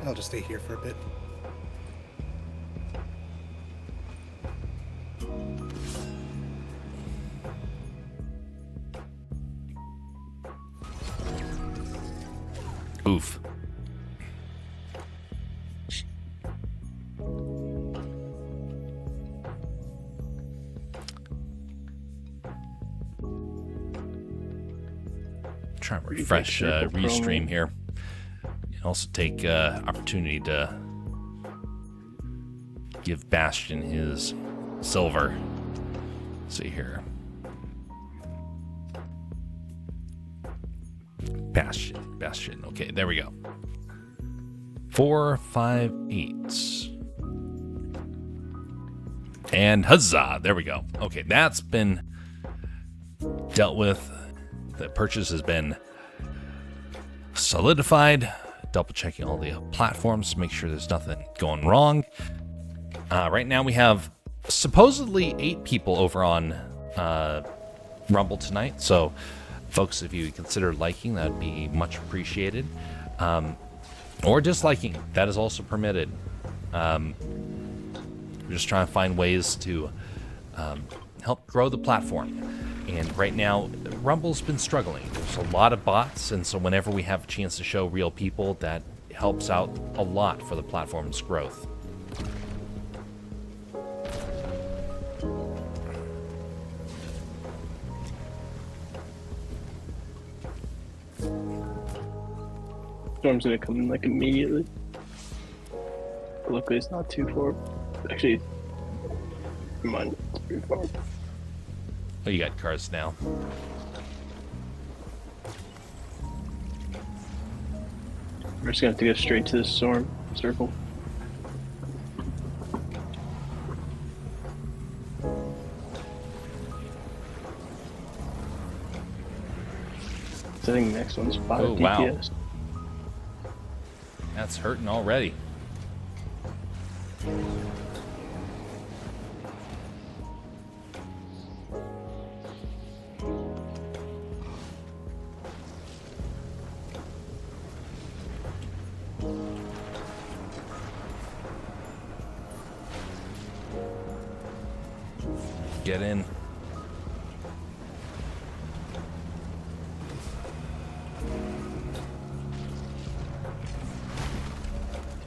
I'll just stay here for a bit. Oof. Try to refresh, restream here. And also take opportunity to give Bastion his silver. Let's see here. Bastion. Okay, there we go. 4, 5, 8. And huzzah! There we go. Okay, that's been dealt with. The purchase has been solidified. Double checking all the platforms to make sure there's nothing going wrong. Right now we have supposedly 8 people over on Rumble tonight. So, folks, if you consider liking, that would be much appreciated. or disliking. That is also permitted. We're just trying to find ways to help grow the platform. And right now, Rumble's been struggling. There's a lot of bots, and so whenever we have a chance to show real people, that helps out a lot for the platform's growth. Storm's gonna come in like immediately. Luckily, it's not too far. Actually, mine it's pretty far. Oh, you got cars now. We're just gonna have to go straight to the storm circle. I think the next one's 5 Oh, wow. DPS. That's hurting already. Get in.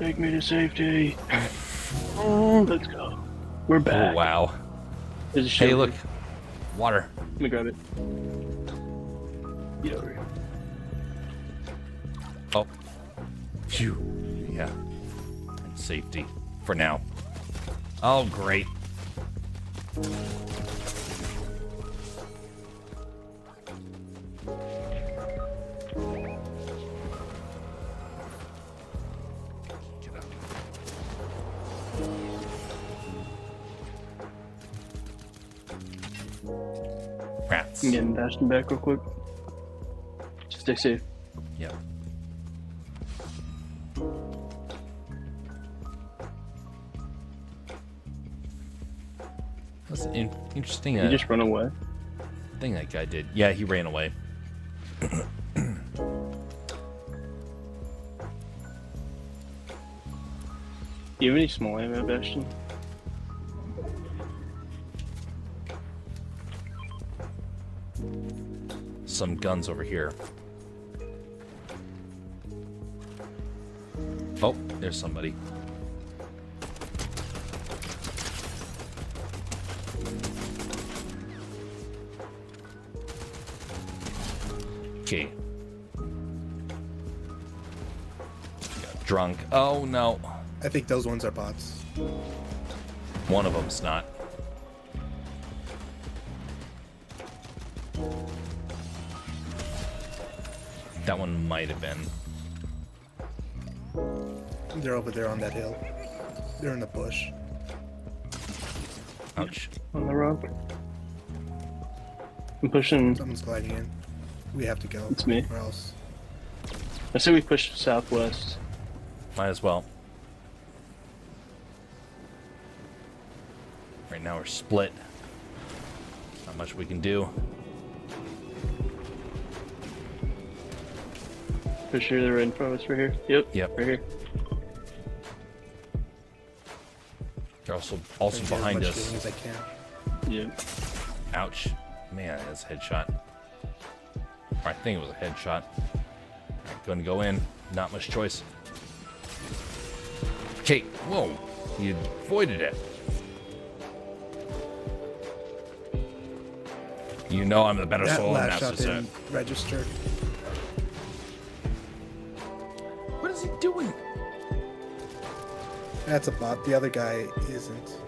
Take me to safety. Let's go. We're back. Oh, wow. There's a Hey, shield look. here. Water. Let me grab it. Get over here. Oh. Phew. Yeah. And safety. For now. Oh, great. Get up. Rats. I'm getting Bastion back real quick. Just stay safe. Yep. That's an interesting You just run away. thing that guy did. Yeah, he ran away. Do you have any small ammo, Bastion? Some guns over here. Oh, there's somebody. Okay. Got drunk. Oh no. I think those ones are bots. One of them's not. That one might have been. They're over there on that hill. They're in the bush. Ouch. On the rock. I'm pushing. Someone's gliding in. We have to go. It's me. Or else. I say we push southwest. Might as well. Right now we're split. Not much we can do. For sure, they're right in front of us right here. Yep. Yep. Right here. They're also Try to get as behind much us. healing as I can. Yep. Ouch. Man, that's a headshot. Or I think it was a headshot. Gonna go in. Not much choice. Okay. Whoa. You avoided it. You know I'm the better That soul, and last that's shot just it. didn't register. What is he doing? That's a bot. The other guy isn't.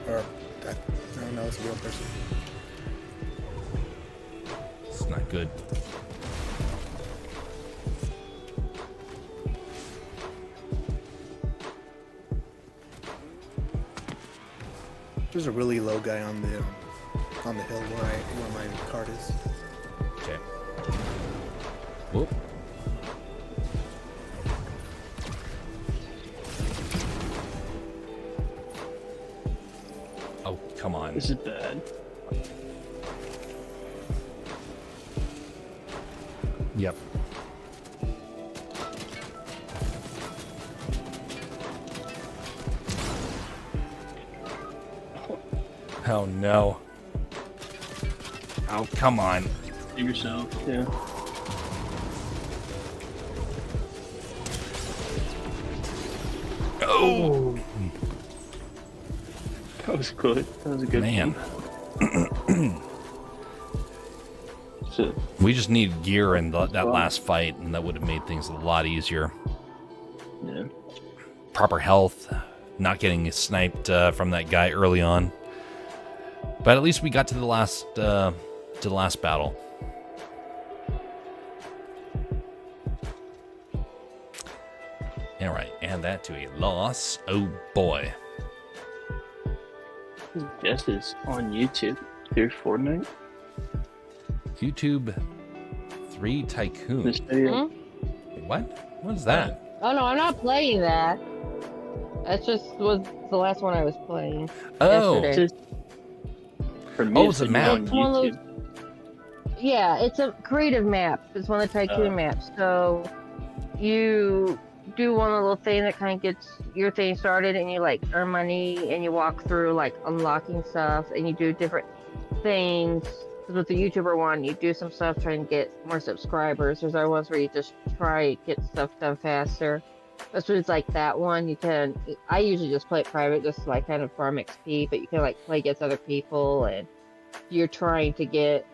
Or, I don't know, it's a real person. It's not good. There's a really low guy on the hill where my card is. Okay. Whoop. Oh, come on. This is bad. Yep. Oh no. Oh, come on. Save yourself, yeah. Oh, That was good. That was a good man. one. So, We just needed gear in that last fight, and that would have made things a lot easier. yeah. Proper health, not getting sniped from that guy early on. But at least we got to the last battle. All right, add that to a loss. Oh boy. Jess is on YouTube through Fortnite. YouTube 3 Tycoon. This video. What? What is that? Oh no, I'm not playing that. That just was the last one I was playing. Oh, Yesterday. Just, for me, Oh, it's a map. on It's one of YouTube. Yeah, it's a creative map. It's one of the tycoon maps. So you do one little thing that kind of gets your thing started, and you like earn money, and you walk through like unlocking stuff, and you do different things. 'Cause with the YouTuber one, you do some stuff trying to get more subscribers. There's other ones where you just try to get stuff done faster. That's what it's like that one. You can. I usually just play it private, just to, like kind of farm XP, but you can like play against other people, and you're trying to get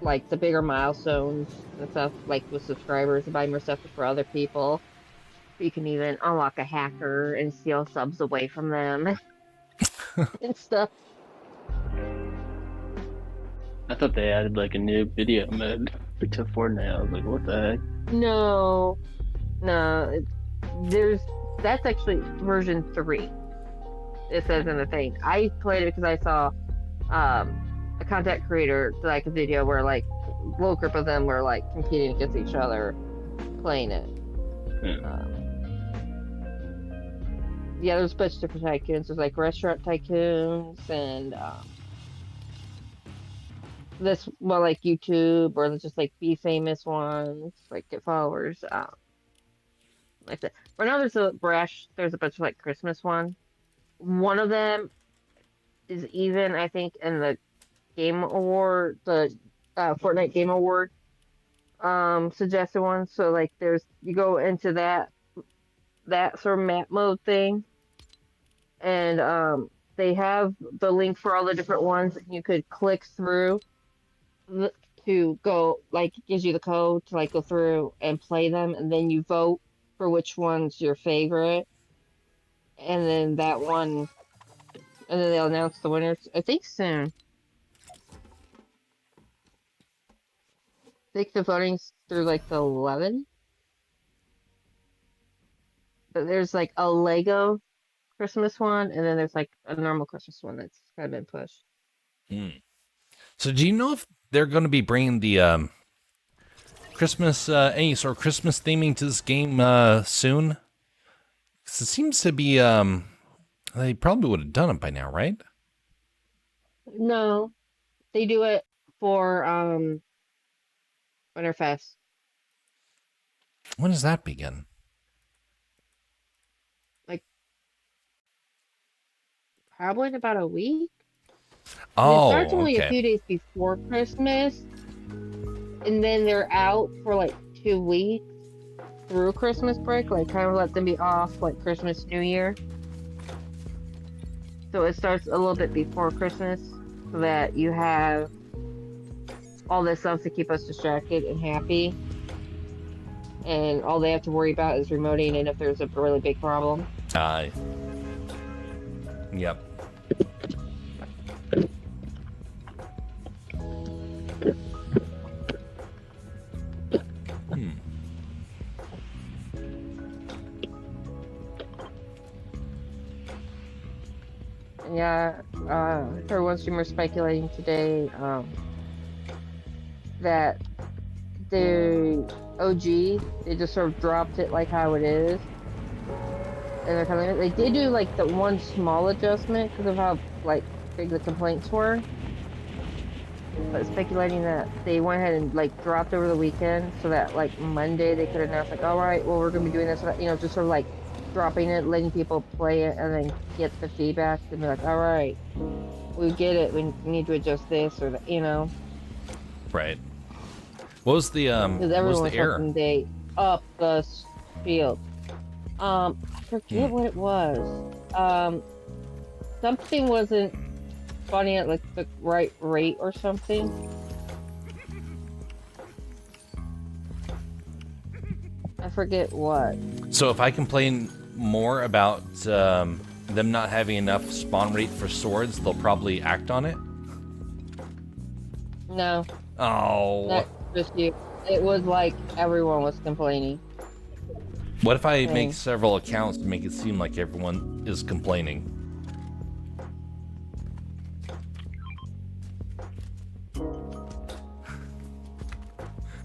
like the bigger milestones and stuff, like with subscribers and buy more stuff for other people. You can even unlock a hacker and steal subs away from them and stuff. I thought they added like a new video mode to Fortnite. I was like, what the heck? No, that's actually version 3. It says in the thing. I played it because I saw a content creator like a video where like a little group of them were like competing against each other playing it. Yeah. Yeah, there's a bunch of different tycoons. There's like restaurant tycoons and this well like YouTube or just like be famous ones, like get followers. Like that. Right now there's there's a bunch of like Christmas one. One of them is even I think in the Game Award, the Fortnite Game Award suggested one. So like you go into that sort of map mode thing, and they have the link for all the different ones, and you could click through to go, like it gives you the code to like go through and play them, and then you vote for which one's your favorite, and then that one, and then they'll announce the winners I think soon. I think the voting's through like the 11th. But there's like a Lego Christmas one, and then there's like a normal Christmas one that's kind of been pushed. So do you know if they're going to be bringing the Christmas, any sort of Christmas theming to this game soon? 'Cause it seems to be, they probably would have done it by now, right? No, they do it for Winterfest. When does that begin? Like probably in about a week. Oh, It starts only a okay. few days before Christmas, and then they're out for like 2 weeks through Christmas break, like kind of let them be off like Christmas, New Year. So it starts a little bit before Christmas, so that you have all this stuff to keep us distracted and happy. And all they have to worry about is remoting and if there's a really big problem. Yep. Yeah, I heard one streamer speculating today that the OG, they just sort of dropped it like how it is. And they're coming. They did do like the one small adjustment because of how like big the complaints were. But speculating that they went ahead and like dropped over the weekend so that like Monday they could announce like, all right, well we're gonna be doing this, you know, just sort of like dropping it, letting people play it, and then get the feedback and be like, all right, we get it. We need to adjust this or that, you know, Right. What was the because what was everyone the was error? hoping they up the shield. I forget what it was. Something wasn't spawning at like the right rate or something. I forget what. So if I complain more about them not having enough spawn rate for swords, they'll probably act on it. No, Oh. not just you. It was like everyone was complaining. What if I make Dang. several accounts to make it seem like everyone is complaining?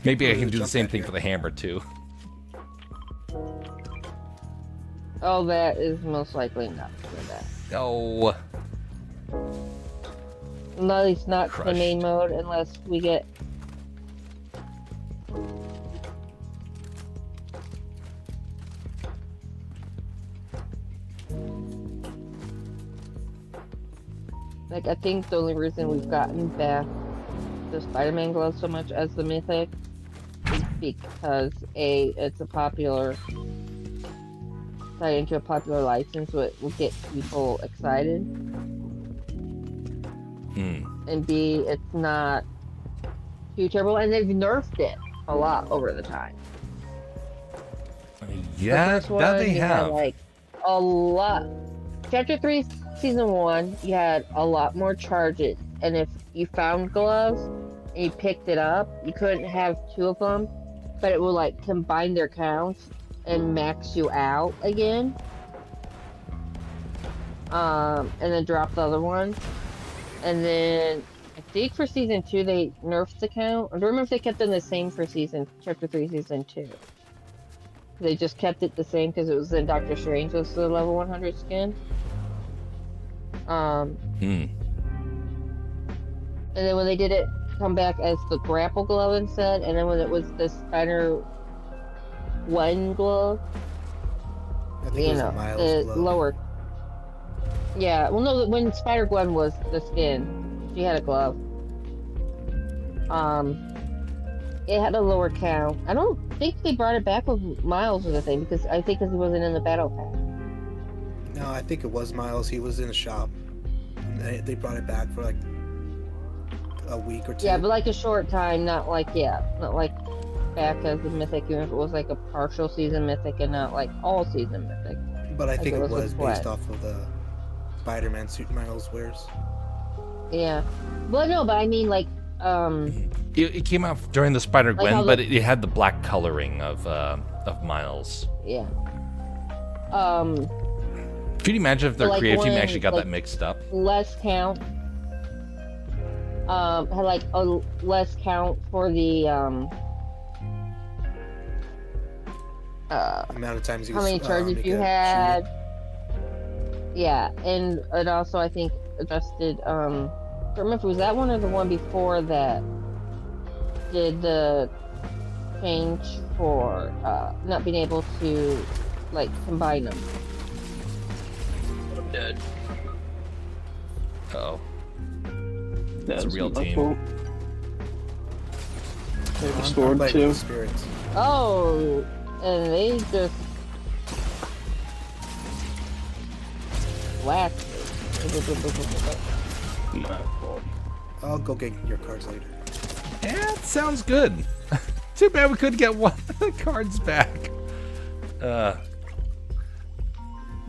Maybe I can do the same thing for the hammer too. Oh, that is most likely not for that. No. At least not the Crushed. main mode unless we get. Like, I think the only reason we've gotten back the Spider-Man glove so much as the Mythic is because A, it's a popular, tied into a popular license, so it will get people excited. And B, it's not too terrible, and they've nerfed it a lot over the time. Yeah, The first one, that they you had, have. like a lot. Chapter 3, Season 1, you had a lot more charges, and if you found gloves and you picked it up, you couldn't have two of them, but it would like combine their counts and max you out again. And then drop the other one. And then I think for Season 2 they nerfed the count. I don't remember if they kept them the same for Chapter 3, Season 2. They just kept it the same because it was in Doctor Strange was the level 100 skin. And then when they did it come back as the grapple glove instead, and then when it was the Spider One glove, I think it was a Miles glove. lower. Yeah, well no, when Spider Gwen was the skin, she had a glove. It had a lower count. I don't think they brought it back with Miles or the thing because I think because he wasn't in the battle pack. No, I think it was Miles. He was in the shop. And they brought it back for like a week or two. Yeah, but like a short time, not like back as a mythic, even if it was like a partial season mythic and not like all season mythic. But I think it was with based Gwen. off of the Spider-Man suit Miles wears. Yeah, well, no, but I mean like It came out during the Spider Gwen, how but it had the black coloring of Miles. yeah. Could you imagine if their like creative team when, actually got like, that mixed up? Less count. Had like a less count for the Amount of times you how many charges make you a had. shooter. Yeah, and it also I think adjusted. I don't remember if it was that one or the one before that did the change for not being able to like combine them. I'm dead. Uh-oh. That's a real my team. fault. They have a I'm sword playing too. with spirits. Oh, and they just whacked me. My fault. I'll go get your cards later. Yeah, it sounds good. Too bad we couldn't get one of the cards back.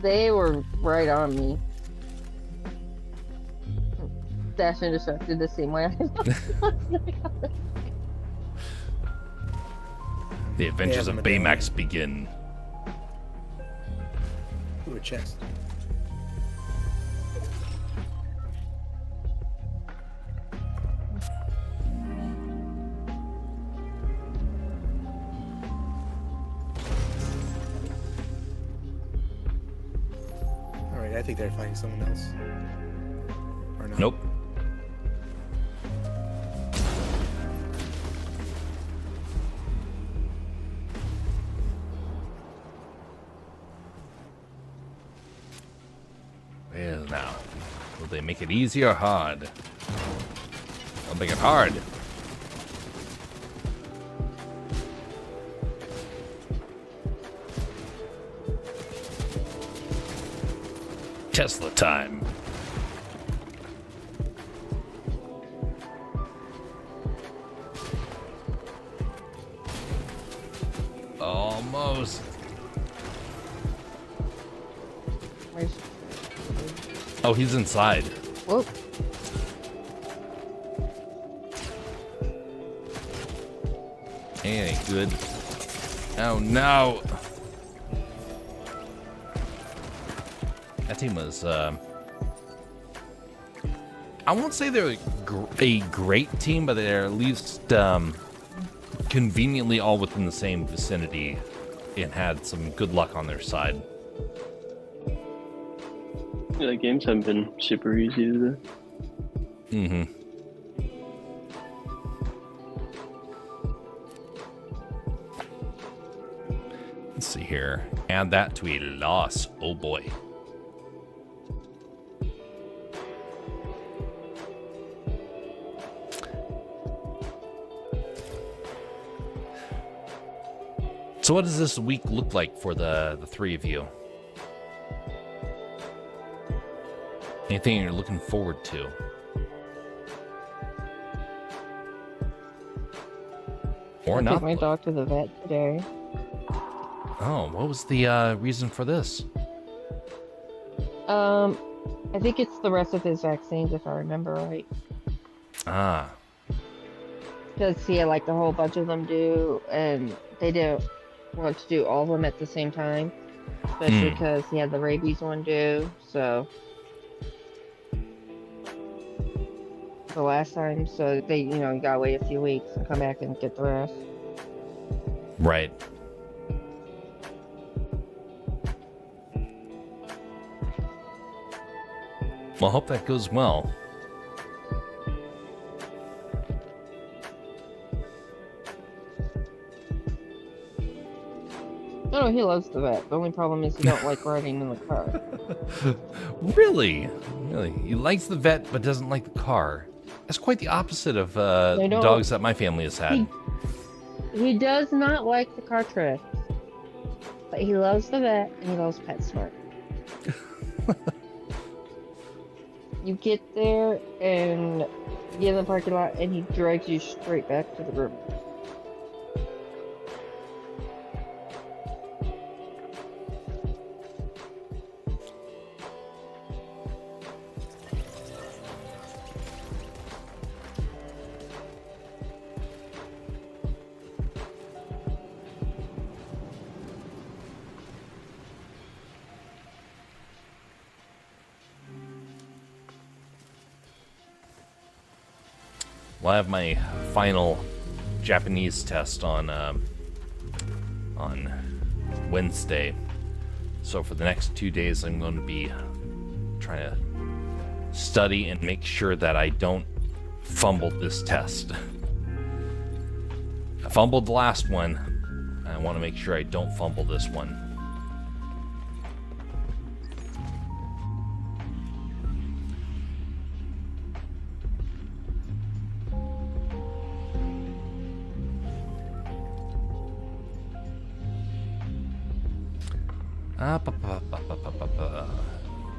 They were right on me. Dash and Destruct did the same way. The adventures Yeah, of medallion. Baymax begin. Ooh, a chest. Alright, I think they're fighting someone else. Or not. Nope. Well, now, we're they make it easy or hard? I'll make it hard. Tesla time. Almost. Where's... Oh, he's inside. Whoop. Ain't good. Oh no. That team was, I won't say they're a great team, but they're at least conveniently all within the same vicinity and had some good luck on their side. Yeah, the games haven't been super easy today. Mm-hmm. Let's see here. Add that to a loss. Oh boy. So what does this week look like for the three of you? Anything you're looking forward to? Or I not? took my dog to the vet today. Oh, what was the reason for this? I think it's the rest of his vaccines, if I remember right. Ah, Because he had like a whole bunch of them due, and they didn't want to do all of them at the same time, especially because he had the rabies one due. So the last time, so they, you gotta wait a few weeks and come back and get the rest. right. Well, I hope that goes well. No, he loves the vet. The only problem is he don't like riding in the car. Really? Really? He likes the vet but doesn't like the car. That's quite the opposite of don't- dogs that my family has had. He does not like the car trips, but he loves the vet and he loves PetSmart. You get there and get in the parking lot and he drags you straight back to the room. Well, I have my final Japanese test on Wednesday. So for the next 2 days, I'm going to be trying to study and make sure that I don't fumble this test. I fumbled the last one. I want to make sure I don't fumble this one.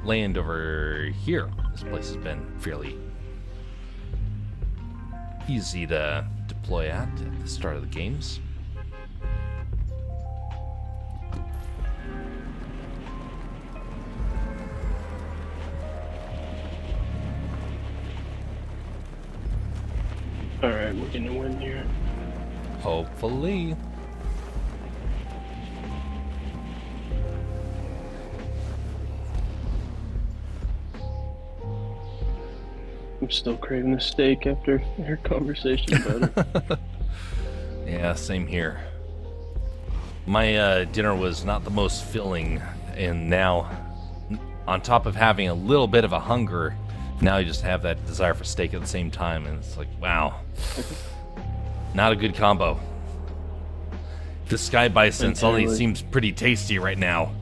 Land over here. This place has been fairly easy to deploy at the start of the games. Alright, we're gonna win here. Hopefully. I'm still craving the steak after our conversation about it. Yeah, same here. My dinner was not the most filling, and now, on top of having a little bit of a hunger, now you just have that desire for steak at the same time, and it's like, wow. Not a good combo. The Sky Bison suddenly Entirely. seems pretty tasty right now.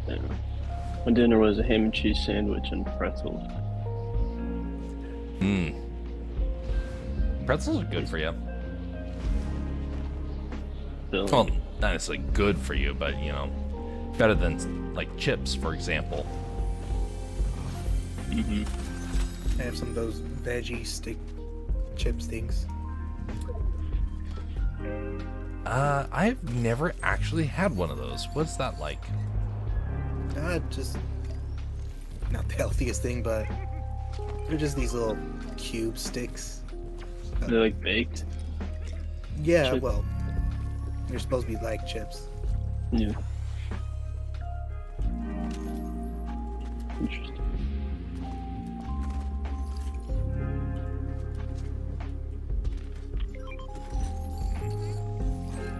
Yeah. My dinner was a ham and cheese sandwich and pretzels. Pretzels are good for you. Filling. Well, not necessarily good for you, but, you know, better than, like, chips, for example. Mm-hmm. I have some of those veggie stick chips things. I've never actually had one of those. What's that like? Just not the healthiest thing, but they're just these little cube sticks. They're like baked. Yeah, Chip. well, they're supposed to be like chips. Yeah. Interesting.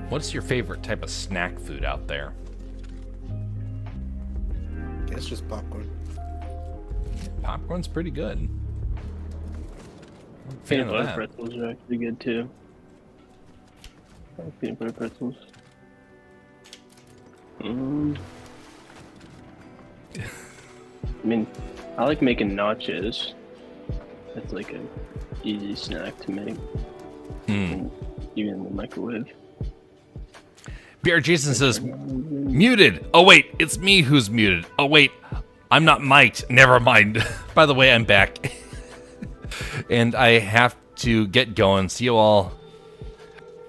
What's your favorite type of snack food out there? It's just popcorn. Popcorn's pretty good. Fan Peanut of butter that. pretzels are actually good too. I like peanut butter pretzels. I mean, I like making nachos. That's like a easy snack to make, Mm. even in the microwave. BR Jason says, muted. Oh, wait, it's me who's muted. Oh, wait, I'm not mic'd. Never mind. By the way, I'm back. And I have to get going. See you all.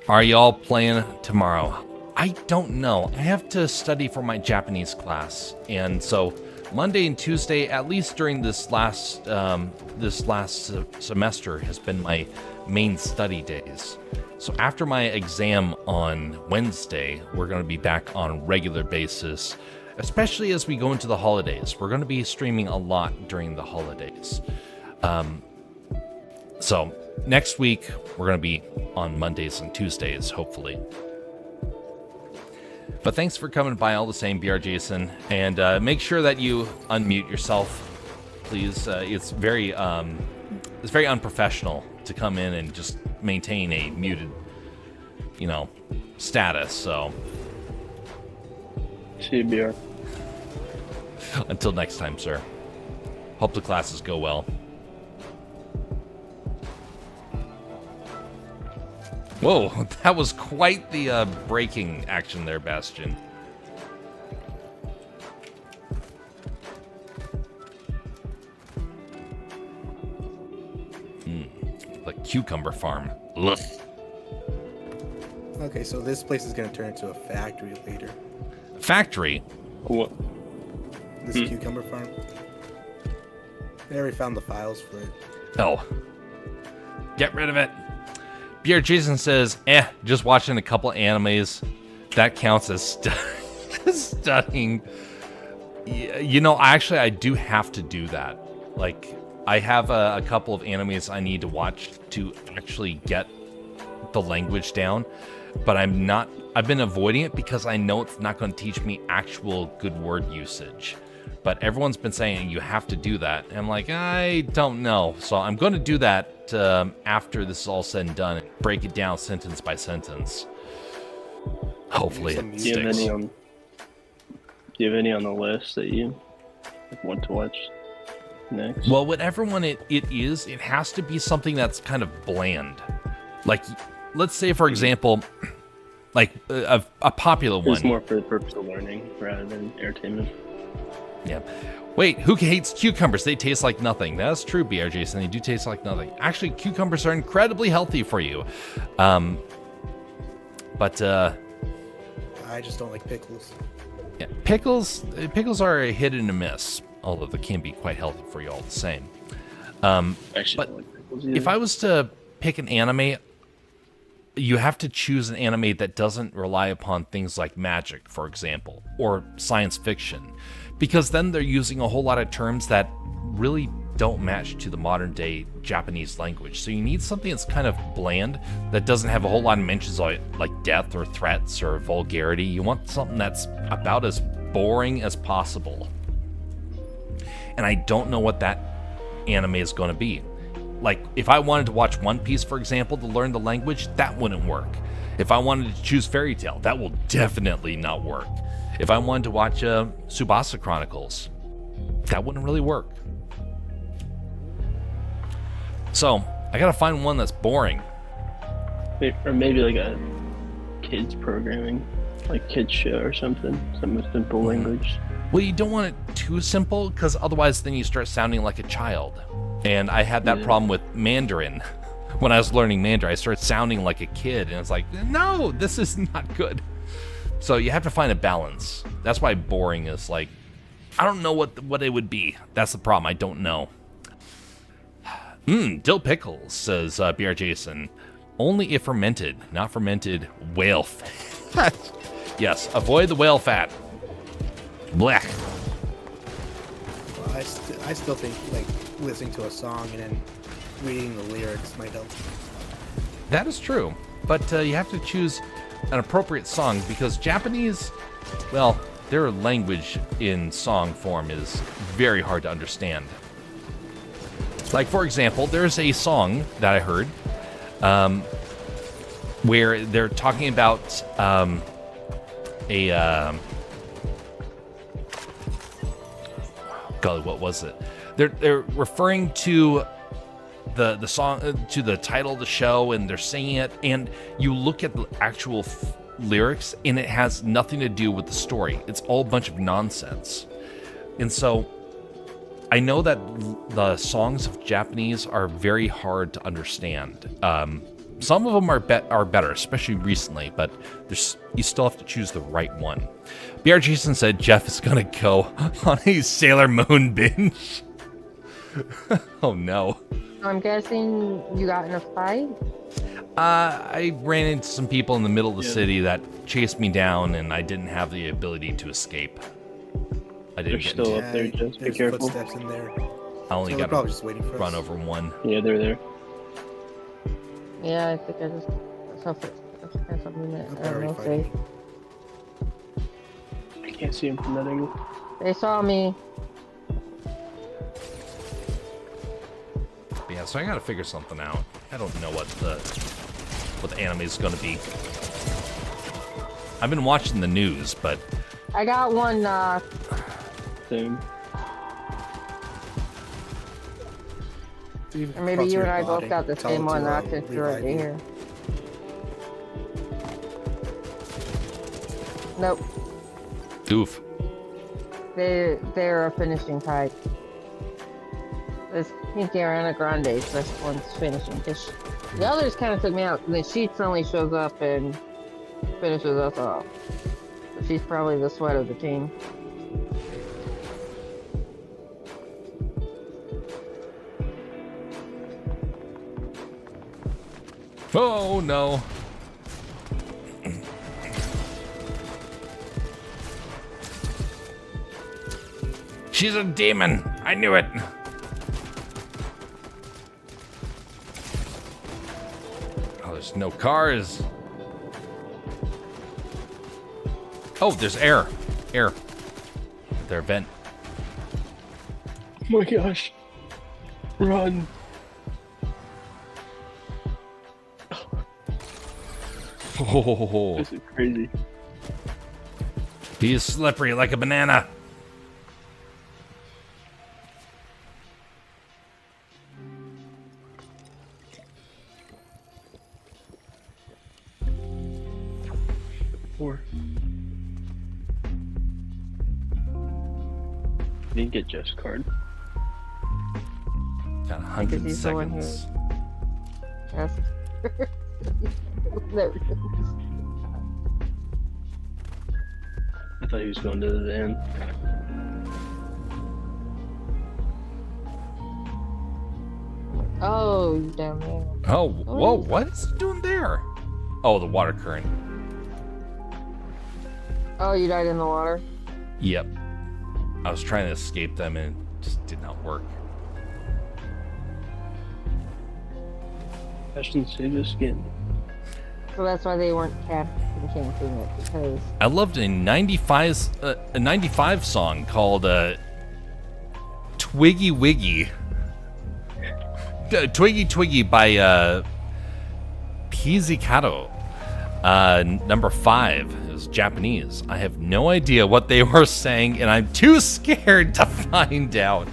Are y'all playing tomorrow? I don't know. I have to study for my Japanese class. And so Monday and Tuesday, at least during this last semester, has been my main study days. So after my exam on Wednesday, we're going to be back on a regular basis, especially as we go into the holidays. We're going to be streaming a lot during the holidays. So next week, we're going to be on Mondays and Tuesdays, hopefully. But thanks for coming by all the same, BR Jason. And make sure that you unmute yourself, please. It's very unprofessional to come in and just maintain a muted, status. So See you, BR. until next time, sir. Hope the classes go well. Whoa, that was quite the braking action there, Bastion. The cucumber farm. Ugh. Okay, so this place is gonna turn into a factory later. Factory. What? This cucumber farm. I already found the files for it. Oh. Get rid of it. BR Jason says, just watching a couple animes. That counts as studying. Actually, I do have to do that. Like, I have a couple of animes I need to watch to actually get the language down. But I've been avoiding it because I know it's not going to teach me actual good word usage. But everyone's been saying you have to do that. And I'm like, I don't know. So I'm going to do that after this is all said and done and break it down sentence by sentence. Hopefully it Do you have sticks. any on the list that you want to watch next? Well, whatever one it is, it has to be something that's kind of bland. Like, let's say, for example, like a popular one. It's more for the purpose of learning rather than entertainment. Yeah. Wait, who hates cucumbers? They taste like nothing. That's true, BR Jason. They do taste like nothing. Actually, cucumbers are incredibly healthy for you. But I just don't like pickles. yeah, pickles are a hit and a miss, although they can be quite healthy for you all the same. Actually, But don't like pickles if I was to pick an anime, you have to choose an anime that doesn't rely upon things like magic, for example, or science fiction, because then they're using a whole lot of terms that really don't match to the modern day Japanese language. So you need something that's kind of bland, that doesn't have a whole lot of mentions like death or threats or vulgarity. You want something that's about as boring as possible. And I don't know what that anime is going to be. Like, if I wanted to watch One Piece, for example, to learn the language, that wouldn't work. If I wanted to choose Fairy Tail, that will definitely not work. If I wanted to watch Tsubasa Chronicles, that wouldn't really work. So I gotta find one that's boring. Or maybe like a kids programming, like kids show or something. Some simple language. Well, you don't want it too simple, because otherwise then you start sounding like a child. And I had that problem with Mandarin. When I was learning Mandarin, I started sounding like a kid, and it's like, no, this is not good. So you have to find a balance. That's why boring is like, I don't know what it would be. That's the problem. I don't know. Dill pickles, says BR Jason. Only if fermented, not fermented whale fat. Yes, avoid the whale fat. Blech. Well, I still think like listening to a song and then reading the lyrics might help. That is true, but you have to choose an appropriate song, because Japanese, well, their language in song form is very hard to understand. Like, for example, there's a song that I heard where they're talking about God, what was it? They're referring to the song, to the title of the show, and they're singing it, and you look at the actual lyrics, and it has nothing to do with the story. It's all a bunch of nonsense. And so I know that the songs of Japanese are very hard to understand. Some of them are better, especially recently, but you still have to choose the right one. BR Jason said Jeff is going to go on a Sailor Moon binge. Oh, no. I'm guessing you got in a fight? I ran into some people in the middle of the city that chased me down, and I didn't have the ability to escape. I didn't They're get still into up there, just be there's careful. footsteps in there. I only So they're got probably to just waiting for run us. over one. Yeah, they're there. Yeah, I think I just saw something that I They're don't know already if fighting. I can't see him from that angle. they saw me. But yeah, so I got to figure something out. I don't know what the anime is going to be. I've been watching the news, but I got one Same. or maybe you and I both got the same one since you're right here. Nope. oof. They're a finishing type. It's Pinky Ariana Grande, so this one's finishing. The others kind of took me out, and then she suddenly shows up and finishes us off. So she's probably the sweat of the team. Oh, no. She's a demon. I knew it. Oh, there's no cars. Oh, there's air. Air. Their vent. Oh my gosh. Run. Oh, This is crazy. he is slippery like a banana. Four. Didn't get Jeff's card. Got 100 he's the one seconds. Yes. There it is. I thought he was going to the van. Oh, you down there. Oh, whoa, what is he doing there? Oh, the water current. Oh, you died in the water? Yep. I was trying to escape them and it just did not work. Ashton saved his skin. So that's why they weren't camping it, because I loved a 95 song called Twiggy Wiggy. Twiggy Twiggy by Pizzicato. Number 5 is Japanese. I have no idea what they were saying, and I'm too scared to find out.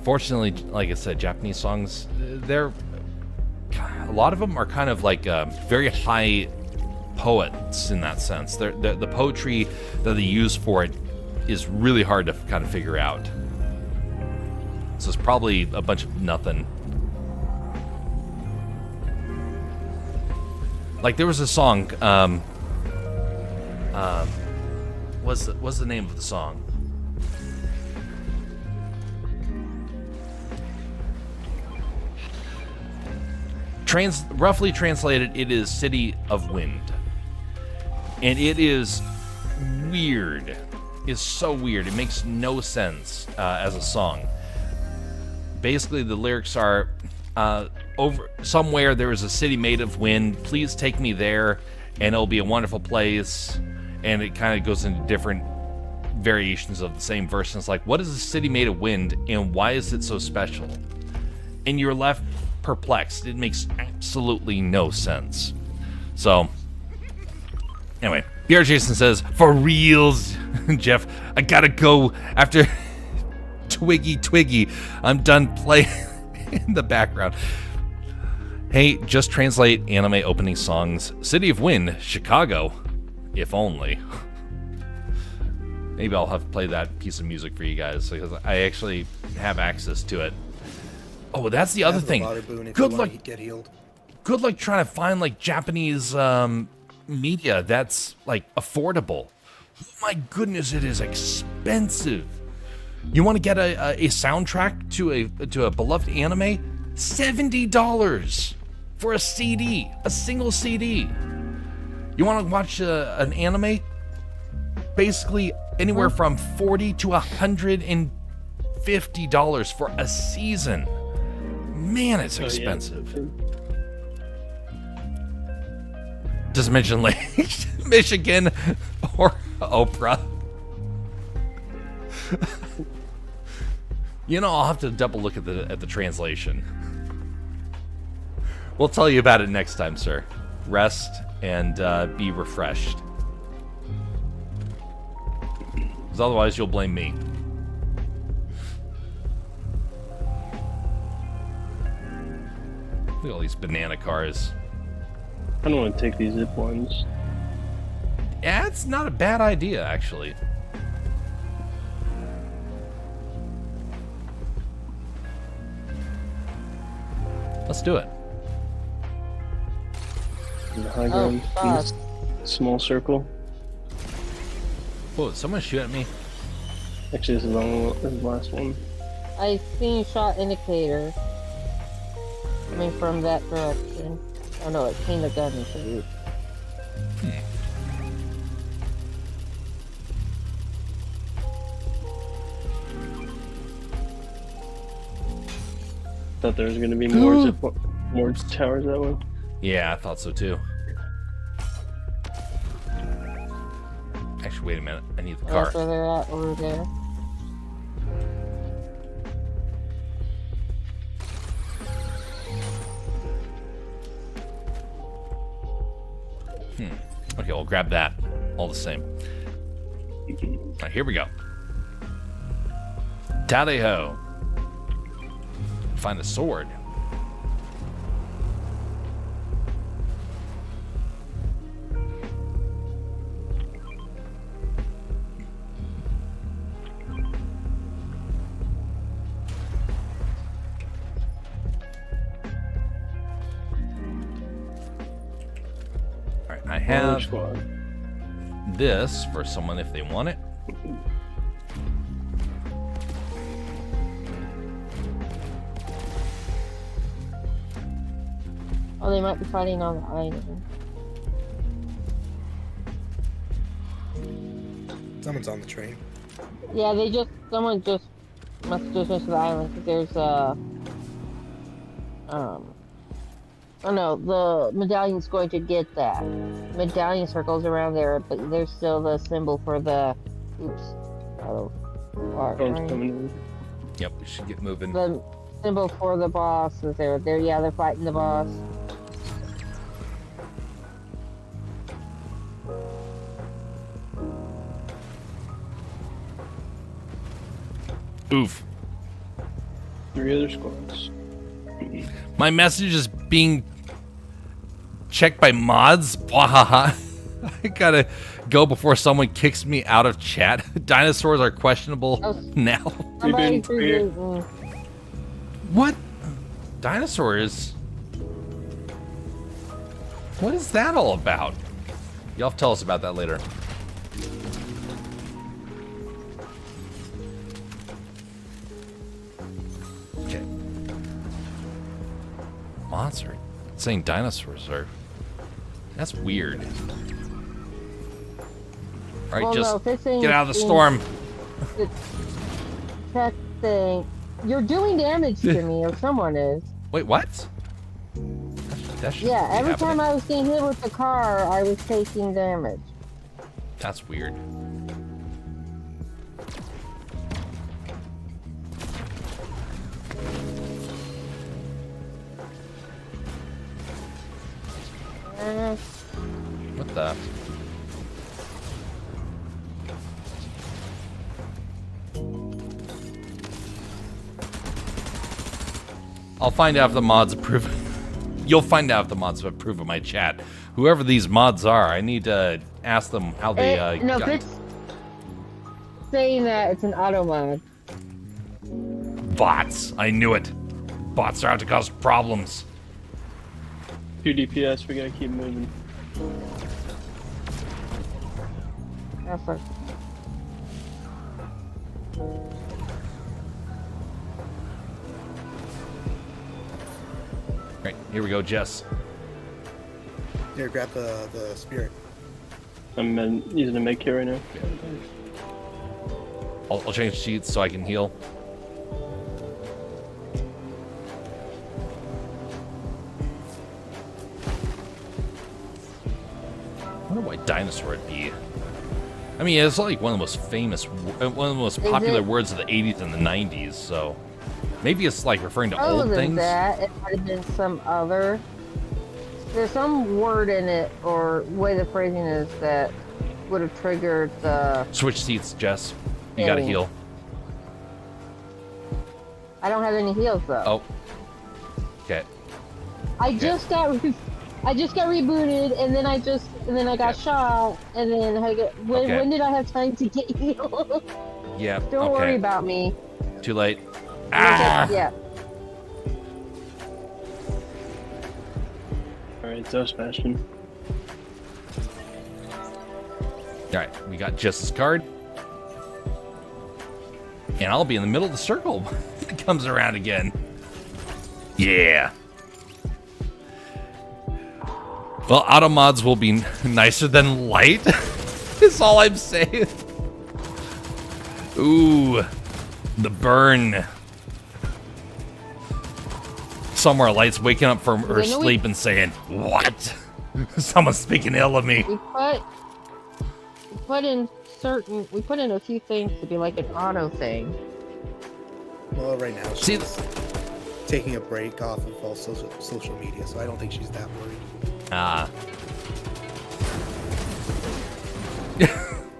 Fortunately, like I said, Japanese songs, a lot of them are kind of like very high poets in that sense. The poetry that they use for it is really hard to kind of figure out. So it's probably a bunch of nothing. Like there was a song. What's the name of the song? Roughly translated, it is City of Wind, and it is weird. It's so weird. It makes no sense as a song. Basically, the lyrics are. Over somewhere there is a city made of wind. Please take me there, and it'll be a wonderful place. And it kind of goes into different variations of the same verse. And it's like, what is a city made of wind, and why is it so special? And you're left perplexed. It makes absolutely no sense. So, anyway, BR Jason says, for reals, Jeff, I gotta go after Twiggy. I'm done playing. In the background. Hey, just translate anime opening songs. City of Wind, Chicago. If only. Maybe I'll have to play that piece of music for you guys because I actually have access to it. Oh, that's the other thing. Good luck. Get healed. Good luck trying to find like Japanese media that's like affordable. Oh my goodness, it is expensive. You want to get a soundtrack to a beloved anime? $70 for a CD, a single CD. You want to watch an anime? Basically anywhere from $40 to $150 for a season. Man, it's expensive. Doesn't mention Lake Michigan or Oprah. You know, I'll have to double look at the translation. We'll tell you about it next time, sir. Rest and be refreshed. Because otherwise you'll blame me. Look at all these banana cars. I don't want to take these zip lines. Yeah, it's not a bad idea, actually. Let's do it. The high ground, small circle. Whoa, did someone shoot at me? Actually, this is the last one. I seen shot indicator coming from that direction. Oh no, it came the gun into you. Thought there was going to be more more towers that way. Yeah, I thought so too. Actually, wait a minute. I need the car. That's where they're at over there. Okay, we'll grab that. All the same. Alright, here we go. Tally-ho. Find a sword. Alright, I have this for someone if they want it. Oh, they might be fighting on the island. Someone's on the train. Yeah, someone just must have just went to the island because there's oh no, the medallion's going to get that. Medallion circles around there, but there's still the symbol for the Storm's coming in. Yep, we should get moving. The symbol for the boss is there. Yeah, they're fighting the boss. Oof. 3 other squads. My message is being checked by mods. Bwahaha. I gotta go before someone kicks me out of chat. Dinosaurs are questionable now. Somebody's Rebooting. rebooting. What? Dinosaurs? What is that all about? You'll have to tell us about that later. Okay. Monster. Saying dinosaurs are... That's weird. Alright, Well, just no, fixing get out of the things- storm. The check thing. You're doing damage to me, or someone is. Wait, what? That should Yeah, be every happening. time I was getting hit with the car, I was taking damage. That's weird. What the? I'll find out if the mods approve. You'll find out if the mods approve of my chat. Whoever these mods are, I need to ask them how they. No, got- if it's saying that it's an auto mod. Bots. I knew it. Bots are out to cause problems. 2 DPS, we gotta keep moving. That's like, Right, here we go, Jess. Here, grab the spirit. I'm using a med kit right now. I'll change sheets so I can heal. I wonder why dinosaur would be. I mean, it's like one of the most famous, one of the most popular it? words of the 80s and the 90s, so maybe it's like referring to other old than things. that, it might have been some other. There's some word in it or way the phrasing is that would have triggered the. Switch seats, Jess. You gotta Hey. heal. I don't have any heals though. Oh. Okay. I just got rebooted, and then I got Okay. shot, and then Okay. when did I have time to get healed? Yeah. Don't worry okay. about me. Too late. Ah! Yeah. Alright, so Sebastian. Alright, we got Jess's card. And I'll be in the middle of the circle when it comes around again. Yeah. Well, auto mods will be nicer than light. Is all I'm saying. Ooh, the burn. Somewhere light's waking up from her You know sleep and saying, "What? Someone's speaking ill of me." We put in a few things to be like an auto thing. Well, right now See- she's taking a break off of all social media, so I don't think she's that worried. Ah.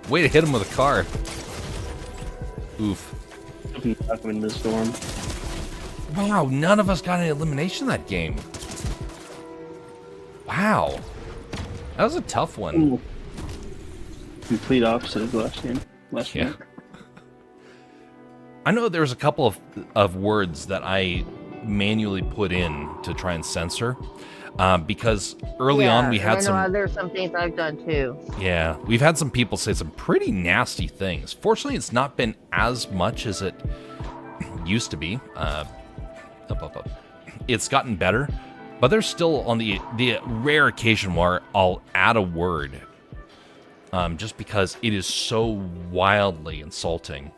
Way to hit him with a car. Oof. Knock him in the storm. Wow, none of us got an elimination that game. Wow. That was a tough one. Complete opposite of last game. Last Yeah. game. I know there was a couple of words that I manually put in to try and censor. Because early on we had I know some... there's some things I've done too. Yeah, we've had some people say some pretty nasty things. Fortunately, it's not been as much as it used to be. It's gotten better, but there's still on the rare occasion where I'll add a word just because it is so wildly insulting.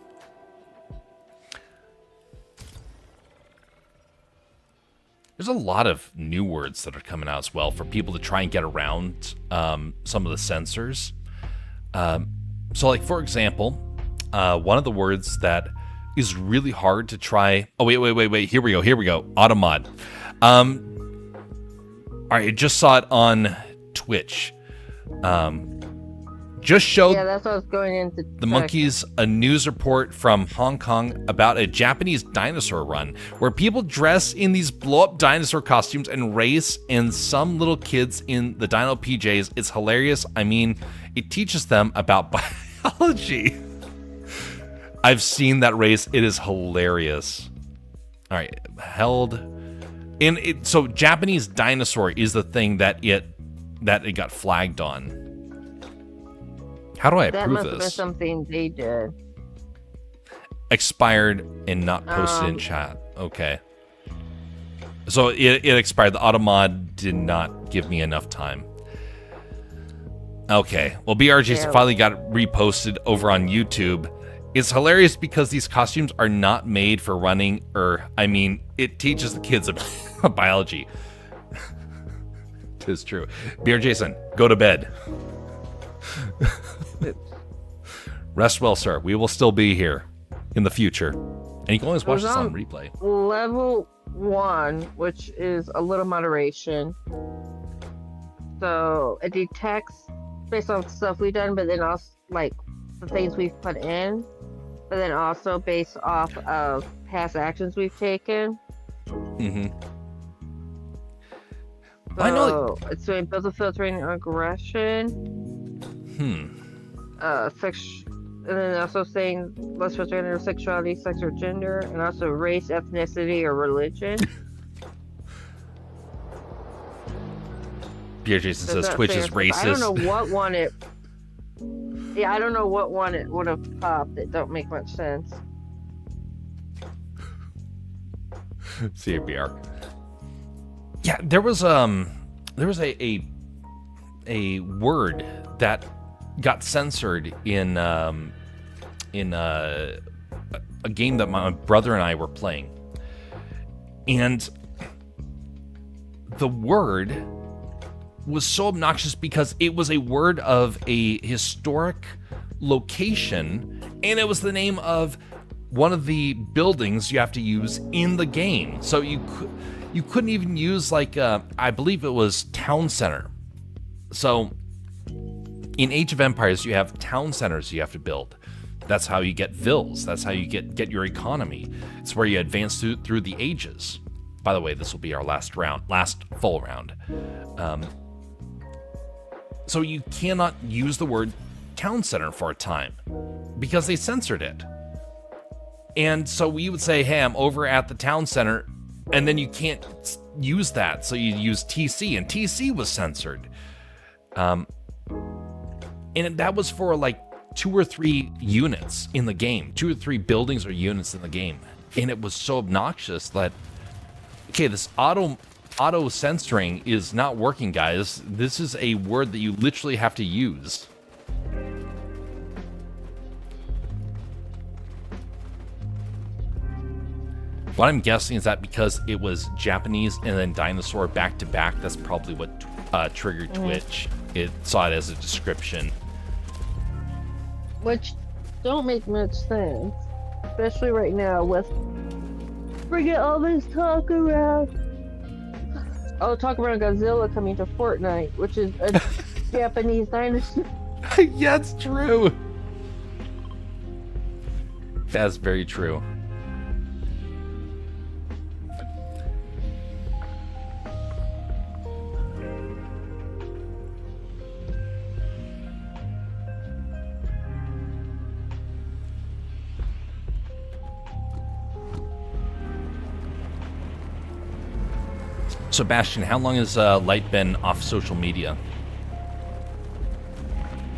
There's a lot of new words that are coming out as well for people to try and get around some of the censors. So, like, for example, one of the words that is really hard to try. Oh, wait. Here we go. Automod. All right, I just saw it on Twitch. Just showed Yeah, that's what I was going into. the monkeys a news report from Hong Kong about a Japanese dinosaur run where people dress in these blow-up dinosaur costumes and race, and some little kids in the dino PJs. It's hilarious. I mean, it teaches them about biology. I've seen that race. It is hilarious. All right, held in it. So Japanese dinosaur is the thing that it got flagged on. How do I That approve must have been this? something they did. Expired and not posted in chat. Okay. So it expired. The Automod did not give me enough time. Okay. Well, BRJ's finally got it reposted over on YouTube. It's hilarious because these costumes are not made for running, it teaches the kids about biology. It is true. BR Jason, go to bed. Rest well, sir. We will still be here in the future. And you can always watch this on replay. Level 1, which is a little moderation. So it detects based off the stuff we've done, but then also like the things we've put in, but then also based off of past actions we've taken. Mm-hmm. So I know. It's doing build a filtering aggression. And then also saying less filter under sexuality, sex, or gender, and also race, ethnicity, or religion. Pierre Jason says Twitch is racist. I don't know what one it. Yeah, I don't know what one it would have popped. It don't make much sense. See you, BR. Yeah, there was a word that got censored in a game that my brother and I were playing, and the word was so obnoxious because it was a word of a historic location, and it was the name of one of the buildings you have to use in the game. So you couldn't even use I believe it was town center. So in Age of Empires, you have town centers you have to build. That's how you get vills. That's how you get your economy. It's where you advance through the ages. By the way, this will be our last full round. So you cannot use the word town center for a time because they censored it. And so we would say, hey, I'm over at the town center, and then you can't use that. So you use TC, and TC was censored. And that was for like 2 or 3 units in the game, 2 or 3 buildings or units in the game. And it was so obnoxious that, okay, this auto censoring is not working, guys. This is a word that you literally have to use. What I'm guessing is that because it was Japanese and then dinosaur back to back, that's probably what triggered Twitch. It saw it as a description. Which don't make much sense, especially right now with bringing all this talk around. Talk around Godzilla coming to Fortnite, which is a Japanese dinosaur. Yeah, it's true. That's very true. Sebastian, how long has Light been off social media?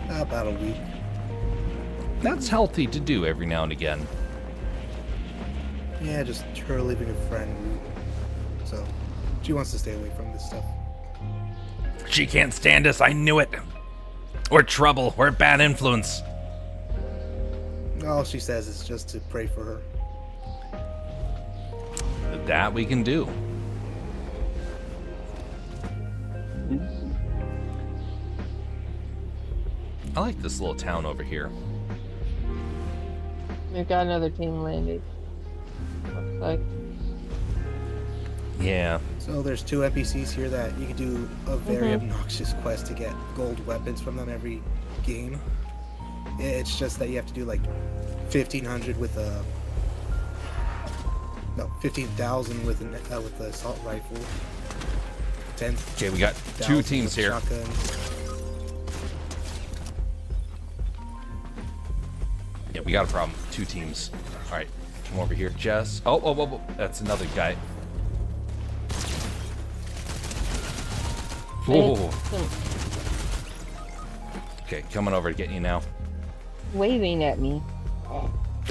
About a week. That's healthy to do every now and again. Yeah, just her leaving a friend. So she wants to stay away from this stuff. She can't stand us, I knew it. We're trouble, we're a bad influence. All she says is just to pray for her. That we can do. I like this little town over here. We've got another team landed. Looks like. Yeah. So there's 2 NPCs here that you can do a very obnoxious quest to get gold weapons from them every game. It's just that you have to do like 1,500 with a... No, 15,000 with the assault rifle. 10. Okay, we got 2 teams here. Shotgun. Yeah, we got a problem. 2 teams. All right, come over here, Jess. Oh, that's another guy. Whoa. Okay, coming over to get you now. Waving at me.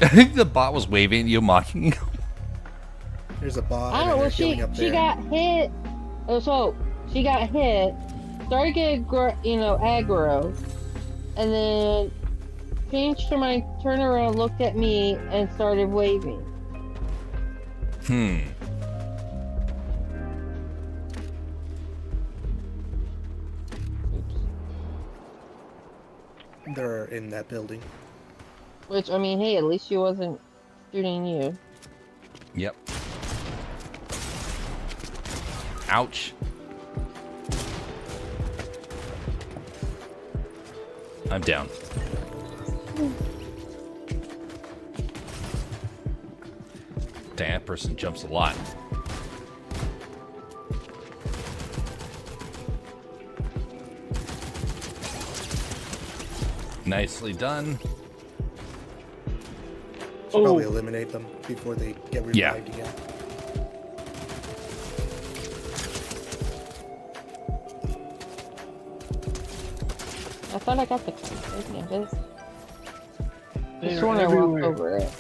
I think the bot was waving at you, mocking you. There's a bot. I don't know. Well, she got hit. Oh, so she got hit. Started getting aggro, and then changed to my turnaround, looked at me, and started waving. They're in that building. Which, I mean, hey, at least she wasn't shooting you. Yep. Ouch. I'm down. Dang, that person jumps a lot. Nicely done. Should probably eliminate them before they get revived again. I thought I got the code. I They're sworn I walked everywhere. over it.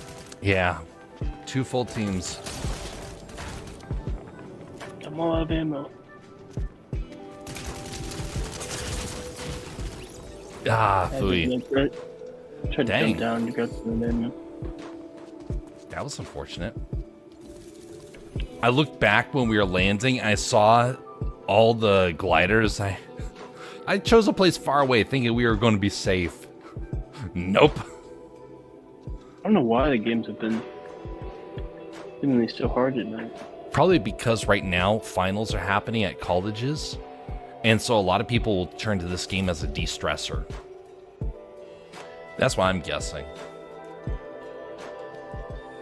Yeah. 2 full teams. I'm all out of ammo. Ah, phooey. Tried to Dang. jump down to grab some ammo. That was unfortunate. I looked back when we were landing. I saw all the gliders. I chose a place far away thinking we were going to be safe. Nope. I don't know why the games have been seemingly so hard at night. Probably because right now finals are happening at colleges. And so a lot of people will turn to this game as a de-stressor. That's what I'm guessing.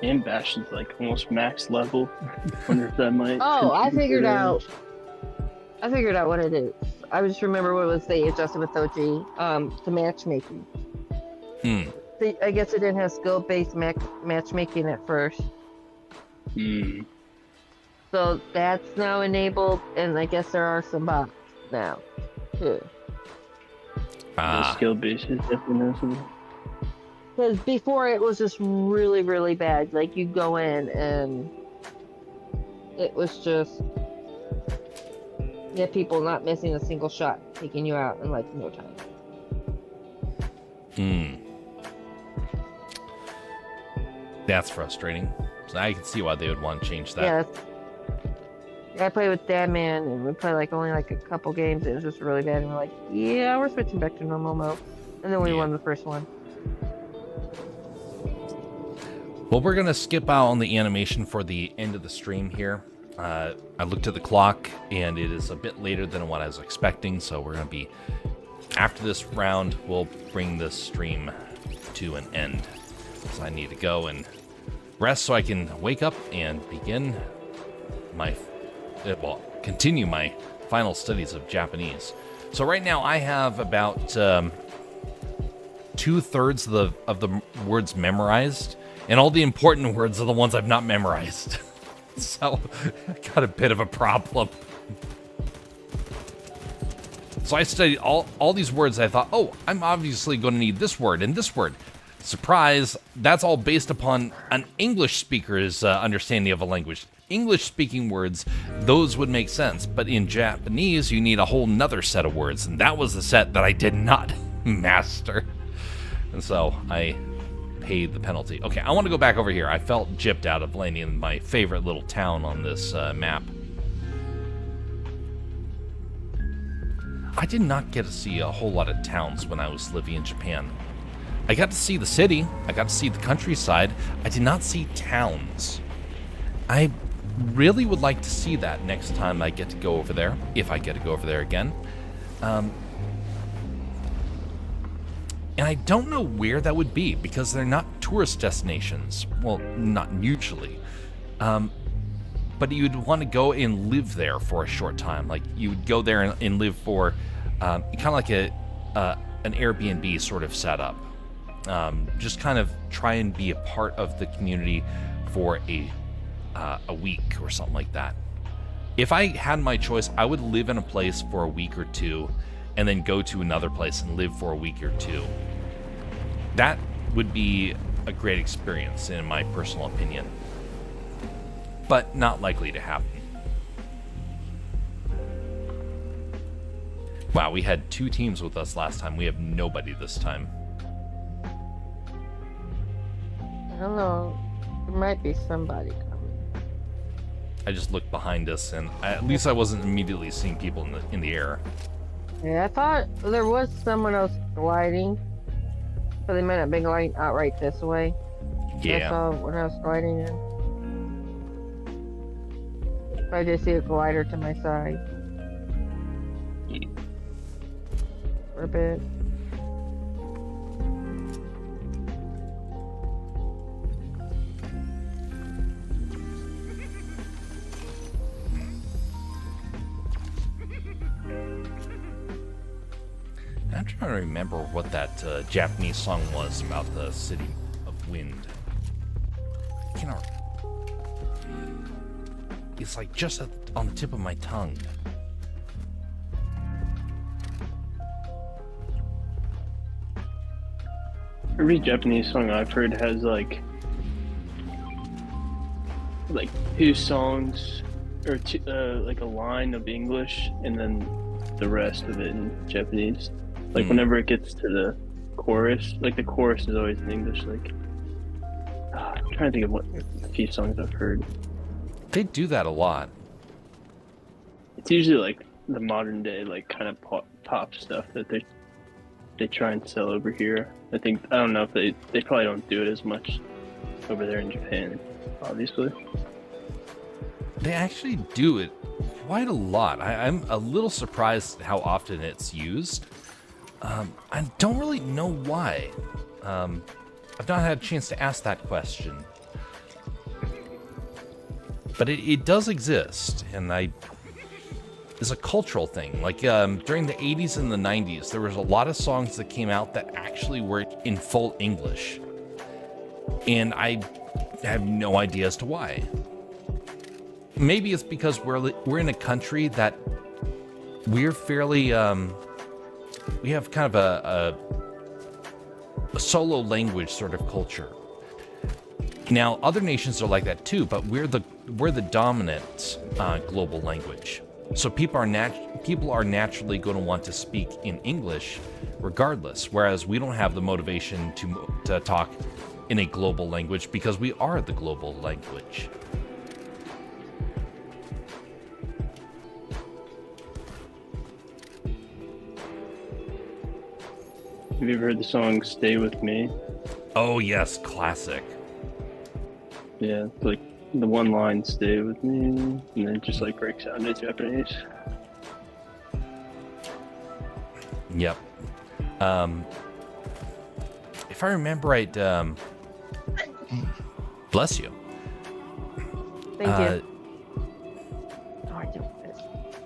And Bastion's like almost max level. Wonder if that might. Oh, I contribute figured to out. I figured out what it is. I just remember what it was they adjusted with OG to matchmaking. I guess it didn't have skill-based matchmaking at first. So that's now enabled, and I guess there are some bots now, too. The skill base is definitely noticeable. Because before it was just really, really bad. Like, you go in and it was just... You had people not missing a single shot, taking you out in, like, no time. That's frustrating. So I can see why they would want to change that. Yeah, I played with Dadman, and we played, like, only, like, a couple games. It was just really bad, and we're like, yeah, we're switching back to normal mode. And then we won the first one. Well, we're going to skip out on the animation for the end of the stream here. I looked at the clock, and it is a bit later than what I was expecting, so we're going to be... After this round, we'll bring this stream to an end. So I need to go and rest so I can wake up and begin my... continue my final studies of Japanese. So right now, I have about 2/3 of the words memorized, and all the important words are the ones I've not memorized. So I got a bit of a problem. So I studied all these words. I thought, oh, I'm obviously going to need this word and this word. Surprise, that's all based upon an English speaker's understanding of a language. English-speaking words, those would make sense. But in Japanese, you need a whole nother set of words. And that was the set that I did not master. And so I paid the penalty. Okay, I want to go back over here. I felt gypped out of landing in my favorite little town on this map. I did not get to see a whole lot of towns when I was living in Japan. I got to see the city. I got to see the countryside. I did not see towns. I really would like to see that next time I get to go over there, if I get to go over there again. And I don't know where that would be because they're not tourist destinations. Well, not usually. But you'd want to go and live there for a short time. Like you would go there and live for kind of like an Airbnb sort of setup. Just kind of try and be a part of the community for a week or something like that. If I had my choice, I would live in a place for a week or two and then go to another place and live for a week or two. That would be a great experience in my personal opinion, but not likely to happen. Wow, we had 2 teams with us last time. We have nobody this time. I don't know. There might be somebody coming. I just looked behind us, and at least I wasn't immediately seeing people in the air. Yeah, I thought there was someone else gliding, but they might not be gliding out right this way. Yeah. I saw when I was gliding in. I just see a glider to my side. For a bit. I'm trying to remember what that Japanese song was about the city of wind. I cannot. It's like just on the tip of my tongue. Every Japanese song I've heard has like 2 songs or like a line of English and then the rest of it in Japanese. Like whenever it gets to the chorus, like the chorus is always in English. Like I'm trying to think of what a few songs I've heard. They do that a lot. It's usually like the modern day, like kind of pop stuff that they try and sell over here. I don't know if they probably don't do it as much over there in Japan, obviously. They actually do it quite a lot. I'm a little surprised how often it's used. I don't really know why. I've not had a chance to ask that question. But it does exist, and it's a cultural thing. Like during the 80s and the 90s, there was a lot of songs that came out that actually were in full English. And I have no idea as to why. Maybe it's because we're in a country that we're fairly we have kind of a solo language sort of culture. Now, other nations are like that too, but we're the dominant global language. So people are naturally going to want to speak in English, regardless. Whereas we don't have the motivation to talk in a global language because we are the global language. Have you ever heard the song "Stay With Me"? Oh yes, classic. Yeah, it's like the one line "Stay with me," and then it just like breaks out into Japanese. Yep. If I remember right, bless you. Thank you.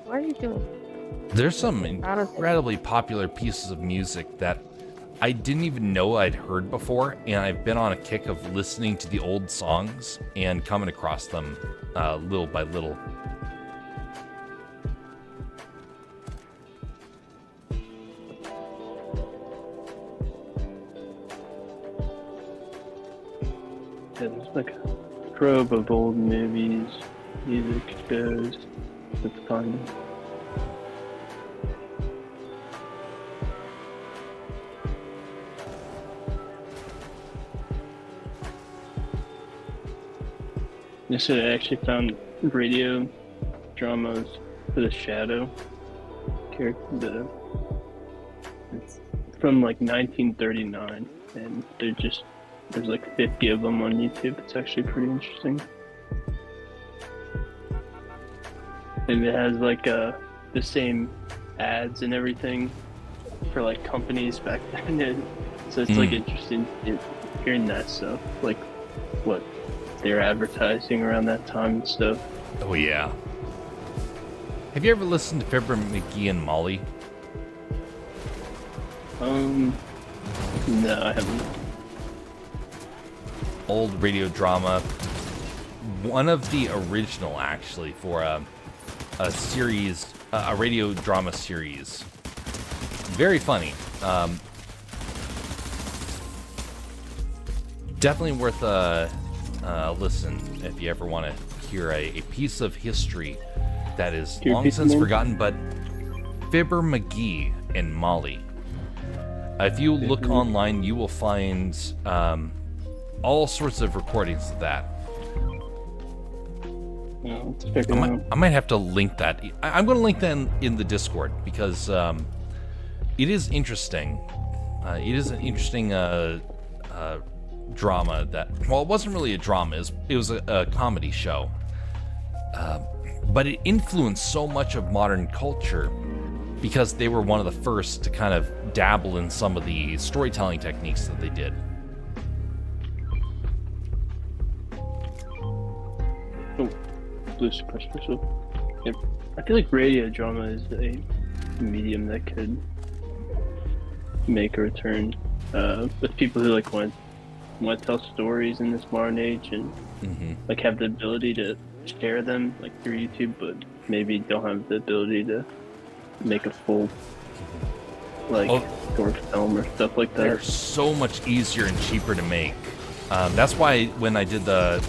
What are you doing? There's some incredibly popular pieces of music that I didn't even know I'd heard before, and I've been on a kick of listening to the old songs and coming across them little by little. Yeah, there's like a trove of old movies, music shows that's fun. Yesterday I actually found radio dramas for the Shadow character. It's from like 1939. and there's like 50 of them on YouTube. It's actually pretty interesting. And it has like the same ads and everything for like companies back then. So it's like interesting hearing that stuff, like what they're advertising around that time and stuff. Oh yeah. Have you ever listened to Fibber McGee and Molly? No, I haven't. Old radio drama. One of the original, actually, for a series, a radio drama series. Very funny. Definitely worth a listen if you ever want to hear a piece of history that is long since forgotten, but Fibber McGee and Molly. If you look online, you will find all sorts of recordings of that. I might have to link that. I'm going to link that in the Discord because it is interesting. It is an interesting drama that, well, it wasn't really a drama. It was a comedy show. But it influenced so much of modern culture because they were one of the first to kind of dabble in some of the storytelling techniques that they did. Oh, blue suppressor. So, yeah, I feel like radio drama is a medium that could make a return with people who like want to tell stories in this modern age and like have the ability to share them like through YouTube, but maybe don't have the ability to make a full like short film or stuff like that. They're so much easier and cheaper to make. That's why when I did the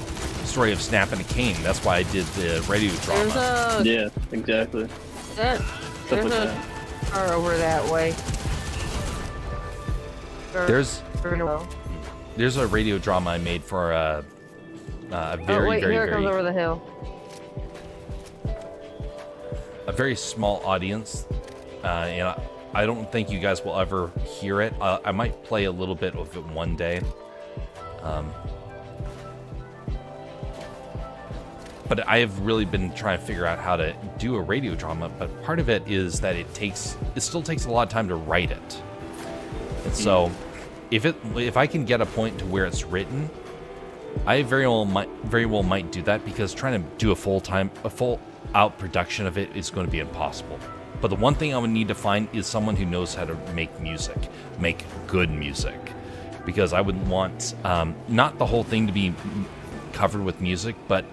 story of Snap and a Cane, that's why I did the radio drama. Yeah, exactly. There's like a car over that way. There's a radio drama I made for a very, here it comes over the hill. A very small audience, and I don't think you guys will ever hear it. I might play a little bit of it one day. But I have really been trying to figure out how to do a radio drama, but part of it is that it still takes a lot of time to write it. And so if I can get a point to where it's written, I very well might do that, because trying to do a full out production of it is going to be impossible. But the one thing I would need to find is someone who knows how to make music, make good music, because I would want not the whole thing to be covered with music, but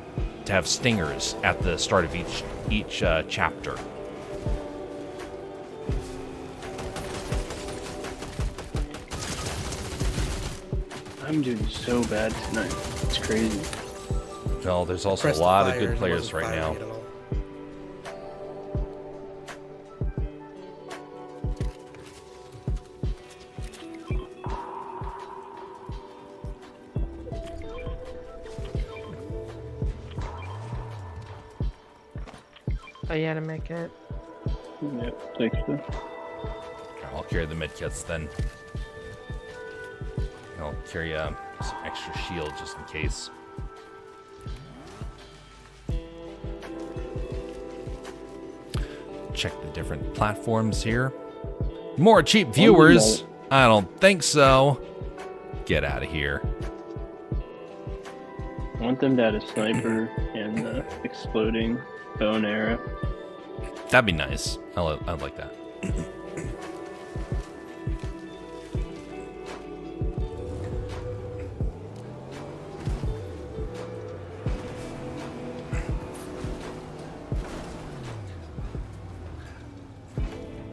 to have stingers at the start of each chapter. I'm doing so bad tonight. It's crazy. Well, there's also a lot of good players right now. Oh, you had to make it. Yeah, thanks. I'll carry the medkits then. I'll carry some extra shield just in case. Check the different platforms here. More cheap viewers? I don't think so. Get out of here. I want them to add a sniper and exploding bow and arrow. That'd be nice. I'd like that.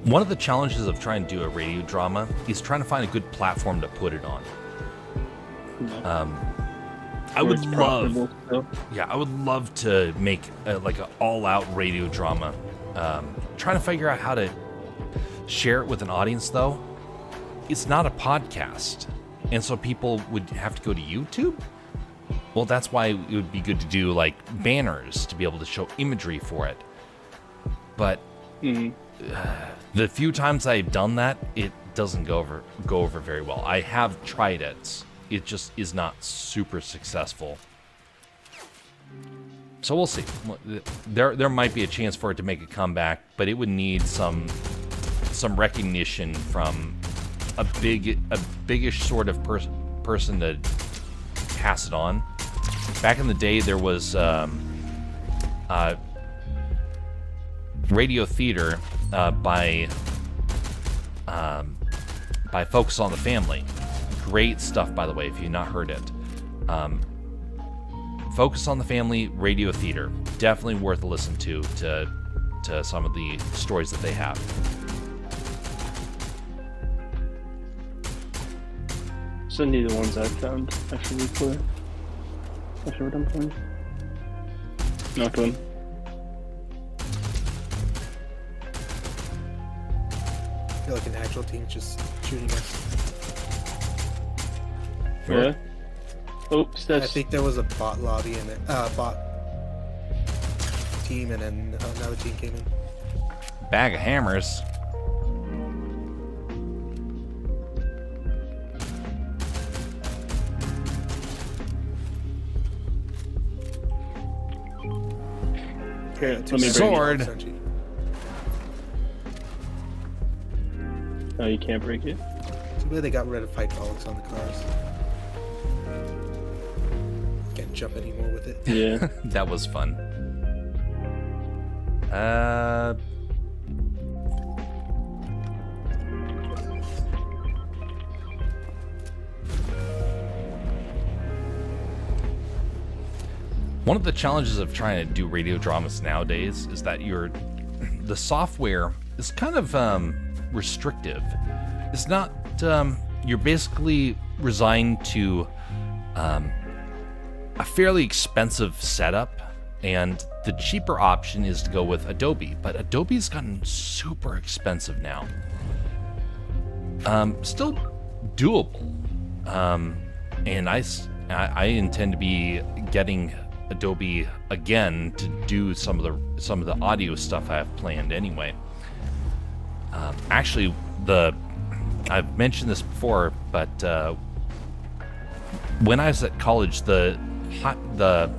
One of the challenges of trying to do a radio drama is trying to find a good platform to put it on. I would love to make like an all-out radio drama. Trying to figure out how to share it with an audience, though. It's not a podcast, and so people would have to go to YouTube. Well, that's why it would be good to do like banners to be able to show imagery for it. But the few times I've done that, it doesn't go over very well. I have tried it. It just is not super successful. So we'll see. There might be a chance for it to make a comeback, but it would need some recognition from a biggish sort of person to pass it on. Back in the day, there was radio theater by Focus on the Family. Great stuff, by the way, if you've not heard it. Focus on the Family radio theater. Definitely worth a listen to some of the stories that they have. Send you the ones I found after we play. After we're done playing. Knocked one. I feel like an actual team just shooting us. Yeah. Oh, I steps. think there was a bot lobby and bot team, and then another team came in. Bag of hammers. Here, let me Two bring Sword. Essentially. it. Oh, you can't break it. Too bad they got rid of fight politics on the cars. Can't jump anymore with it. Yeah. That was fun. One of the challenges of trying to do radio dramas nowadays is that the software is kind of restrictive. It's not, you're basically resigned to a fairly expensive setup, and the cheaper option is to go with Adobe, but Adobe's gotten super expensive now. Still doable, and I intend to be getting Adobe again to do some of the audio stuff I have planned anyway. Actually, I've mentioned this before, but when I was at college, the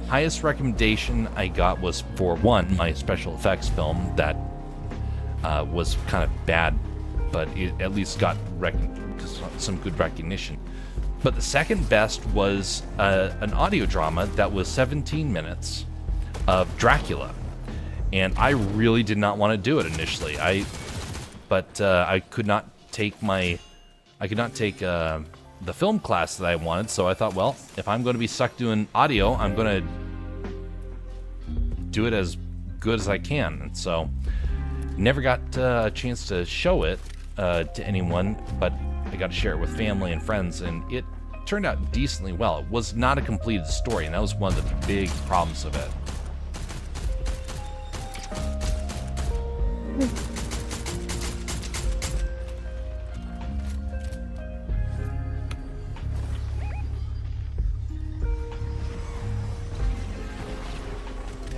highest recommendation I got was for one, my special effects film that was kind of bad, but it at least got some good recognition. But the second best was an audio drama that was 17 minutes of Dracula, and I really did not want to do it initially. But I could not take the film class that I wanted, so I thought, well, if I'm going to be stuck doing audio, I'm going to do it as good as I can. And so, never got a chance to show it to anyone, but I got to share it with family and friends, and it turned out decently well. It was not a completed story, and that was one of the big problems of it.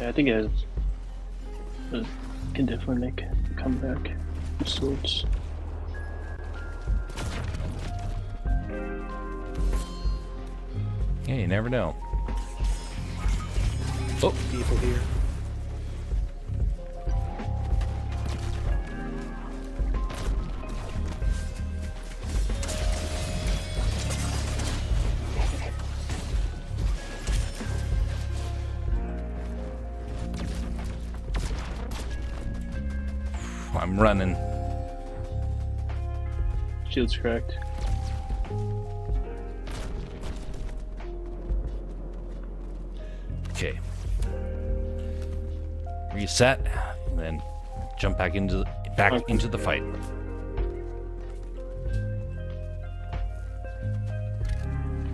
Yeah, I think it can definitely make a comeback of sorts. Yeah, you never know. Oh, People here. I'm running. Shield's cracked. Okay. Reset, and then jump back into the fight.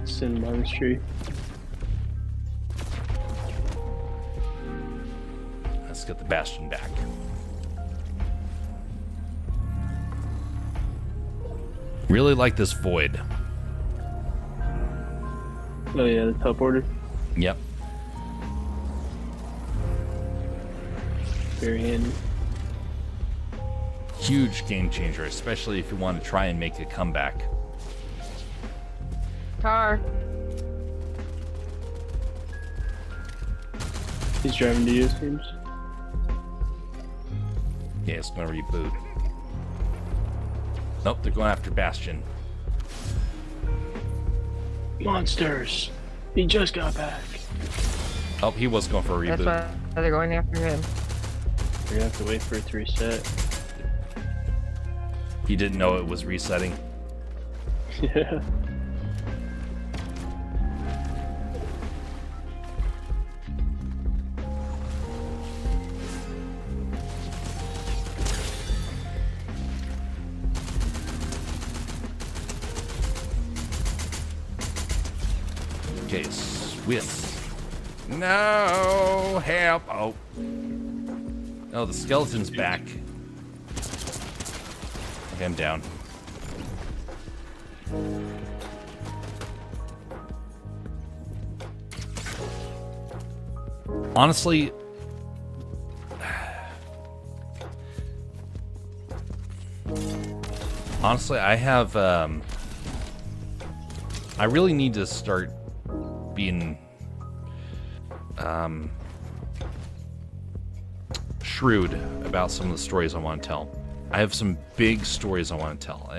Sin monastery. Let's get the Bastion back. Really like this void. Oh yeah, the teleporter. Yep. Very handy. Huge game changer, especially if you want to try and make a comeback. Car. He's driving to you, it seems. Yeah, it's gonna reboot. Nope, they're going after Bastion. Monsters! He just got back. Oh, he was going for a That's reboot. why they're going after him. We're gonna have to wait for it to reset. He didn't know it was resetting. Yeah. Okay, Swiss. No, help. Oh. Oh, the skeleton's back. Okay, I'm down. Honestly, I have, I really need to start being, shrewd about some of the stories I want to tell. I have some big stories I want to tell.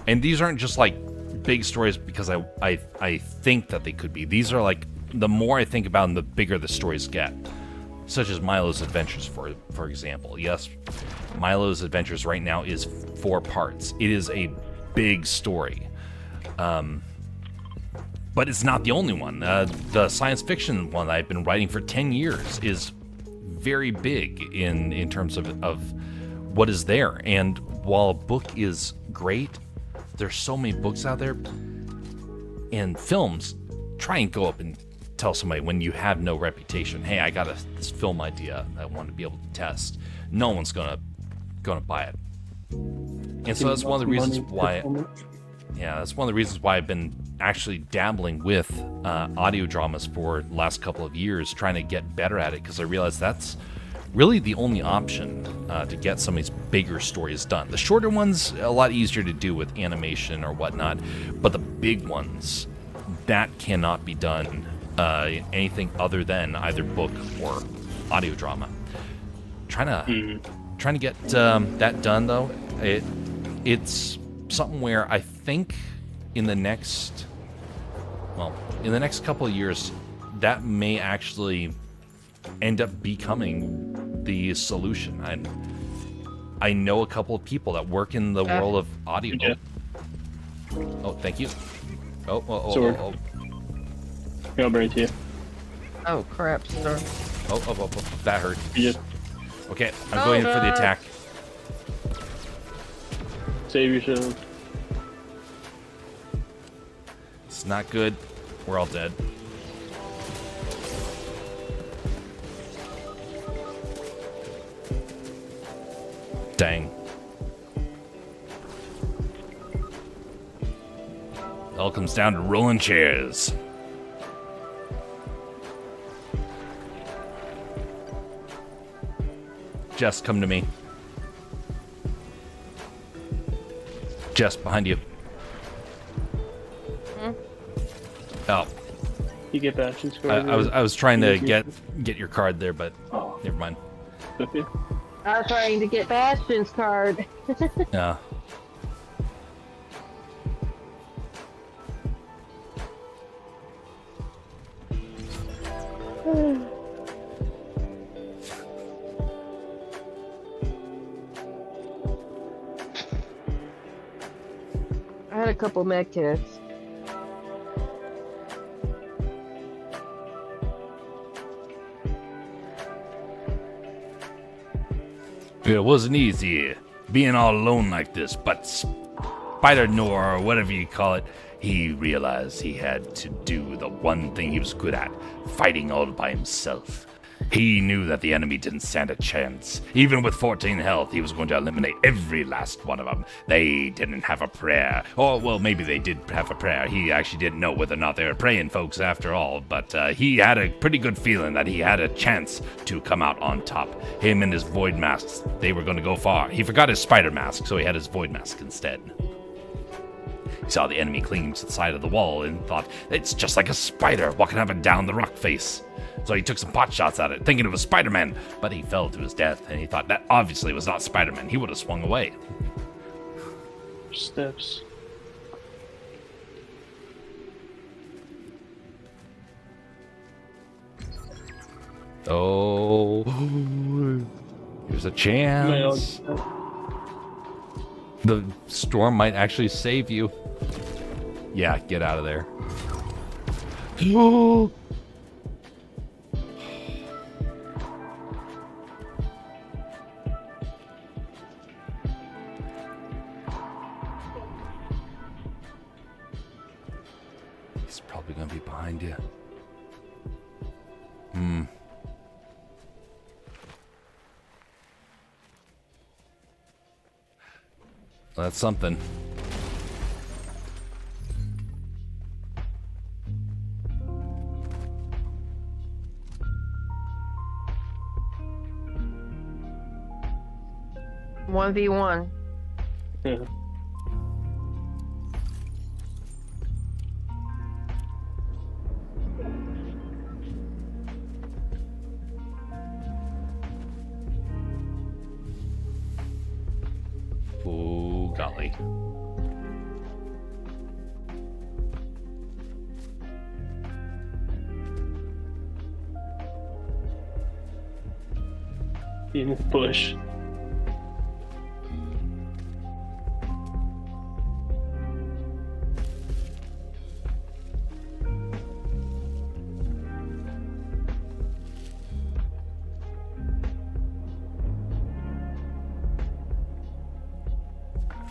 And these aren't just like big stories because I think that they could be. These are like, the more I think about them, the bigger the stories get. Such as Milo's Adventures, for example. Yes, Milo's Adventures right now is 4 parts. It is a big story. But it's not the only one. The science fiction one that I've been writing for 10 years is very big in terms of what is there. And while a book is great, there's so many books out there. And films, try and go up and tell somebody when you have no reputation, hey, I got this film idea I want to be able to test. No one's gonna buy it. And so that's one of the reasons why. Yeah, that's one of the reasons why I've been actually dabbling with audio dramas for the last couple of years, trying to get better at it, because I realized that's really the only option to get some of these bigger stories done. The shorter ones, a lot easier to do with animation or whatnot, but the big ones, that cannot be done in anything other than either book or audio drama. Trying to get that done, though, it's something where I think in the next couple of years, that may actually end up becoming the solution. I know a couple of people that work in the world of audio. Yeah. Oh, thank you. Sword. Oh. Here, I'll bring it to you. Oh crap, sir. Oh, that hurt. You just Okay, I'm going in for the attack. save yourself. It's not good. We're all dead. Dang. It all comes down to rolling chairs. Jess, come to me. Jess, behind you. Oh, You get Bastion's card. I was trying to get your card there, but Oh, never mind. okay. I was trying to get Bastion's card. Yeah. I had a couple med kits. It wasn't easy being all alone like this, but Spider-Nor, or whatever you call it, he realized he had to do the one thing he was good at, fighting all by himself. He knew that the enemy didn't stand a chance. Even with 14 health, he was going to eliminate every last one of them. They didn't have a prayer. Or, well, maybe they did have a prayer. He actually didn't know whether or not they were praying, folks, after all. But he had a pretty good feeling that he had a chance to come out on top. Him and his void masks, they were going to go far. He forgot his spider mask, so he had his void mask instead. He saw the enemy clinging to the side of the wall and thought, it's just like a spider walking up and down the rock face. So he took some pot shots at it, thinking it was Spider-Man, but he fell to his death, and he thought that obviously was not Spider-Man. He would have swung away. Steps. Oh, there's a chance. The storm might actually save you. Yeah, get out of there. Oh. He's probably gonna be behind you. That's something. One v one. Yeah. Oh, golly. In the bush.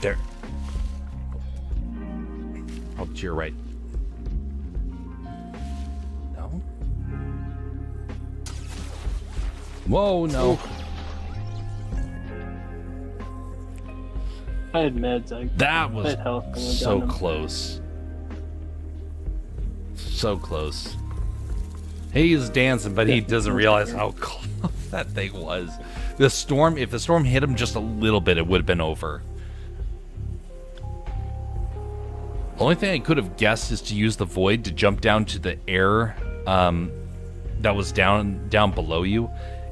There. Oh, to your right. No? Whoa, no. I had meds. That I was had health. and I so got 'em. close. So close. He's dancing, but he doesn't realize how close that thing was. The storm, if the storm hit him just a little bit, it would have been over. Only thing I could have guessed is to use the void to jump down to the air that was down below you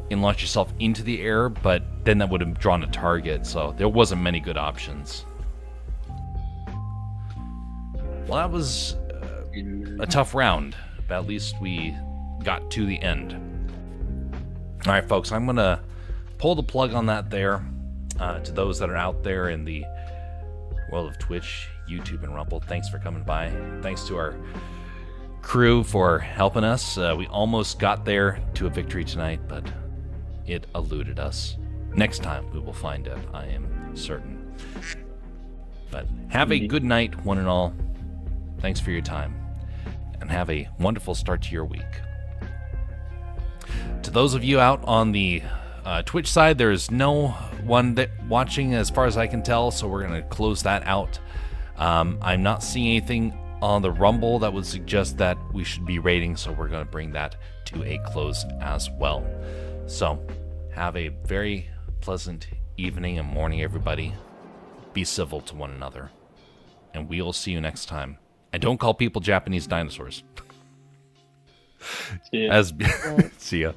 and launch yourself into the air, but then that would have drawn a target, so there wasn't many good options. Well, that was a tough round, but at least we got to the end. All right, folks, I'm going to pull the plug on that there. To those that are out there in the world of Twitch, YouTube, and Rumble, thanks for coming by. Thanks to our crew for helping us. We almost got there to a victory tonight, but it eluded us. Next time, we will find it, I am certain. But have a good night, one and all. Thanks for your time, and have a wonderful start to your week. To those of you out on the Twitch side, there is no one that watching as far as I can tell, so we're going to close that out. I'm not seeing anything on the Rumble that would suggest that we should be raiding, so we're going to bring that to a close as well. So, have a very pleasant evening and morning, everybody. Be civil to one another, and we will see you next time. And don't call people Japanese dinosaurs. Yeah. See ya.